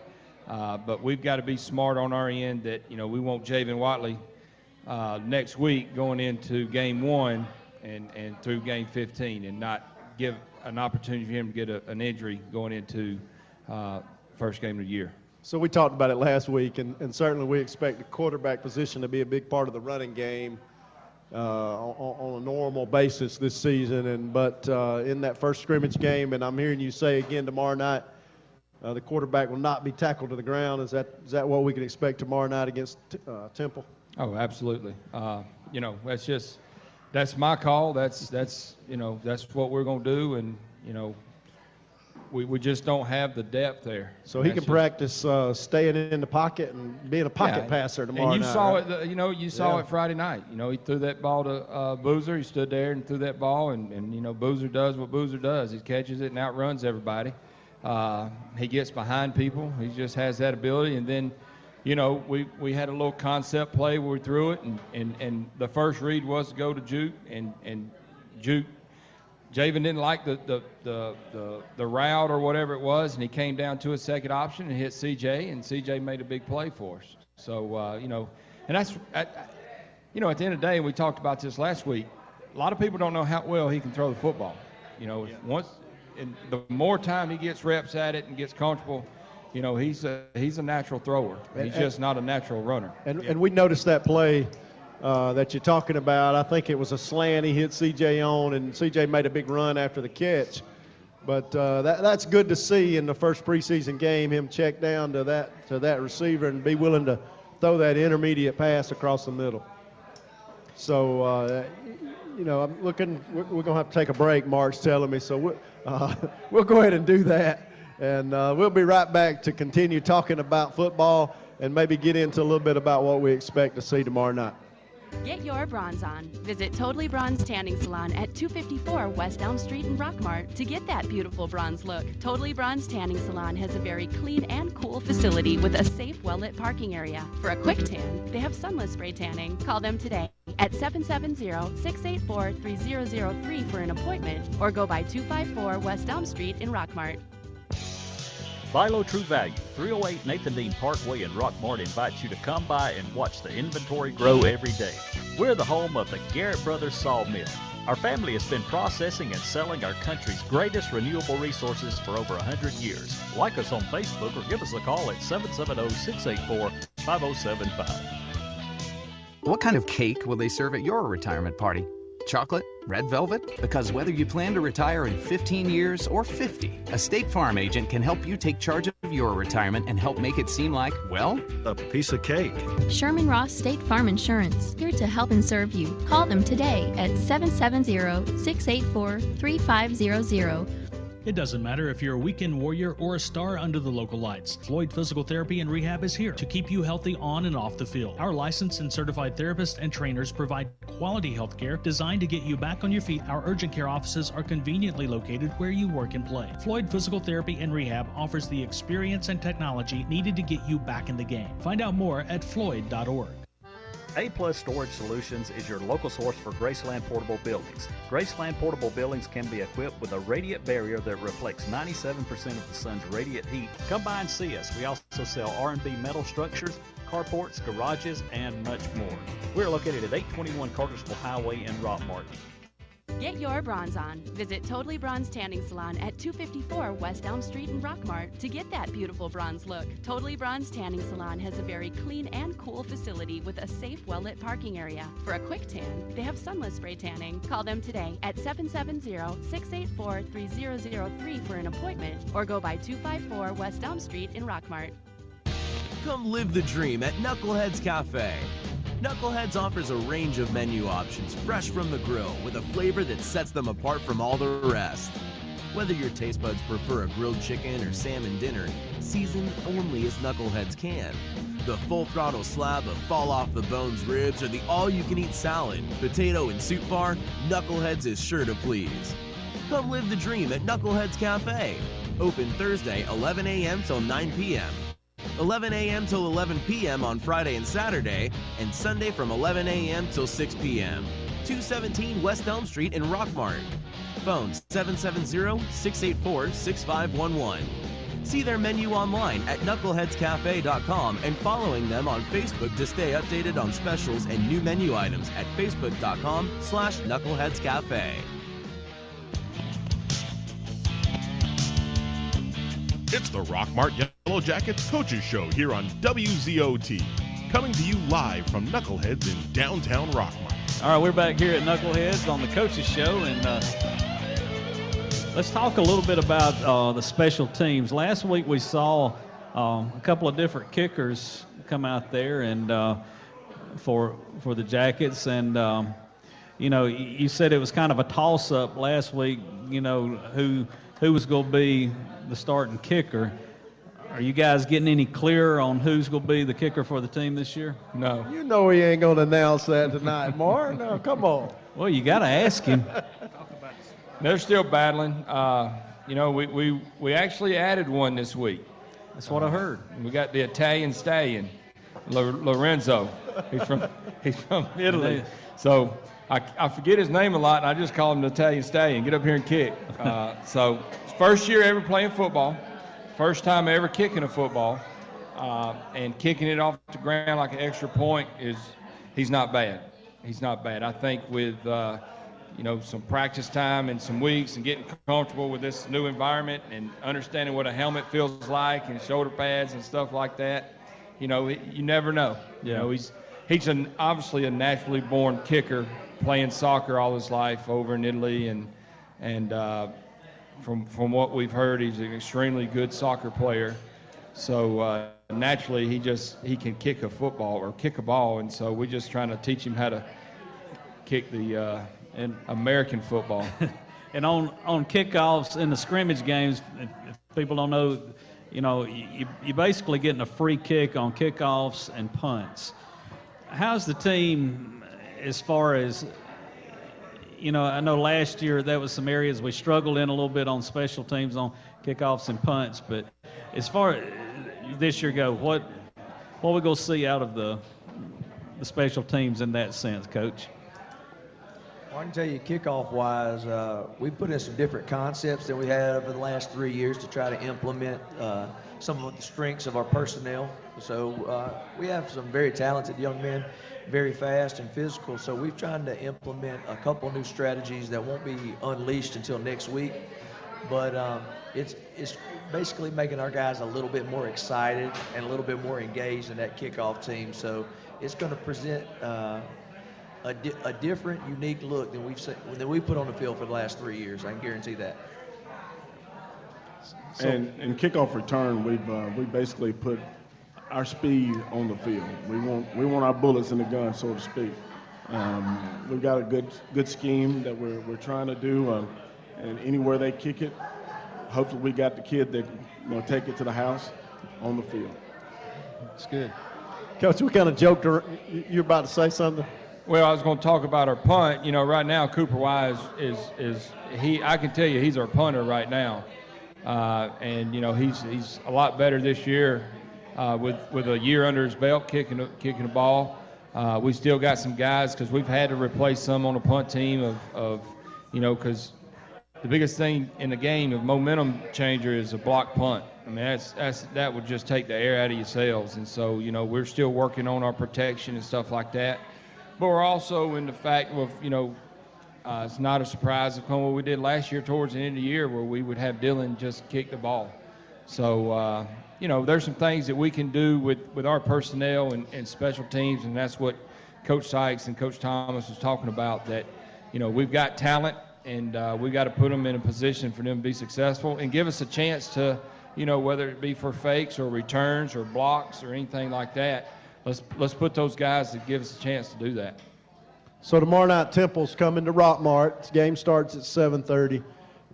But we've got to be smart on our end that, we want Javen Watley next week going into game 1 and through game 15 and not give an opportunity for him to get an injury going into first game of the year. So we talked about it last week, and certainly we expect the quarterback position to be a big part of the running game on a normal basis this season. But in that first scrimmage game, and I'm hearing you say again tomorrow night, the quarterback will not be tackled to the ground. Is that what we can expect tomorrow night against Temple? Oh, absolutely. That's my call. That's what we're going to do, and we just don't have the depth there. So he can practice staying in the pocket and being a pocket passer tomorrow night. And you saw it. You saw it Friday night. He threw that ball to Boozer. He stood there and threw that ball, and Boozer does what Boozer does. He catches it and outruns everybody. He gets behind people. He just has that ability, and then. We had a little concept play where we threw it, and the first read was to go to Juke, and Juke, Javen didn't like the route or whatever it was, and he came down to a second option and hit CJ, and CJ made a big play for us. So, and that's, at the end of the day, and we talked about this last week, a lot of people don't know how well he can throw the football. And the more time he gets reps at it and gets comfortable, he's a natural thrower. He's just not a natural runner. And we noticed that play that you're talking about. I think it was a slant he hit CJ on, and CJ made a big run after the catch. But that's good to see in the first preseason game, him check down to that receiver and be willing to throw that intermediate pass across the middle. So, I'm looking. We're going to have to take a break, Mark's telling me. So we'll go ahead and do that. And we'll be right back to continue talking about football and maybe get into a little bit about what we expect to see tomorrow night. Get your bronze on. Visit Totally Bronze Tanning Salon at 254 West Elm Street in Rockmart to get that beautiful bronze look. Totally Bronze Tanning Salon has a very clean and cool facility with a safe, well-lit parking area. For a quick tan, they have sunless spray tanning. Call them today at 770-684-3003 for an appointment or go by 254 West Elm Street in Rockmart. Buy Low True Value, 308 Nathan Dean Parkway in Rockmart invites you to come by and watch the inventory grow every day. We're the home of the Garrett Brothers Sawmill. Our family has been processing and selling our country's greatest renewable resources for over 100 years. Like us on Facebook or give us a call at 770-684-5075. What kind of cake will they serve at your retirement party? Chocolate? Red velvet? Because whether you plan to retire in 15 years or 50, a State Farm agent can help you take charge of your retirement and help make it seem like, well, a piece of cake. Sherman Ross State Farm Insurance, here to help and serve you. Call them today at 770-684-3500. It doesn't matter if you're a weekend warrior or a star under the local lights. Floyd Physical Therapy and Rehab is here to keep you healthy on and off the field. Our licensed and certified therapists and trainers provide quality health care designed to get you back on your feet. Our urgent care offices are conveniently located where you work and play. Floyd Physical Therapy and Rehab offers the experience and technology needed to get you back in the game. Find out more at floyd.org. A-Plus Storage Solutions is your local source for Graceland Portable Buildings. Graceland Portable Buildings can be equipped with a radiant barrier that reflects 97% of the sun's radiant heat. Come by and see us. We also sell R&B metal structures, carports, garages, and much more. We're located at 821 Cartersville Highway in Rockmart. Get your bronze on. Visit Totally Bronze Tanning Salon at 254 West Elm Street in Rockmart to get that beautiful bronze look. Totally Bronze Tanning Salon has a very clean and cool facility with a safe, well-lit parking area. For a quick tan, they have sunless spray tanning. Call them today at 770-684-3003 for an appointment or go by 254 West Elm Street in Rockmart. Come live the dream at Knuckleheads Cafe. Knuckleheads offers a range of menu options fresh from the grill with a flavor that sets them apart from all the rest. Whether your taste buds prefer a grilled chicken or salmon dinner, seasoned only as Knuckleheads can. The full throttle slab of fall off the bones ribs or the all-you-can-eat salad, potato and soup bar, Knuckleheads is sure to please. Come live the dream at Knuckleheads Cafe. Open Thursday 11 a.m. till 9 p.m. 11 a.m. till 11 p.m. on Friday and Saturday, and Sunday from 11 a.m. till 6 p.m. 217 West Elm Street in Rockmart. Phone 770-684-6511. See their menu online at knuckleheadscafe.com and following them on Facebook to stay updated on specials and new menu items at facebook.com/knuckleheadscafe. It's the Rockmart Yellow Jackets Coaches Show here on WZOT. Coming to you live from Knuckleheads in downtown Rockmart. All right, we're back here at Knuckleheads on the Coaches Show, and let's talk a little bit about the special teams. Last week we saw a couple of different kickers come out there and for the Jackets, and you know, you said it was kind of a toss-up last week, you know, who was going to be the starting kicker. Are you guys getting any clearer on who's going to be the kicker for the team this year? No. You know he ain't going to announce that tonight, Mark. No, come on. Well, you got to ask him. They're still battling. You know, we actually added one this week. That's what I heard. We got the Italian stallion, Lorenzo. He's from Italy. So I forget his name a lot, and I just call him the Italian stallion. Get up here and kick. So first year ever playing football. First time ever kicking a football, and kicking it off the ground like an extra point he's not bad. He's not bad. I think with you know, some practice time and some weeks and getting comfortable with this new environment and understanding what a helmet feels like and shoulder pads and stuff like that, you know, you never know. Yeah. You know, he's obviously a naturally born kicker, playing soccer all his life over in Italy, and from what we've heard, he's an extremely good soccer player. So naturally, he can kick a football or kick a ball, and so we're just trying to teach him how to kick the American football. And on kickoffs in the scrimmage games, if people don't know, you know, you're basically getting a free kick on kickoffs and punts. How's the team as far as, you know, I know last year that was some areas we struggled in a little bit on special teams on kickoffs and punts, but as far as this year go, what we going to see out of the special teams in that sense, Coach? Well, I can tell you, kickoff-wise, we put in some different concepts that we had over the last 3 years to try to implement some of the strengths of our personnel. So we have some very talented young men, very fast and physical. So we've tried to implement a couple new strategies that won't be unleashed until next week. But it's basically making our guys a little bit more excited and a little bit more engaged in that kickoff team. So it's going to present a different, unique look than we've seen, than we put on the field for the last 3 years. I can guarantee that. So, and kickoff return, we basically put our speed on the field. We want our bullets in the gun, so to speak. We've got a good scheme that we're trying to do, and anywhere they kick it, hopefully we got the kid that take it to the house on the field. That's good. Coach, we kind of joked around. You're about to say something? Well, I was going to talk about our punt. Right now Cooper Wise is I can tell you he's our punter right now. And he's a lot better this year with a year under his belt kicking the ball. We still got some guys because we've had to replace some on the punt team because the biggest thing in the game of momentum changer is a block punt. I mean that would just take the air out of your sails. And so we're still working on our protection and stuff like that. But we're also in the fact of it's not a surprise of what we did last year towards the end of the year where we would have Dylan just kick the ball. So, there's some things that we can do with our personnel and special teams, and that's what Coach Sykes and Coach Thomas was talking about, that, we've got talent, and we got to put them in a position for them to be successful and give us a chance to, whether it be for fakes or returns or blocks or anything like that, let's put those guys that give us a chance to do that. So tomorrow night, Temple's coming to Rockmart. The game starts at 7:30.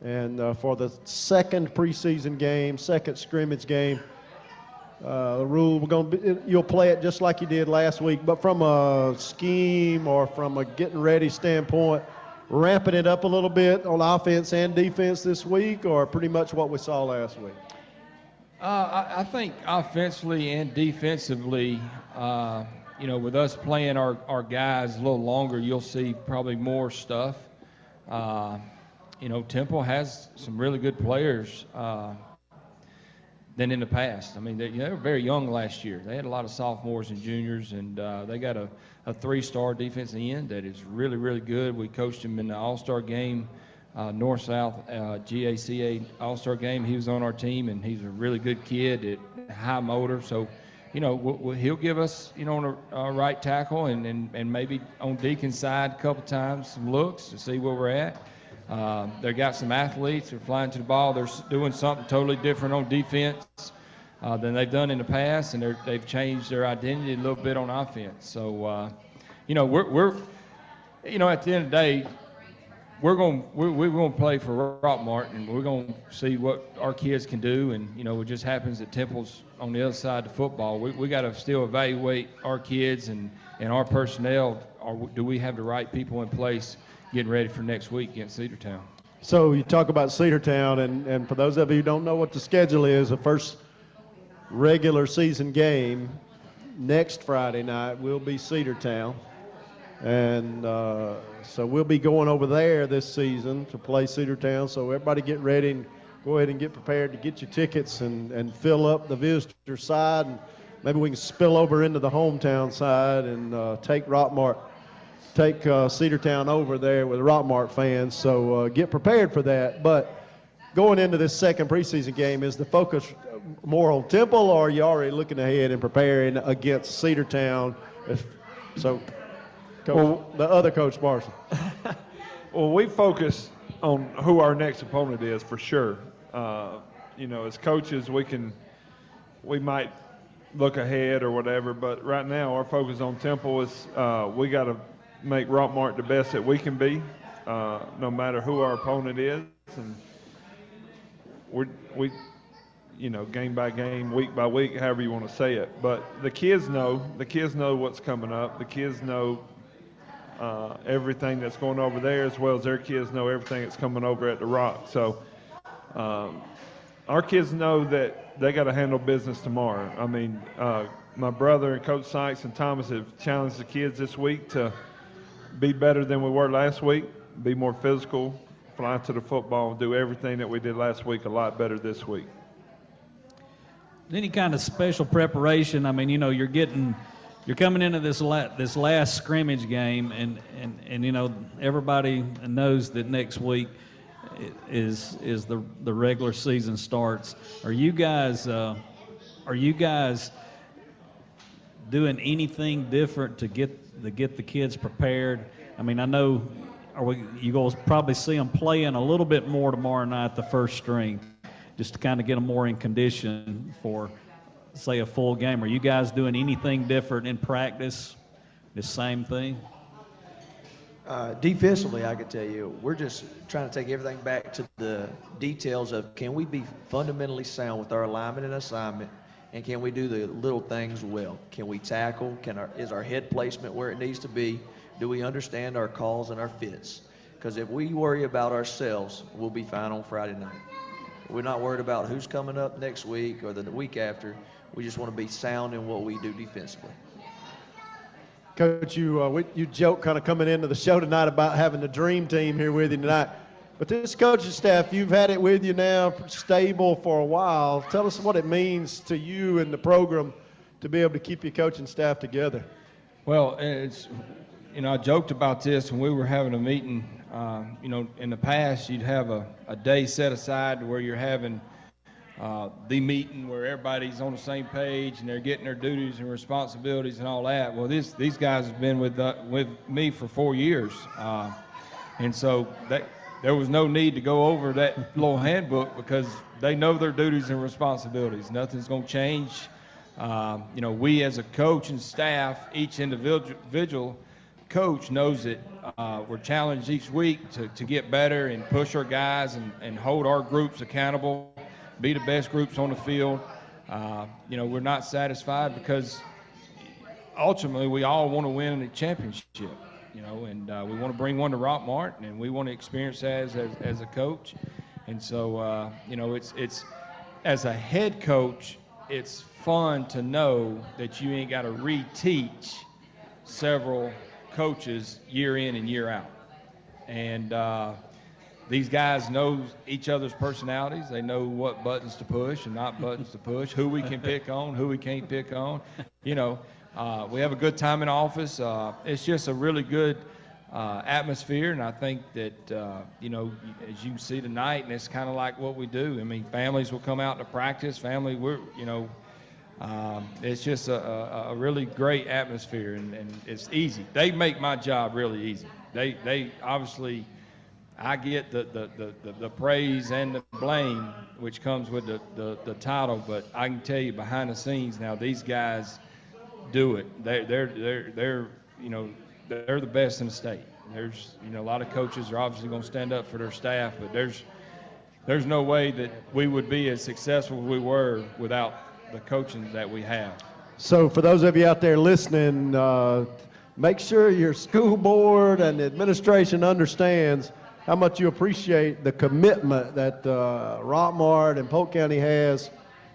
And for the second preseason game, second scrimmage game, the rule, you'll play it just like you did last week. But from a scheme or from a getting ready standpoint, ramping it up a little bit on offense and defense this week, or pretty much what we saw last week? I think offensively and defensively, with us playing our guys a little longer, you'll see probably more stuff. Temple has some really good players than in the past. I mean, they were very young last year. They had a lot of sophomores and juniors, and they got a 3-star defensive end that is really, really good. We coached him in the All-Star game, North-South GACA All-Star game. He was on our team, and he's a really good kid at high motor. So, he'll give us, on a right tackle and maybe on Deacon's side a couple times some looks to see where we're at. They got some athletes. They're flying to the ball. They're doing something totally different on defense than they've done in the past, and they've changed their identity a little bit on offense. So, we're at the end of the day, we're going to play for Rockmart, and we're going to see what our kids can do. And it just happens that Temple's on the other side of football. We got to still evaluate our kids and our personnel. Do we have the right people in place getting ready for next week against Cedartown? So you talk about Cedartown, and for those of you who don't know what the schedule is, the first regular season game next Friday night will be Cedartown. And so we'll be going over there this season to play Cedartown. So everybody get ready and go ahead and get prepared to get your tickets and fill up the visitor side. And maybe we can spill over into the hometown side and take Cedartown over there with Rockmart fans. So get prepared for that. But going into this second preseason game, is the focus more on Temple, or are you already looking ahead and preparing against Cedartown? The other Coach Marshall. Well, we focus on who our next opponent is for sure. As coaches, we might look ahead or whatever, but right now our focus on Temple is we got to make Rockmart the best that we can be, no matter who our opponent is, and we game by game, week by week, however you want to say it. But the kids know what's coming up. The kids know everything that's going over there, as well as their kids know everything that's coming over at the Rock. So our kids know that they got to handle business tomorrow. I mean, my brother and Coach Sykes and Thomas have challenged the kids this week to be better than we were last week, be more physical, fly to the football, and do everything that we did last week a lot better this week. Any kind of special preparation? I mean, you're coming into this last scrimmage game, and everybody knows that next week is the regular season starts. Are you guys doing anything different to get to get the kids prepared. I mean, I know you going to probably see them playing a little bit more tomorrow night, the first string, just to kind of get them more in condition for, say, a full game. Are you guys doing anything different in practice? The same thing? Defensively, I could tell you, we're just trying to take everything back to the details of can we be fundamentally sound with our alignment and assignment, and can we do the little things well? Can we tackle? Is our head placement where it needs to be? Do we understand our calls and our fits? Because if we worry about ourselves, we'll be fine on Friday night. We're not worried about who's coming up next week or the week after. We just want to be sound in what we do defensively. Coach, you joke kind of coming into the show tonight about having the dream team here with you tonight. But this coaching staff, you've had it with you now, stable for a while. Tell us what it means to you and the program to be able to keep your coaching staff together. Well, I joked about this when we were having a meeting. In the past, you'd have a day set aside where you're having the meeting where everybody's on the same page and they're getting their duties and responsibilities and all that. Well, these guys have been with me for 4 years, and so there was no need to go over that little handbook because they know their duties and responsibilities. Nothing's going to change. We as a coach and staff, each individual coach knows that we're challenged each week to get better and push our guys and hold our groups accountable. Be the best groups on the field. We're not satisfied because ultimately we all want to win a championship, and we want to bring one to Rockmart, and we want to experience that as a coach. And so, it's as a head coach, it's fun to know that you ain't got to reteach several coaches year in and year out. And these guys know each other's personalities. They know what buttons to push and not buttons to push, who we can pick on, who we can't pick on. We have a good time in office. It's just a really good atmosphere, and I think that, as you can see tonight, and it's kind of like what we do. I mean, families will come out to practice. It's just a really great atmosphere, and it's easy. They make my job really easy. They obviously, I get the praise and the blame, which comes with the title, but I can tell you behind the scenes now, these guys do it. They're the best in the state. There's a lot of coaches are obviously going to stand up for their staff, but there's no way that we would be as successful as we were without the coaching that we have. So for those of you out there listening, make sure your school board and the administration understands how much you appreciate the commitment that Rockmart and Polk County has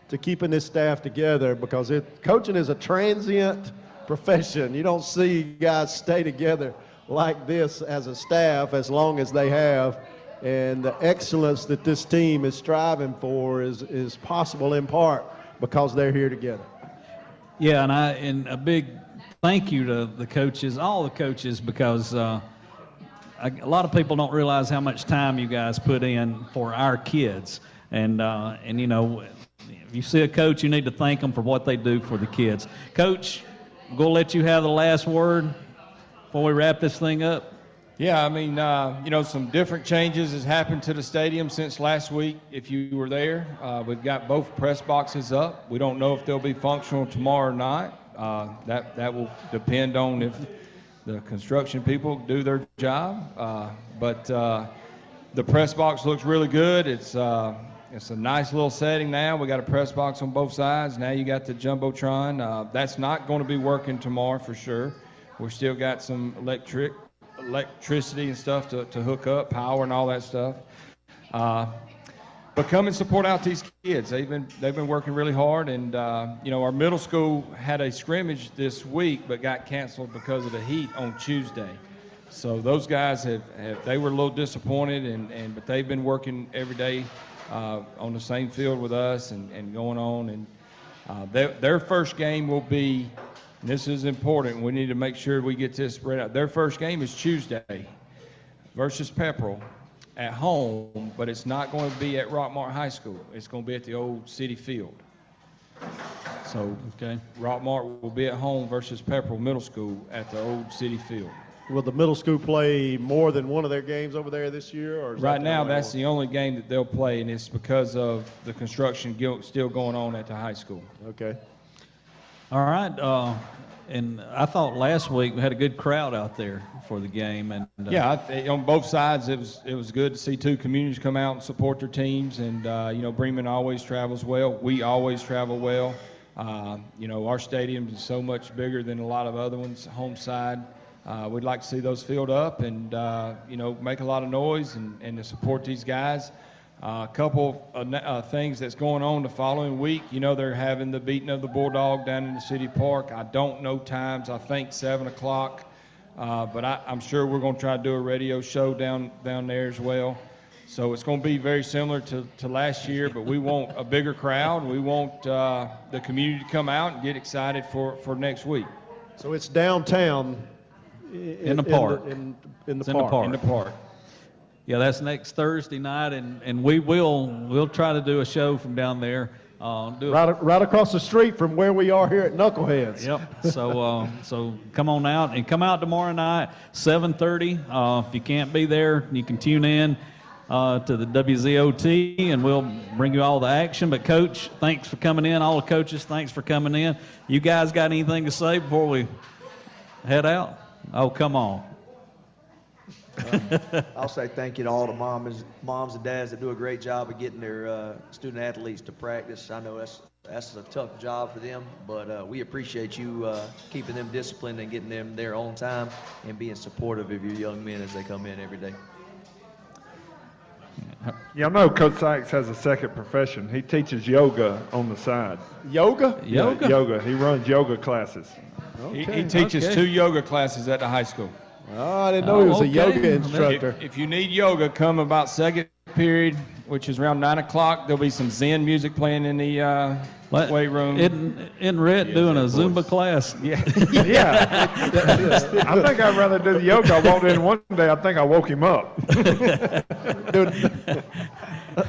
to keeping this staff together, because coaching is a transient profession. You don't see guys stay together like this as a staff as long as they have, and the excellence that this team is striving for is possible in part because they're here together. Yeah, and a big thank you to the coaches, all the coaches, because a lot of people don't realize how much time you guys put in for our kids. And if you see a coach, you need to thank them for what they do for the kids. Coach, I'm going to let you have the last word before we wrap this thing up. Yeah, I mean, some different changes has happened to the stadium since last week. If you were there, we've got both press boxes up. We don't know if they'll be functional tomorrow or not. That will depend on if the construction people do their job. But the press box looks really good. It's a nice little setting now. We got a press box on both sides. Now you got the Jumbotron. That's not going to be working tomorrow for sure. We've still got some electricity and stuff to hook up, power and all that stuff. But come and support out these kids. They've been working really hard, and our middle school had a scrimmage this week but got canceled because of the heat on Tuesday. So those guys they were a little disappointed, but they've been working every day on the same field with us and going on. And their first game will be, and this is important, we need to make sure we get this spread out. Their first game is Tuesday versus Pepperell at home, but it's not going to be at Rockmart High School. It's going to be at the old City Field. So Rockmart will be at home versus Pepperell Middle School at the old city field. Will the middle school play more than one of their games over there this year? Or is Right now, that's the only game that they'll play, and it's because of the construction still going on at the high school. Okay. All right. And I thought last week we had a good crowd out there for the game. And on both sides, it was good to see two communities come out and support their teams. And Bremen always travels well. We always travel well. Our stadium is so much bigger than a lot of other ones. Home side. We'd like to see those filled up and make a lot of noise and to support these guys. A couple of things that's going on the following week. They're having the beating of the Bulldog down in the city park. I don't know times. I think 7 o'clock. But I'm sure we're going to try to do a radio show down there as well. So it's going to be very similar to last year, but we want a bigger crowd. We want the community to come out and get excited for next week. So it's downtown. In the park. In the park. Yeah, that's next Thursday night, and we'll try to do a show from down there. Right across the street from where we are here at Knuckleheads. Yep. So come on out and come out tomorrow night, 7:30. If you can't be there, you can tune in to the WZOT, and we'll bring you all the action. But Coach, thanks for coming in. All the coaches, thanks for coming in. You guys got anything to say before we head out? Oh, come on. I'll say thank you to all the moms and dads that do a great job of getting their student athletes to practice. I know that's a tough job for them, but we appreciate you keeping them disciplined and getting them there on time and being supportive of your young men as they come in every day. Yeah, I know Coach Sykes has a second profession. He teaches yoga on the side. Yoga? Yeah, yoga. He runs yoga classes. He teaches 2 yoga classes at the high school. Oh, I didn't know he was a yoga instructor. If you need yoga, come about second period, which is around 9 o'clock. There'll be some Zen music playing in the weight room. Isn't Rhett doing a Zumba class? Yeah. Yeah. I think I'd rather do the yoga. I walked in one day, I think I woke him up.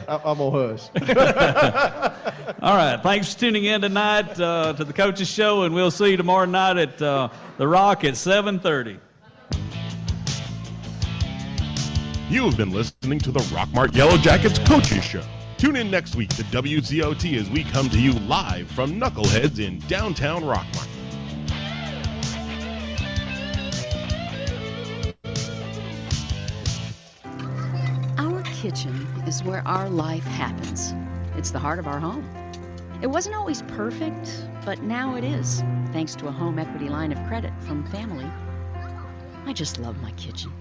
I'm going to hush. All right. Thanks for tuning in tonight to the Coaches Show, and we'll see you tomorrow night at The Rock at 7:30. You have been listening to the Rockmart Yellow Jackets Coaches Show. Tune in next week to WZOT as we come to you live from Knuckleheads in downtown Rockmart. Our kitchen is where our life happens. It's the heart of our home. It wasn't always perfect, but now it is, thanks to a home equity line of credit from family. I just love my kitchen.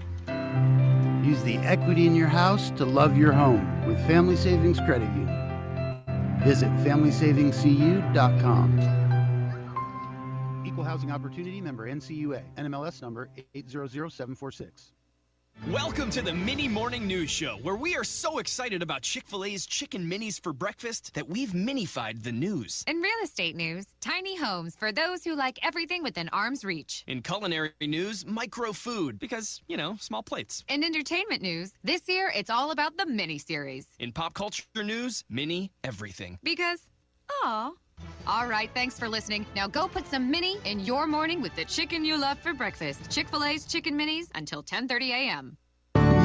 Use the equity in your house to love your home with Family Savings Credit Union. Visit FamilySavingsCU.com. Equal Housing Opportunity member NCUA. NMLS number 800746. Welcome to the Mini Morning News Show, where we are so excited about Chick-fil-A's Chicken Minis for breakfast that we've minified the news. In real estate news, tiny homes for those who like everything within arm's reach. In culinary news, micro food, because, small plates. In entertainment news, this year it's all about the mini series. In pop culture news, mini everything. Because, aw. All right, thanks for listening. Now go put some mini in your morning with the chicken you love for breakfast. Chick-fil-A's Chicken Minis until 10:30 a.m.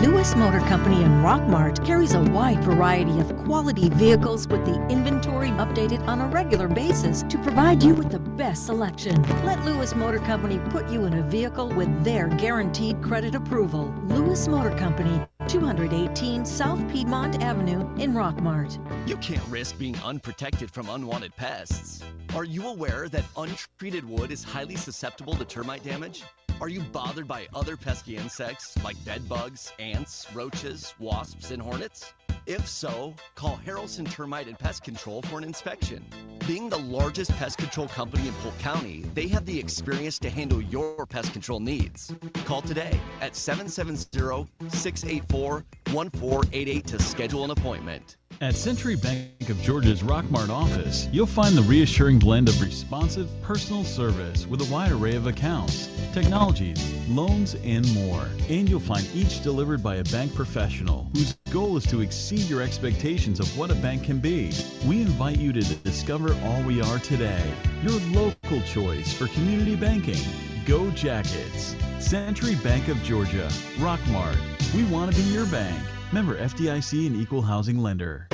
Lewis Motor Company in Rockmart carries a wide variety of quality vehicles with the inventory updated on a regular basis to provide you with the best selection. Let Lewis Motor Company put you in a vehicle with their guaranteed credit approval. Lewis Motor Company, 218 South Piedmont Avenue in Rockmart. You can't risk being unprotected from unwanted pests. Are you aware that untreated wood is highly susceptible to termite damage? Are you bothered by other pesky insects like bed bugs, ants, roaches, wasps, and hornets? If so, call Harrelson Termite and Pest Control for an inspection. Being the largest pest control company in Polk County, they have the experience to handle your pest control needs. Call today at 770-684-1488 to schedule an appointment. At Century Bank of Georgia's Rockmart office, you'll find the reassuring blend of responsive, personal service with a wide array of accounts, technologies, loans, and more. And you'll find each delivered by a bank professional whose goal is to exceed your expectations of what a bank can be. We invite you to discover all we are today. Your local choice for community banking. Go Jackets. Century Bank of Georgia, Rockmart. We want to be your bank. Member FDIC and Equal Housing Lender.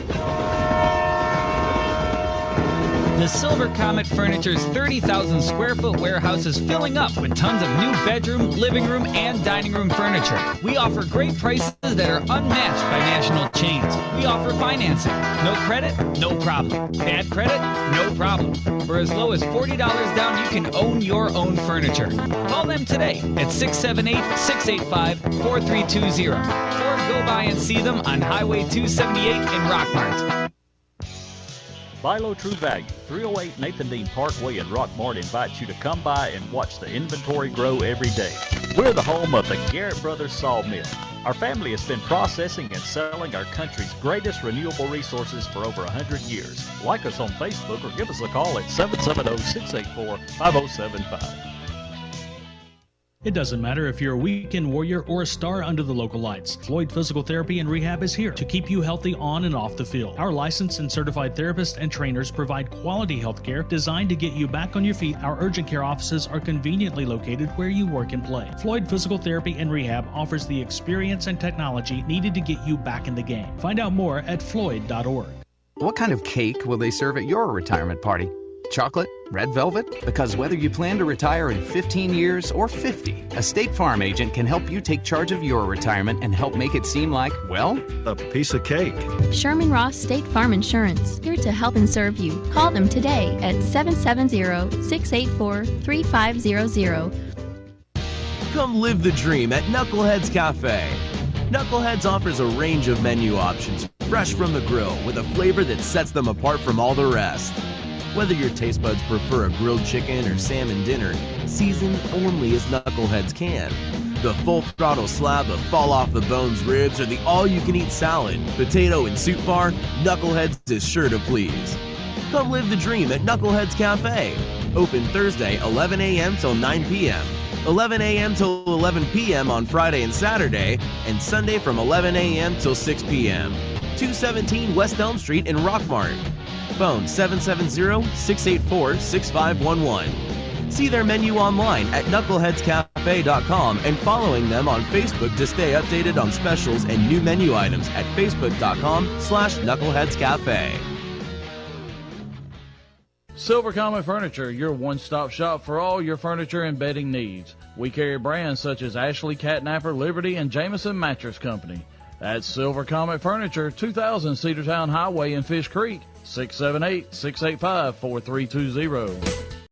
The Silver Comet Furniture's 30,000 square foot warehouse is filling up with tons of new bedroom, living room, and dining room furniture. We offer great prices that are unmatched by national chains. We offer financing. No credit? No problem. Bad credit? No problem. For as low as $40 down, you can own your own furniture. Call them today at 678-685-4320 or go by and see them on Highway 278 in Rockmart. Buy Low True Value, 308 Nathan Dean Parkway in Rockmart invites you to come by and watch the inventory grow every day. We're the home of the Garrett Brothers Sawmill. Our family has been processing and selling our country's greatest renewable resources for over 100 years. Like us on Facebook or give us a call at 770-684-5075. It doesn't matter if you're a weekend warrior or a star under the local lights. Floyd Physical Therapy and Rehab is here to keep you healthy on and off the field. Our licensed and certified therapists and trainers provide quality health care designed to get you back on your feet. Our urgent care offices are conveniently located where you work and play. Floyd Physical Therapy and Rehab offers the experience and technology needed to get you back in the game. Find out more at floyd.org. What kind of cake will they serve at your retirement party? Chocolate? Red velvet? Because whether you plan to retire in 15 years or 50, a State Farm agent can help you take charge of your retirement and help make it seem like, well, a piece of cake. Sherman Ross State Farm Insurance, here to help and serve you. Call them today at 770-684-3500. Come live the dream at Knucklehead's Cafe. Knucklehead's offers a range of menu options, fresh from the grill, with a flavor that sets them apart from all the rest. Whether your taste buds prefer a grilled chicken or salmon dinner, seasoned only as Knuckleheads can. The full throttle slab of fall off the bones ribs or the all-you-can-eat salad, potato and soup bar, Knuckleheads is sure to please. Come live the dream at Knucklehead's Cafe. Open Thursday 11 a.m. till 9 p.m., 11 a.m. till 11 p.m. on Friday and Saturday, and Sunday from 11 a.m. till 6 p.m. 217 West Elm Street in Rockmart. Phone 770-684-6511. See their menu online at knuckleheadscafe.com and following them on Facebook to stay updated on specials and new menu items at facebook.com/knuckleheadscafe. Silver Comet Furniture, your one-stop shop for all your furniture and bedding needs. We carry brands such as Ashley, Catnapper, Liberty, and Jameson Mattress Company. That's Silver Comet Furniture, 2000 Cedartown Highway in Fish Creek, 678-685-4320.